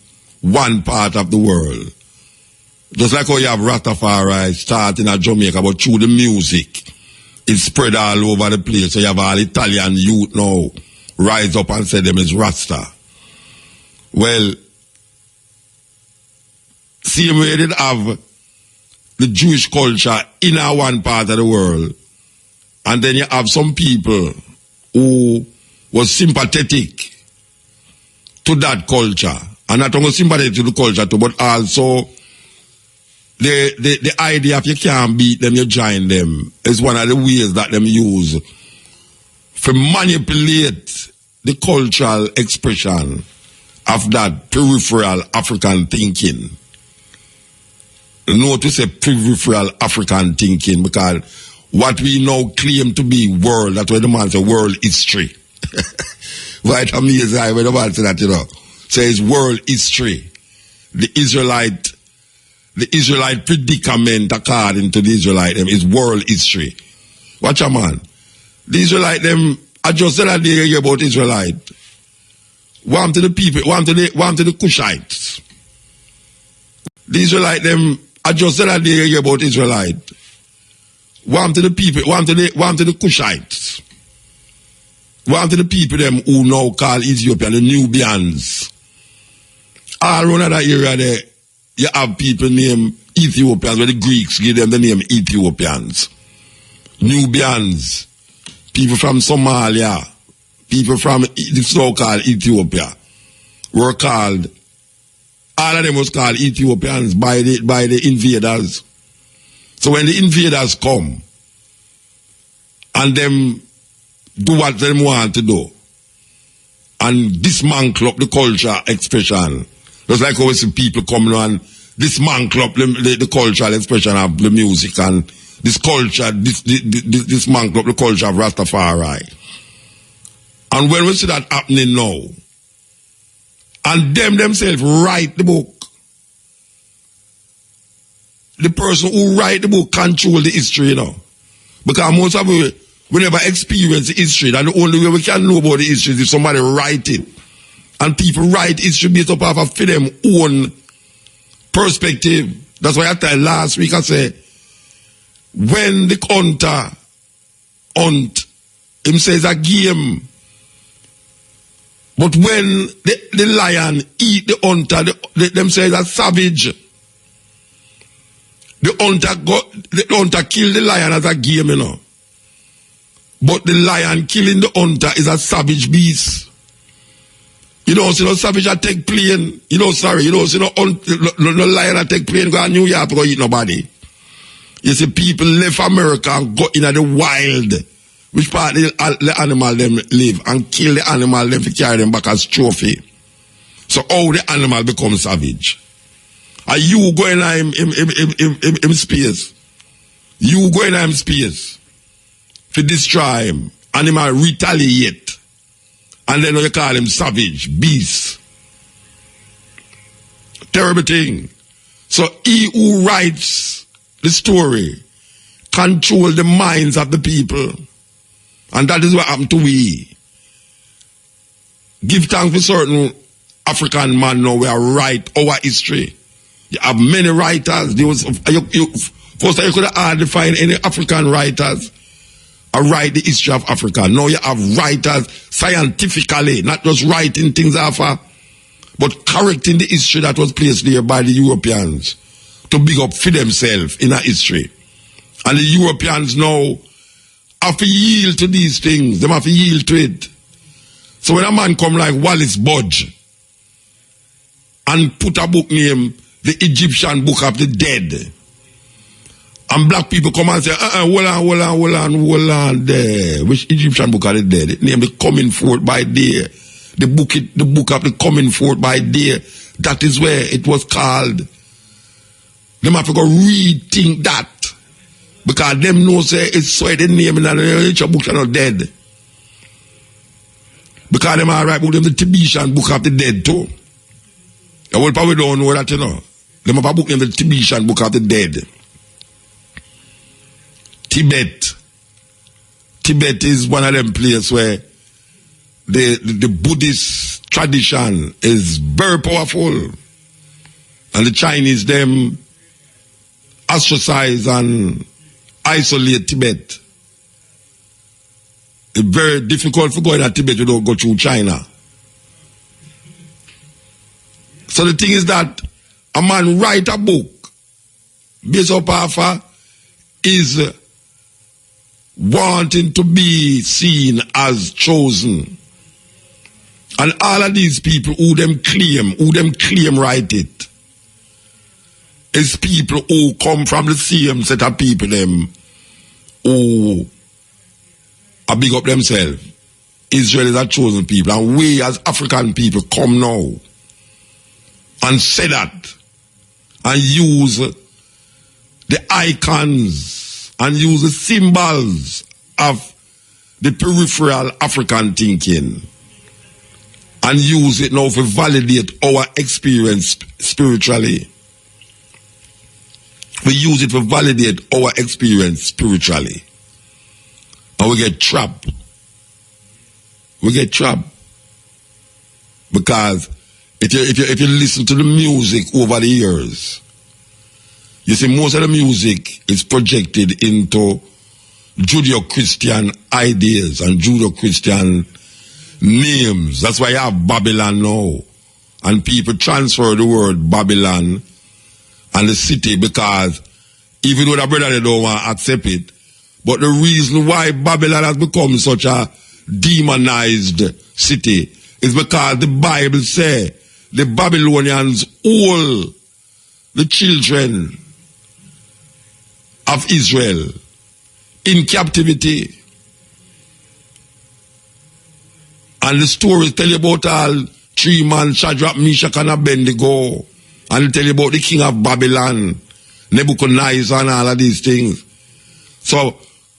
one part of the world, just like how you have Rastafari starting at Jamaica, but through the music, it's spread all over the place. So you have all Italian youth now rise up and say them is Rasta. Well, same way they have the Jewish culture in our one part of the world, and then you have some people who was sympathetic to that culture, and not only sympathetic to the culture too, but also the idea if you can't beat them, you join them is one of the ways that them use to manipulate the cultural expression of that peripheral African thinking. No to say peripheral African thinking, because what we now claim to be world, that's why the man say world history. Right, amazing when the man say that, you know. Says world history. The Israelite predicament according to the Israelite them is world history. Watch a man. The Israelite them, I just said that they hear about Israelite. Warm to the people, warm to the Cushites. The Israelite them, I just said that they hear about Israelite. Warm to the people, warm to the Cushites. Warm to the people them who now call Ethiopia the Nubians. All around that area there, you have people named Ethiopians, where the Greeks give them the name Ethiopians. Nubians, people from Somalia, people from the so-called Ethiopia were called, all of them was called Ethiopians by the invaders. So when the invaders come and them do what they want to do and dismantle up the culture expression, just like how we see people coming and dismantle up the cultural expression of the music and this culture, dismantle up the culture of Rastafari. And when we see that happening now, and them themselves write the book, the person who write the book control the history, you know. Because most of we never experience the history, and the only way we can know about the history is if somebody write it. And people write history based up of for them own perspective. That's why I tell last week I say, when the hunter hunt, him says a game. But when the lion eat the hunter, them say a savage. The hunter kill the lion as a game, you know. But the lion killing the hunter is a savage beast. You don't see no savage that take plane. You don't see no lion that take plane go to New York go eat nobody. You see people left America and go in the wild. Which part the animal them live and kill the animal them to carry them back as trophy. So how the animal become savage? Are you going in space? You going in space to destroy him. Animal retaliate. And then you call him savage, beast. Terrible thing. So he who writes the story control the minds of the people. And that is what happened to we. Give thanks for certain African man now we write our history. You have many writers. First you could have hardly find any African writers write the history of Africa. Now you have writers scientifically, not just writing things off, but correcting the history that was placed there by the Europeans to big up for themselves in our history. And the Europeans now have to yield to these things. They have to yield to it. So when a man come like Wallace Budge and put a book name the Egyptian book of the dead. And black people come and say, hold on there. Which Egyptian book of the dead? It named the coming forth by day. The book of the coming forth by day. That is where it was called. Them have to go rethink that. Because them know say it's so the name in the book are not dead. Because them are right about them the Tibetan book of the dead too. You will probably don't know that, you know. Them have a book named the Tibetan book of the dead. Tibet is one of them places where the Buddhist tradition is very powerful. And the Chinese, them ostracize and isolate Tibet. It's very difficult for going to Tibet to go through China. So the thing is that a man write a book based upon is wanting to be seen as chosen. And all of these people who them claim write it, is people who come from the same set of people them who are big up themselves. Israel is a chosen people, and we as African people come now and say that and use the icons and use the symbols of the peripheral African thinking and use it now to validate our experience spiritually. We use it to validate our experience spiritually. And we get trapped. We get trapped. Because if you listen to the music over the years, you see most of the music is projected into Judeo-Christian ideas and Judeo-Christian names. That's why you have Babylon now. And people transfer the word Babylon and the city, because even though the brother they don't want to accept it, but the reason why Babylon has become such a demonized city is because the Bible says the Babylonians hold the children of Israel in captivity. And the stories tell you about all three men, Shadrach, Meshach, and Abednego. And tell you about the king of Babylon, Nebuchadnezzar, and all of these things. So,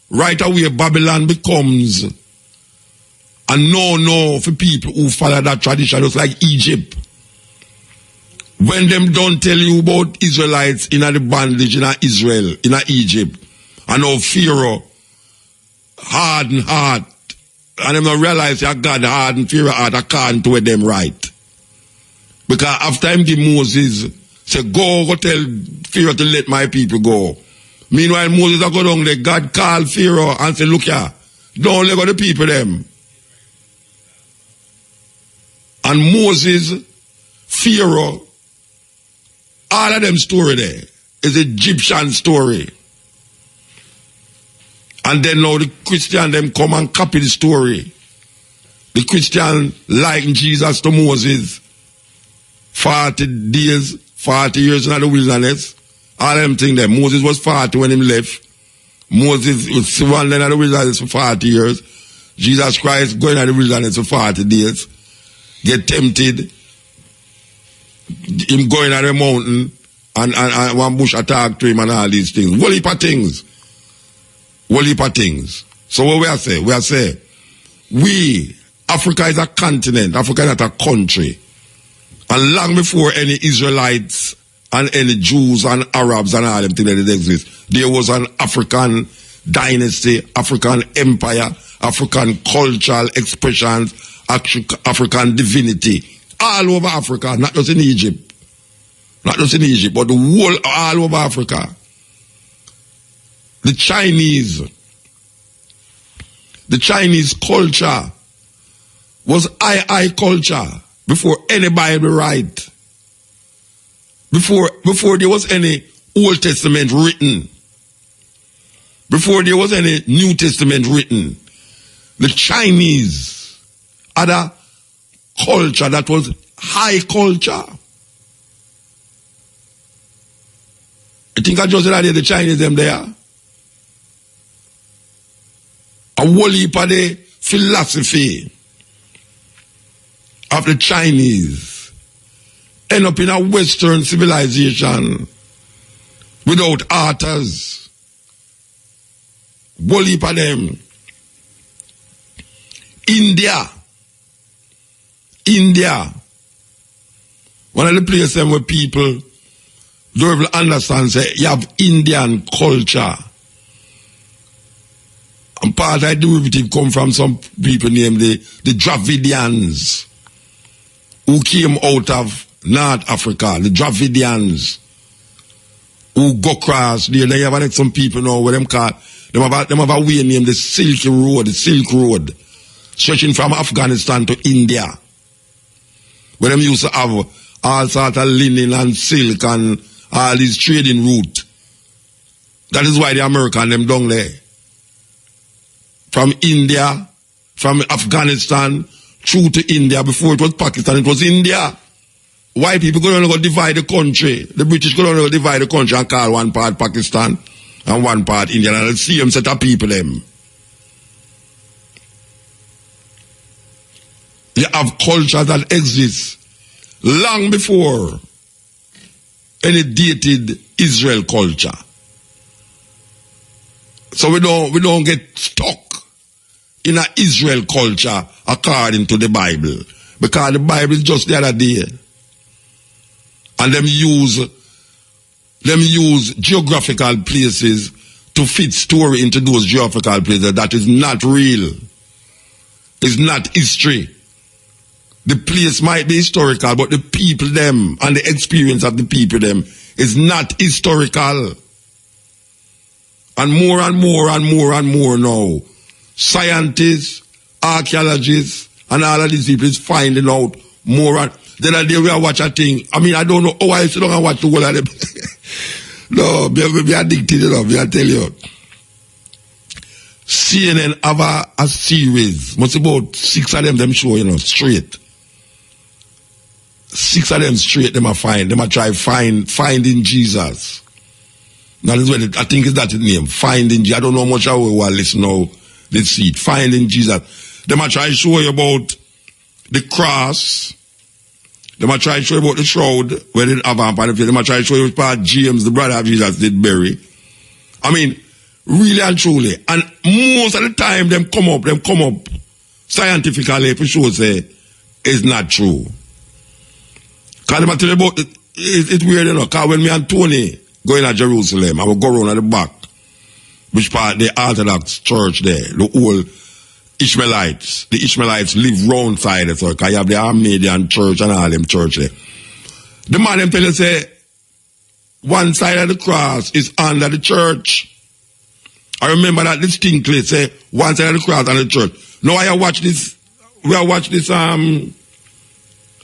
right away, Babylon becomes a no-no for people who follow that tradition, just like Egypt. When them don't tell you about Israelites in the bondage in Israel, in Egypt, and how Pharaoh hardened heart, and them don't realize that God hardened Pharaoh heart according to what them right. Because after him give Moses, say, go tell Pharaoh to let my people go. Meanwhile, Moses go down there, God called Pharaoh and say, look here, don't let go the people them. And Moses, Pharaoh, all of them story there is Egyptian story. And then now the Christian them come and copy the story. The Christian liken Jesus to Moses. 40 days, 40 years in the wilderness. All them things there. Moses was 40 when he left. Moses was wandering in the wilderness for 40 years. Jesus Christ going in the wilderness for 40 days. Get tempted. Him going on the mountain and one bush attack to him and all these things. Whole heap of things. Whole heap of things. So what we are saying? We are saying, Africa is a continent. Africa is not a country. And long before any Israelites and any Jews and Arabs and all them things that exist, there was an African dynasty, African empire, African cultural expressions, African divinity, all over Africa, not just in Egypt. Not just in Egypt, but the whole, all over Africa. The Chinese culture was I culture. Before any Bible write, before there was any Old Testament written, before there was any New Testament written, the Chinese had a culture that was high culture. I think I just said the Chinese them there. A whole heap of the philosophy of the Chinese end up in a Western civilization without authors. Whole heap of them. India. One of the places where people don't even understand, say, you have Indian culture. And part of the derivative come from some people named the Dravidians, who came out of North Africa, the Dravidians, who go across there. Then you have some people now where them have a way named the Silk Road, stretching from Afghanistan to India, where them used to have all sorts of linen and silk and all these trading route. That is why the American them down there. From India, from Afghanistan, through to India. Before it was Pakistan, it was India. White people could only go divide the country. The British could only go divide the country and call one part Pakistan and one part India. And the same set of people them. You have cultures that exist long before any dated Israel culture. So we don't get stuck in an Israel culture according to the Bible. Because the Bible is just the other day. And them use geographical places to fit story into those geographical places. That is not real. It's not history. The place might be historical, but the people them and the experience of the people them is not historical. And more now, scientists, archaeologists, and all of these people is finding out more. The other day we are watching a thing. I mean, I don't know how I sit down and watch the whole of them. No, be addicted, you know, I tell you. CNN have a series, must about 6 of them show, you know, straight. 6 of them straight, them are try finding Jesus. That is what I think is that his name, Finding Jesus. I don't know much how we will listen now, let's see it, Finding Jesus. Them are try to show you about the cross. Them are try to show you about the shroud, where they have on the field. Them are try to show you part James, the brother of Jesus, did bury. I mean, really and truly. And most of the time, them come up scientifically, for sure, say, it's not true. Because them are tell you about it, it's weird, you know, because when me and Tony go in at Jerusalem, I will go around at the back, which part, the Orthodox church there, the old Ishmaelites. The Ishmaelites live round side of it, because you have the Armenian church and all them church there. The man them tell you, say, one side of the cross is under the church. I remember that distinctly, say, one side of the cross under the church. Now I watch this,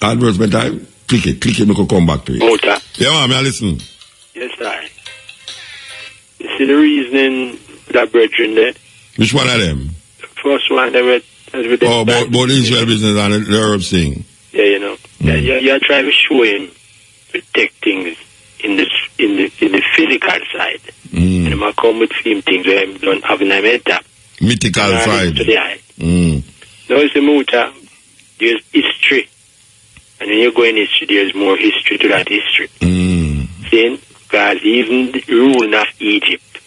advertisement time. Click it, we can come back to it. Motor. Yeah, man, I listen. Yes, sir. You see the reasoning that brethren there? Which one of them? The first one, they were... about Israel business and the Arab thing. Yeah, you know. You're trying to show him protect things in the physical side. And they might come with same things where they don't have an mythical side. To the eye. Now it's the motor, there's history. And when you go in history, there's more history to that history. See? Because even the ruling of Egypt,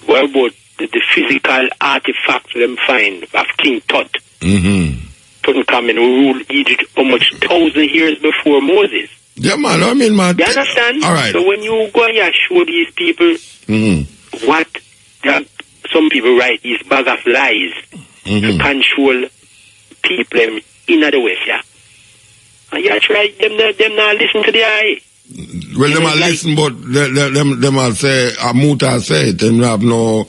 what about the physical artifacts them find of King Tut? Tutankhamun who ruled Egypt almost 1,000 years before Moses. Yeah, man, I mean, man. You understand? All right. So when you go and you show these people what some people write is bag of lies to control people in the West, yeah. And you try them not listen to the eye. Well, them are listen, but them are say, Muta say it, them have no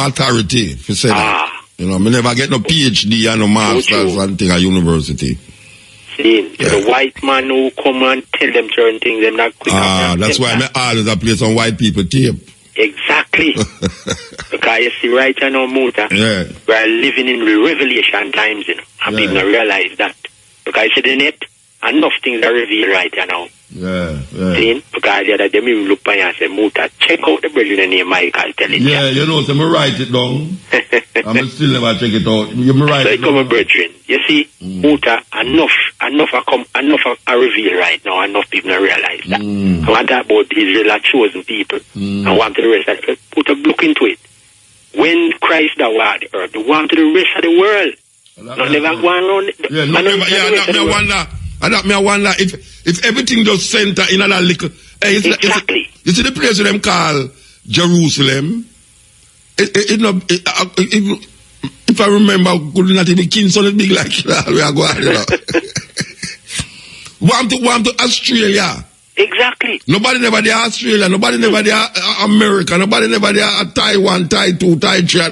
authority to say that. You know, me never get no PhD and no masters and thing at university. See, the white man who come and tell them certain things, them not quick. That's why I always play some white people tape. Exactly. Because you see right now, Muta, we're living in revelation times, you know, and people don't realize that. Because you see the net, enough things are revealed right now. Yeah. See? Because the other day, me look by and say, Muta, check out the brethren name Michael, tell it. Yeah, you know, so I write it down. I'm still never check it out. You write it down. Brethren. You see, Muta, enough are revealed right now. Enough people don't realize that. I want to talk about Israel chosen people. I want the rest of it. Put a look into it. When Christ that was the earth, they want to the rest of the world. Not never go on. I wonder if everything just center in another little. Exactly. You see the place them call Jerusalem. If I remember, could not even Kingston is big like that. We are going. Want to Australia. Exactly. Nobody never there Australia. Nobody never there America. Nobody never there Taiwan, Tai 2, Tai 3.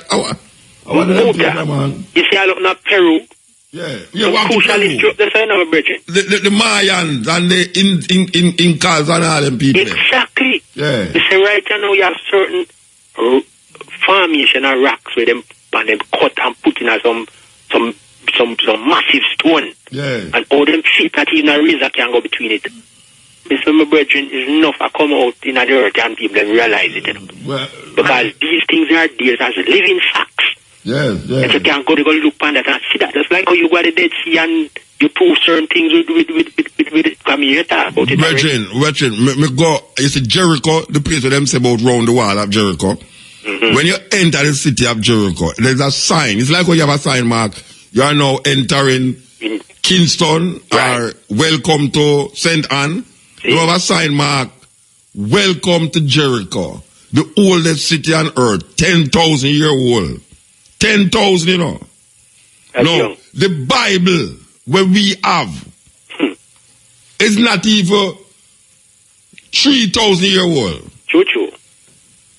Man. You see, I look at Peru. Yeah, the Mayans and the Incas and all them people. Exactly. Yeah. You see, right now you have certain formation of rocks with them and them cut and put in some massive stone. Yeah. And all them feet that even a razor can go between it. Mr. My brethren, is enough to come out in the earth and people then realize it. Well, because these things are there as living facts. Yes. And you can go look on that and see that. Just like how you got the Dead Sea and you prove certain things with come here talk about it. Brethren, me go, you see Jericho, the place where them say about round the wall of Jericho. When you enter the city of Jericho, there's a sign. It's like how you have a sign mark. You are now entering Kingston or welcome to St. Anne. You have a sign mark, welcome to Jericho. The oldest city on earth, 10,000 year old. 10,000, you know. No, the Bible where we have is not even 3,000 year old. True.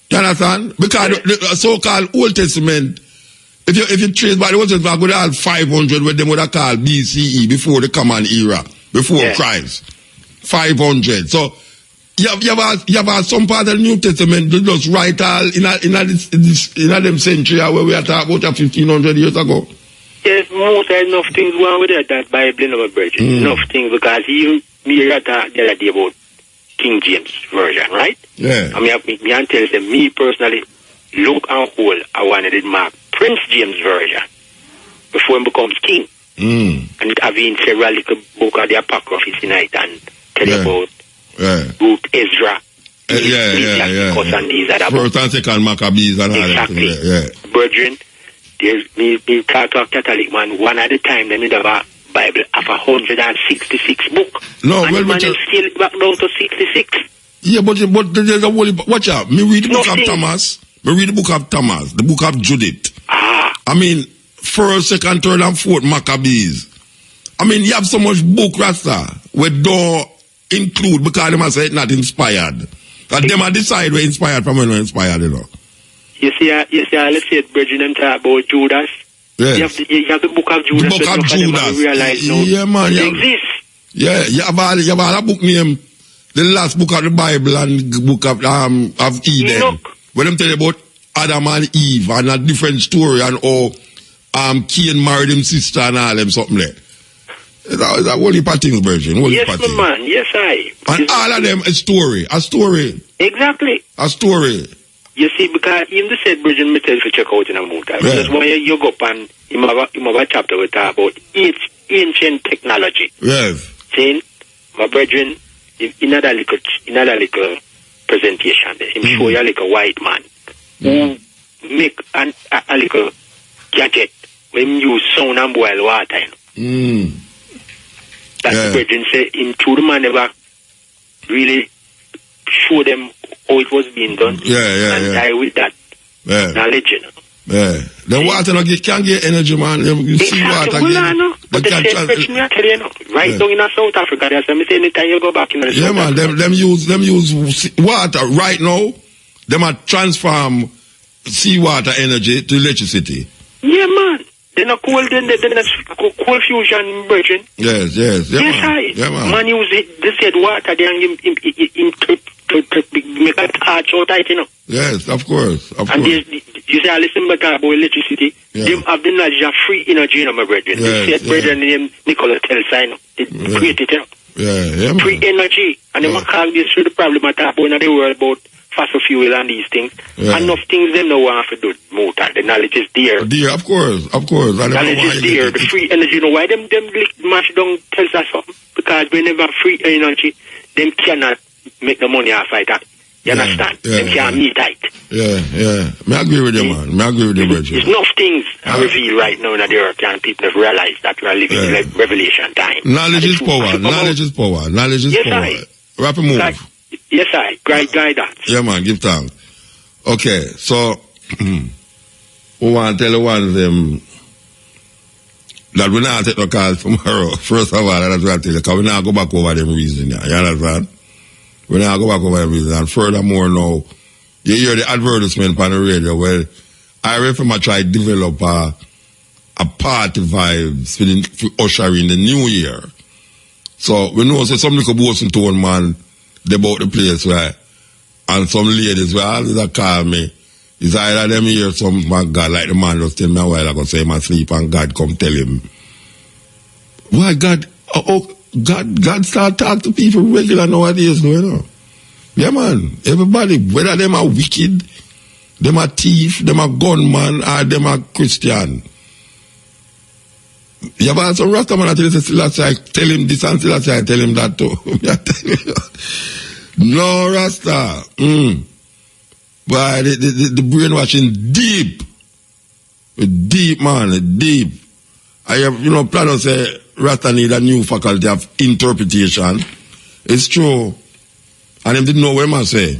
You understand? Because the so-called Old Testament, if you trace by the Old Testament, I would have 500 what they would have called BCE, before the Common Era, before Christ. 500. So you have some part of the New Testament that just write all in them century where we are talking about 1,500 years ago. Yes, most enough things wrong with that Bible in our brethren. Enough things, because even me talk the other day about King James Version, right? Yeah. I mean, tell them, me personally, look and hold, I wanted it mark Prince James Version before he becomes king. And it having several little book of the Apocryphy tonight and tell you about Ruth, Ezra, and these other First and Second Maccabees and all that. Exactly. Brethren, there's me talk to a Catholic man, one at a time, they need have a Bible of 166 book. No, and well, man is still back down to 66. Yeah, but there's a whole, watch out, me read the book of Thomas, the book of Judith. I mean, first, second, third, and fourth Maccabees. I mean, you have so much book, Rasta, where don't include, because them say it's not inspired. And them decide where inspired from when they're inspired, you know. You see, let's say, brethren, them talk about Judas. Yes. You have the book of Judas. The book of Judas. Realize now yeah, man. It exists. Yeah, you have all a book name, the last book of the Bible and the book of Eden. Enoch. When them tell you about Adam and Eve and a different story and how Cain married his sister and all them something there. It's a whole heap of things, Virgin. Yes, my man. Yes, I. And all of them a story. Exactly. A story. You see, because even the said Virgin, me tell you to check out in a motor. That's why you go up and you have a chapter with talk about ancient technology. Yes. Saying, my brethren, in another little presentation, him show you like a white man who make a little gadget when you use sound and boil water. You know? That's the brethren say, him through the man never really show them how it was being done. And die with that knowledge. You know? Yeah. The water can't get energy, man. You see water. But the same question I tell you now. Right down in South Africa, there's some say anytime you go back in the South man, them use water right now. Them are transform seawater energy to electricity. Yeah, man. Then a cold cold fusion, brethren. Yes, man. Man use it, they said water there and to make a torch out of it, you know. Yes, of course. And there's You say, I listen about electricity. Them have the knowledge of free energy, my brethren. The said brethren named Nicola Telsign. They created it. Free energy. And they call this the problem at about in the world about fossil fuel and these things. Enough things they know want to do. Motor. The knowledge is there. There, of course. Knowledge is there. The free energy. You know why them mash down tells us something? Because whenever free energy, them cannot make the money off like that. You understand? Them can't meet tight. I agree with you, man. I agree with you, Bridget. There's enough things I reveal right now in the earth and people have realized that we are living in like revelation time. Knowledge is power. Knowledge is power. Knowledge is power. Rapid move. Yes, I. Guidance. Yeah, man. Give thanks. Okay, so we want to tell the ones that we not take no calls tomorrow. First of all, that's what I tell you, because we not go back over them reason. You understand? We not go back over them reason. And furthermore now, you hear the advertisement on the radio. Well, I reckon I try to develop a party vibes for ushering the new year. So we know some little boys in town, man, they bought the place where, and some ladies will always call me. It's either them hear some man God, like the man just tell me a while ago, say him asleep and God come tell him. Why God, God start talk to people regular nowadays, you know. Yeah, man. Everybody, whether them are wicked, them are thief, them are gunman, or them are Christian. You have some Rastaman tell him this and tell him that too. No, Rasta. But the brainwashing deep. Deep, man, deep. I have, plan to say Rasta need a new faculty of interpretation. It's true. And them didn't know what I say.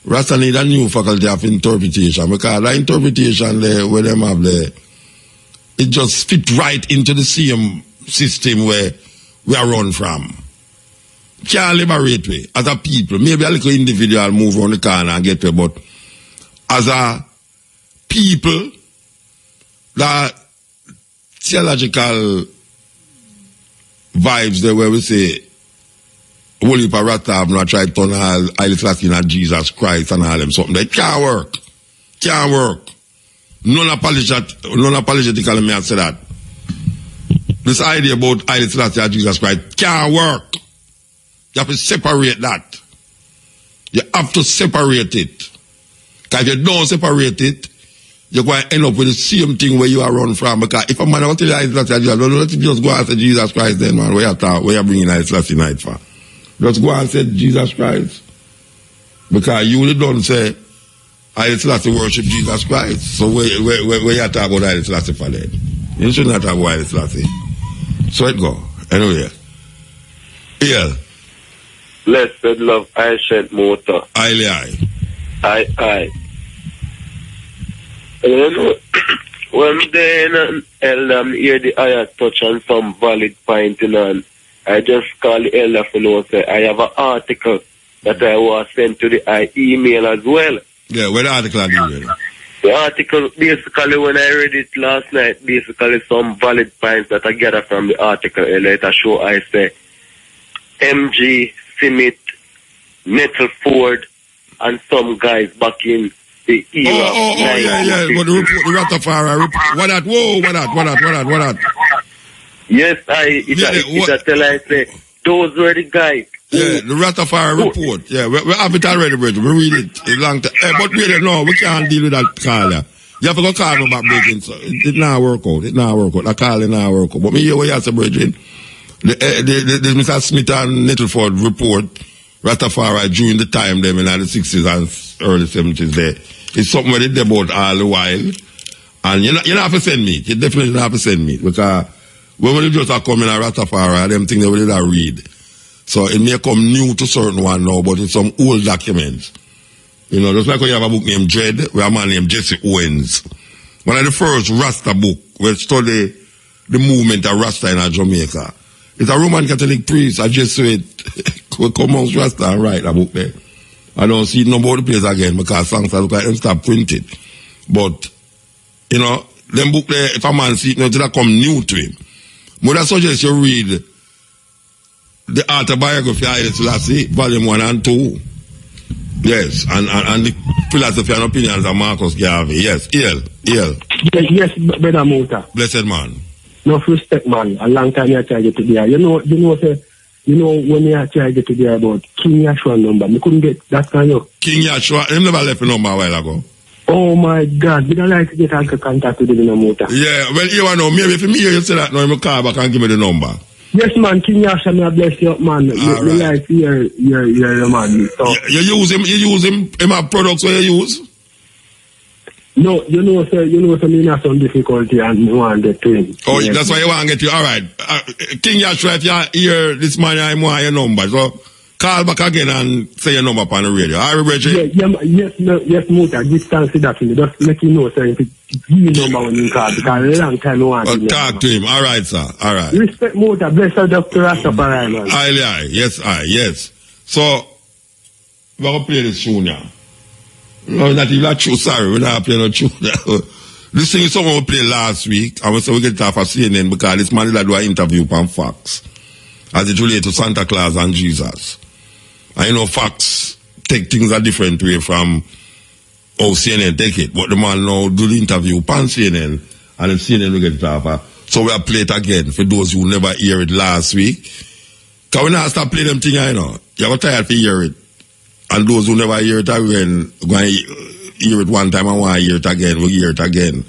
Rasta need a new faculty of interpretation because the interpretation there, where them have there, it just fit right into the same system where we are run from. Can't liberate we as a people. Maybe a little individual move around the corner and get there, but as a people, the theological vibes there where we say, Holy Parata have not tried to turn all Haile Selassie and Jesus Christ and all them something. They can't work. Can't work. Non-apologetically may I say that. This idea about Haile Selassie and Jesus Christ can't work. You have to separate that. You have to separate it. Because if you don't separate it, you're going to end up with the same thing where you are run from. Because if a man wants to tell you Haile Selassie and Jesus, don't let him just go and say Jesus Christ then, man. Where you bringing Haile Selassie night for? Just go and say Jesus Christ. Because you don't say Haile Selassie worship Jesus Christ. So where you talk about Haile Selassie for that? You should not talk about Haile Selassie. So it go. Anyway. Yeah. Blessed love, I shed motor. Aye. When then elder hear the ayah touch on some valid point, and I just call the elder for know say I have an article that I was sent to the email as well. Yeah, where the article are you? The article, basically, when I read it last night, basically some valid points that I gather from the article, and later show I say MG, Simit, Nettleford, and some guys back in the era. Yeah. But the Rastafari report. What that? Yes, I tell I say, those were the guys. Yeah, the Rastafari report. Yeah, we have it already, Bridget. We read it a long time. But really, no, we can't deal with that call. You have to go call me about breaking. So it not work out. That call not work out. But me hear what you have to, Bridget. The Mr. Smith and Nettleford report, Rastafari during the time them in the 60s and early 70s there. It's something where they debate all the while. And you don't have to send me. You definitely don't have to send me. Because when we just are coming at Rastafari, them things they will not read. So it may come new to certain one now, but it's some old documents. Just like when you have a book named Dread, where a man named Jesse Owens. One of the first Rasta book, where study the movement of Rasta in Jamaica. It's a Roman Catholic priest, a Jesuit, who come out Rasta and write a book there. I don't see it no more the place again, because songs look like them start printed. But, them book there, if a man see it, it'll come new to him. But I suggest you read the autobiography of Haile Selassie, volume 1 and 2. Yes, and the philosophy and opinions of Marcus Garvey. Yes, EL. Yes, brother Mota. Blessed man. No respect, man. A long time I tried to get there. You know when I tried to get there about King Yashua number, I couldn't get that kind of. King Yashua, he never left a number a while ago. Oh my God, we don't like to get into contact with the Mota. Yeah, well, you know, maybe if me you say that, no, you call back and give me the number. Yes, man, King Yashua, may I bless you up, man. You like your man. So. You use him, have products where you use? No, you know, me have some difficulty and you want to get to him. Oh, yes. That's why you want to get to. All right. King Yashua, if you hear this man, I want your number. So call back again and say your number on the radio. All right, Reggie? Yes, Mota, distance that to me. Just let you know, sir, if it's your number when you call, because a long time I want to talk to him. All right, sir. All right. Respect, Mota. Bless her, Dr. Rastafari, man. Aye. Yes. So, we're going to play this tune now. No, not even true, sorry. We're not playing no tune. This thing is someone we played last week, and we said we get it off of CNN because this man did do an interview on Fox as it relates to Santa Claus and Jesus. And you know, Fox take things a different way from how CNN take it. But the man now do the interview on CNN, and then CNN will get it off of. So we'll play it again for those who never hear it last week. Because we not start playing them things, you know. You're tired to hear it. And those who never hear it again, go and hear it one time and want to hear it again, we'll hear it again.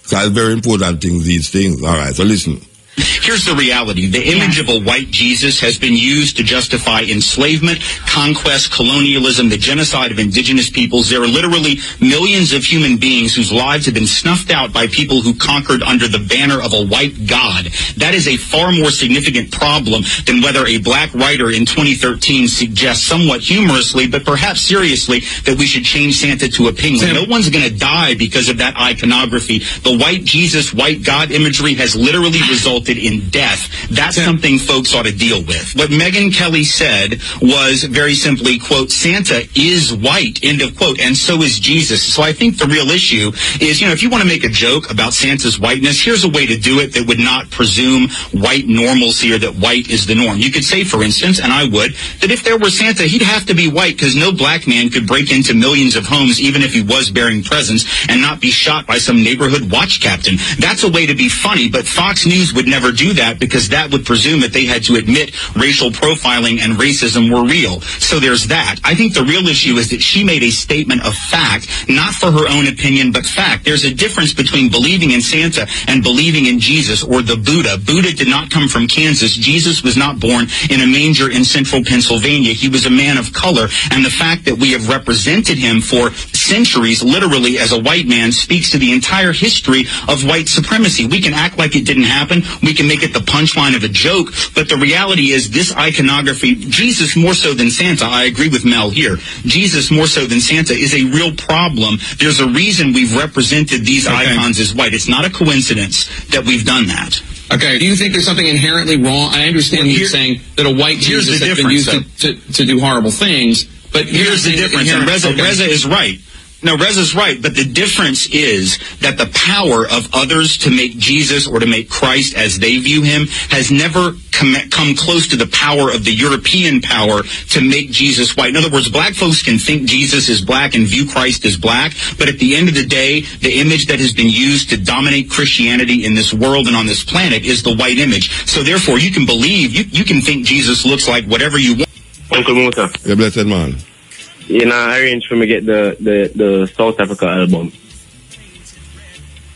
So it's very important things, these things. All right, so listen. Here's the reality. The image of a white Jesus has been used to justify enslavement, conquest, colonialism, the genocide of indigenous peoples. There are literally millions of human beings whose lives have been snuffed out by people who conquered under the banner of a white god. That is a far more significant problem than whether a black writer in 2013 suggests somewhat humorously, but perhaps seriously, that we should change Santa to a penguin. No one's going to die because of that iconography. The white Jesus, white God imagery has literally resulted in death. That's something folks ought to deal with. What Megyn Kelly said was very simply, quote, Santa is white, end of quote, and so is Jesus. So I think the real issue is, you know, if you want to make a joke about Santa's whiteness, here's a way to do it that would not presume white normalcy or that white is the norm. You could say, for instance, and I would, that if there were Santa, he'd have to be white because no black man could break into millions of homes even if he was bearing presents and not be shot by some neighborhood watch captain. That's a way to be funny, but Fox News would never do that because that would presume that they had to admit racial profiling and racism were real. So there's that. I think the real issue is that she made a statement of fact, not for her own opinion, but fact. There's a difference between believing in Santa and believing in Jesus or the Buddha. Buddha did not come from Kansas. Jesus was not born in a manger in central Pennsylvania. He was a man of color, and the fact that we have represented him for centuries, literally as a white man, speaks to the entire history of white supremacy. We can act like it didn't happen. We can make it the punchline of a joke, but the reality is this iconography, Jesus more so than Santa, I agree with Mel here, Jesus more so than Santa is a real problem. There's a reason we've represented these icons as white. It's not a coincidence that we've done that. Okay, do you think there's something inherently wrong? I understand you saying that a white Jesus has been used to do horrible things, but here's the difference, and Reza is right. No, Reza's right, but the difference is that the power of others to make Jesus or to make Christ as they view him has never come close to the power of the European power to make Jesus white. In other words, black folks can think Jesus is black and view Christ as black, but at the end of the day, the image that has been used to dominate Christianity in this world and on this planet is the white image. So therefore, you can believe, you can think Jesus looks like whatever you want. Uncle Mota. Yeah, blessed man. You know, arrange for me get the South Africa album.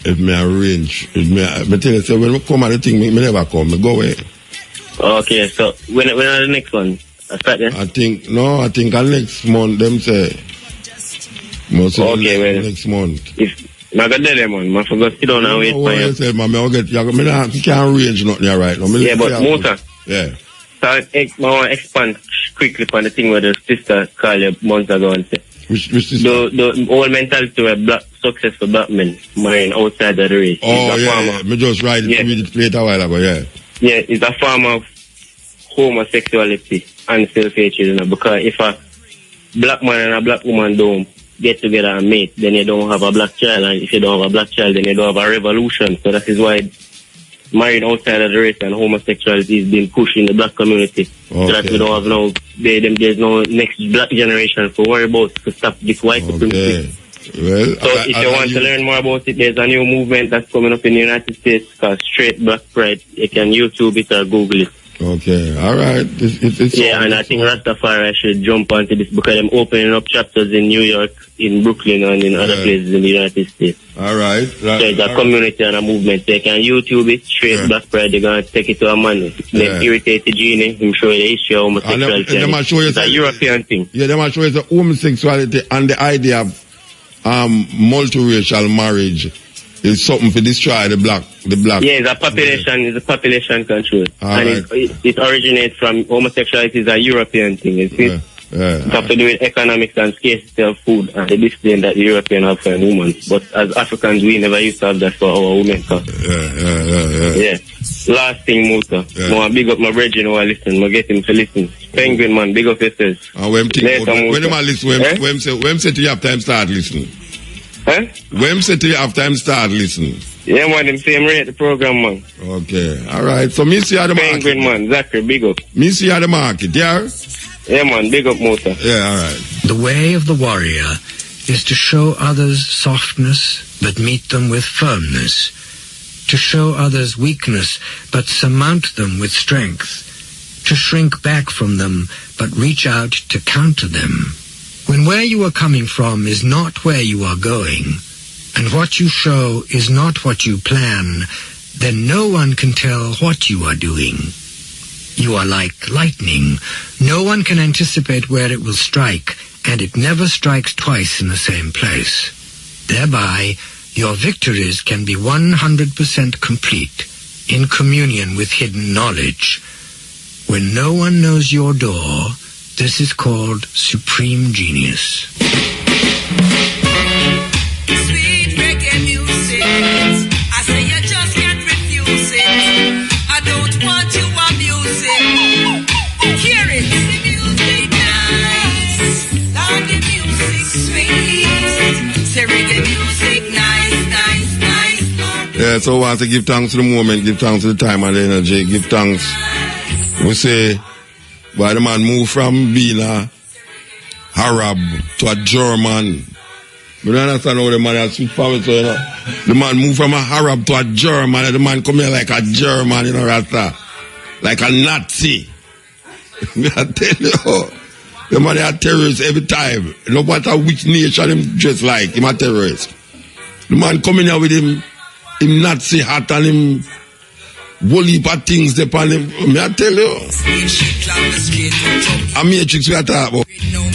If me arrange, me tell you, so when we come at the thing, me never come, me go away. Okay, so when are the next one? I think next month, them say. Okay, next month. If I got there, man, I forgot to sit down and wait for you. Say, man, I can't arrange nothing here right now. Yeah, but Mota. Yeah. So I want to expand quickly on the thing where the sister called you months ago and said. Which sister? The whole mentality where black successful black men marrying outside of the race. Oh, yeah. Me just read it later a while ago, yeah. Yeah, it's a form of homosexuality and self-hatred, you know, because if a black man and a black woman don't get together and mate, then you don't have a black child, and if you don't have a black child, then you don't have a revolution. So that is why married outside of the race and homosexuality is being pushed in the black community. So that we don't have there's no next black generation to worry about to stop this white supremacy. Well, so if you want to learn more about it, there's a new movement that's coming up in the United States called Straight Black Pride. You can YouTube it or Google it. Okay, all right. And I think Rastafari should jump onto this because I'm opening up chapters in New York, in Brooklyn, and in other places in the United States. All right. So it's a community and a movement. They can YouTube it, Straight Black Pride. They're going to take it to a man. Then irritate the genie, him show you the history of homosexuality. It's a European thing. Yeah, they might show you the homosexuality and the idea of multiracial marriage is something to destroy the black. Yeah, it's a population control. It originates from homosexuality is a European thing. It has to do with economics and scarcity of food and the discipline that the European have for women. But as Africans, we never used to have that for our women. Last thing, Musa. I big up my brethren who are listening. I get him to listen. Penguin man, big up yourself. When I listen, when say to you have time start listening? When say to you have time start listening? Yeah, man, them same rate the program, man. Okay, all right. So me see how the market. Penguin man, Zachary, big up. Me see how the market, yeah? Yeah, man, big up, Musa. Yeah, all right. The way of the warrior is to show others softness, but meet them with firmness. To show others weakness, but surmount them with strength. To shrink back from them, but reach out to counter them. When where you are coming from is not where you are going, and what you show is not what you plan, then no one can tell what you are doing. You are like lightning. No one can anticipate where it will strike, and it never strikes twice in the same place. Thereby, your victories can be 100% complete, in communion with hidden knowledge. When no one knows your door, this is called supreme genius. Sweet reggae music, I say you just can't refuse it. I don't want you abusing. Hear it, the music nice, Lord, the music sweet. Say reggae music nice, nice, nice. Yeah, so I want to give thanks to the moment, give thanks to the time and the energy, give thanks. We say, why the man moved from being a Arab to a German. You don't understand how the man has switched forward, so, you know. The man moved from a Arab to a German, and the man come here like a German, you know, Rasta. Like a Nazi. I tell you, the man is a terrorist every time. No matter which nation him dress like, him a terrorist. The man coming here with him Nazi hat and him whole heap of things upon him. I tell you. I'm Matrix we are talking about.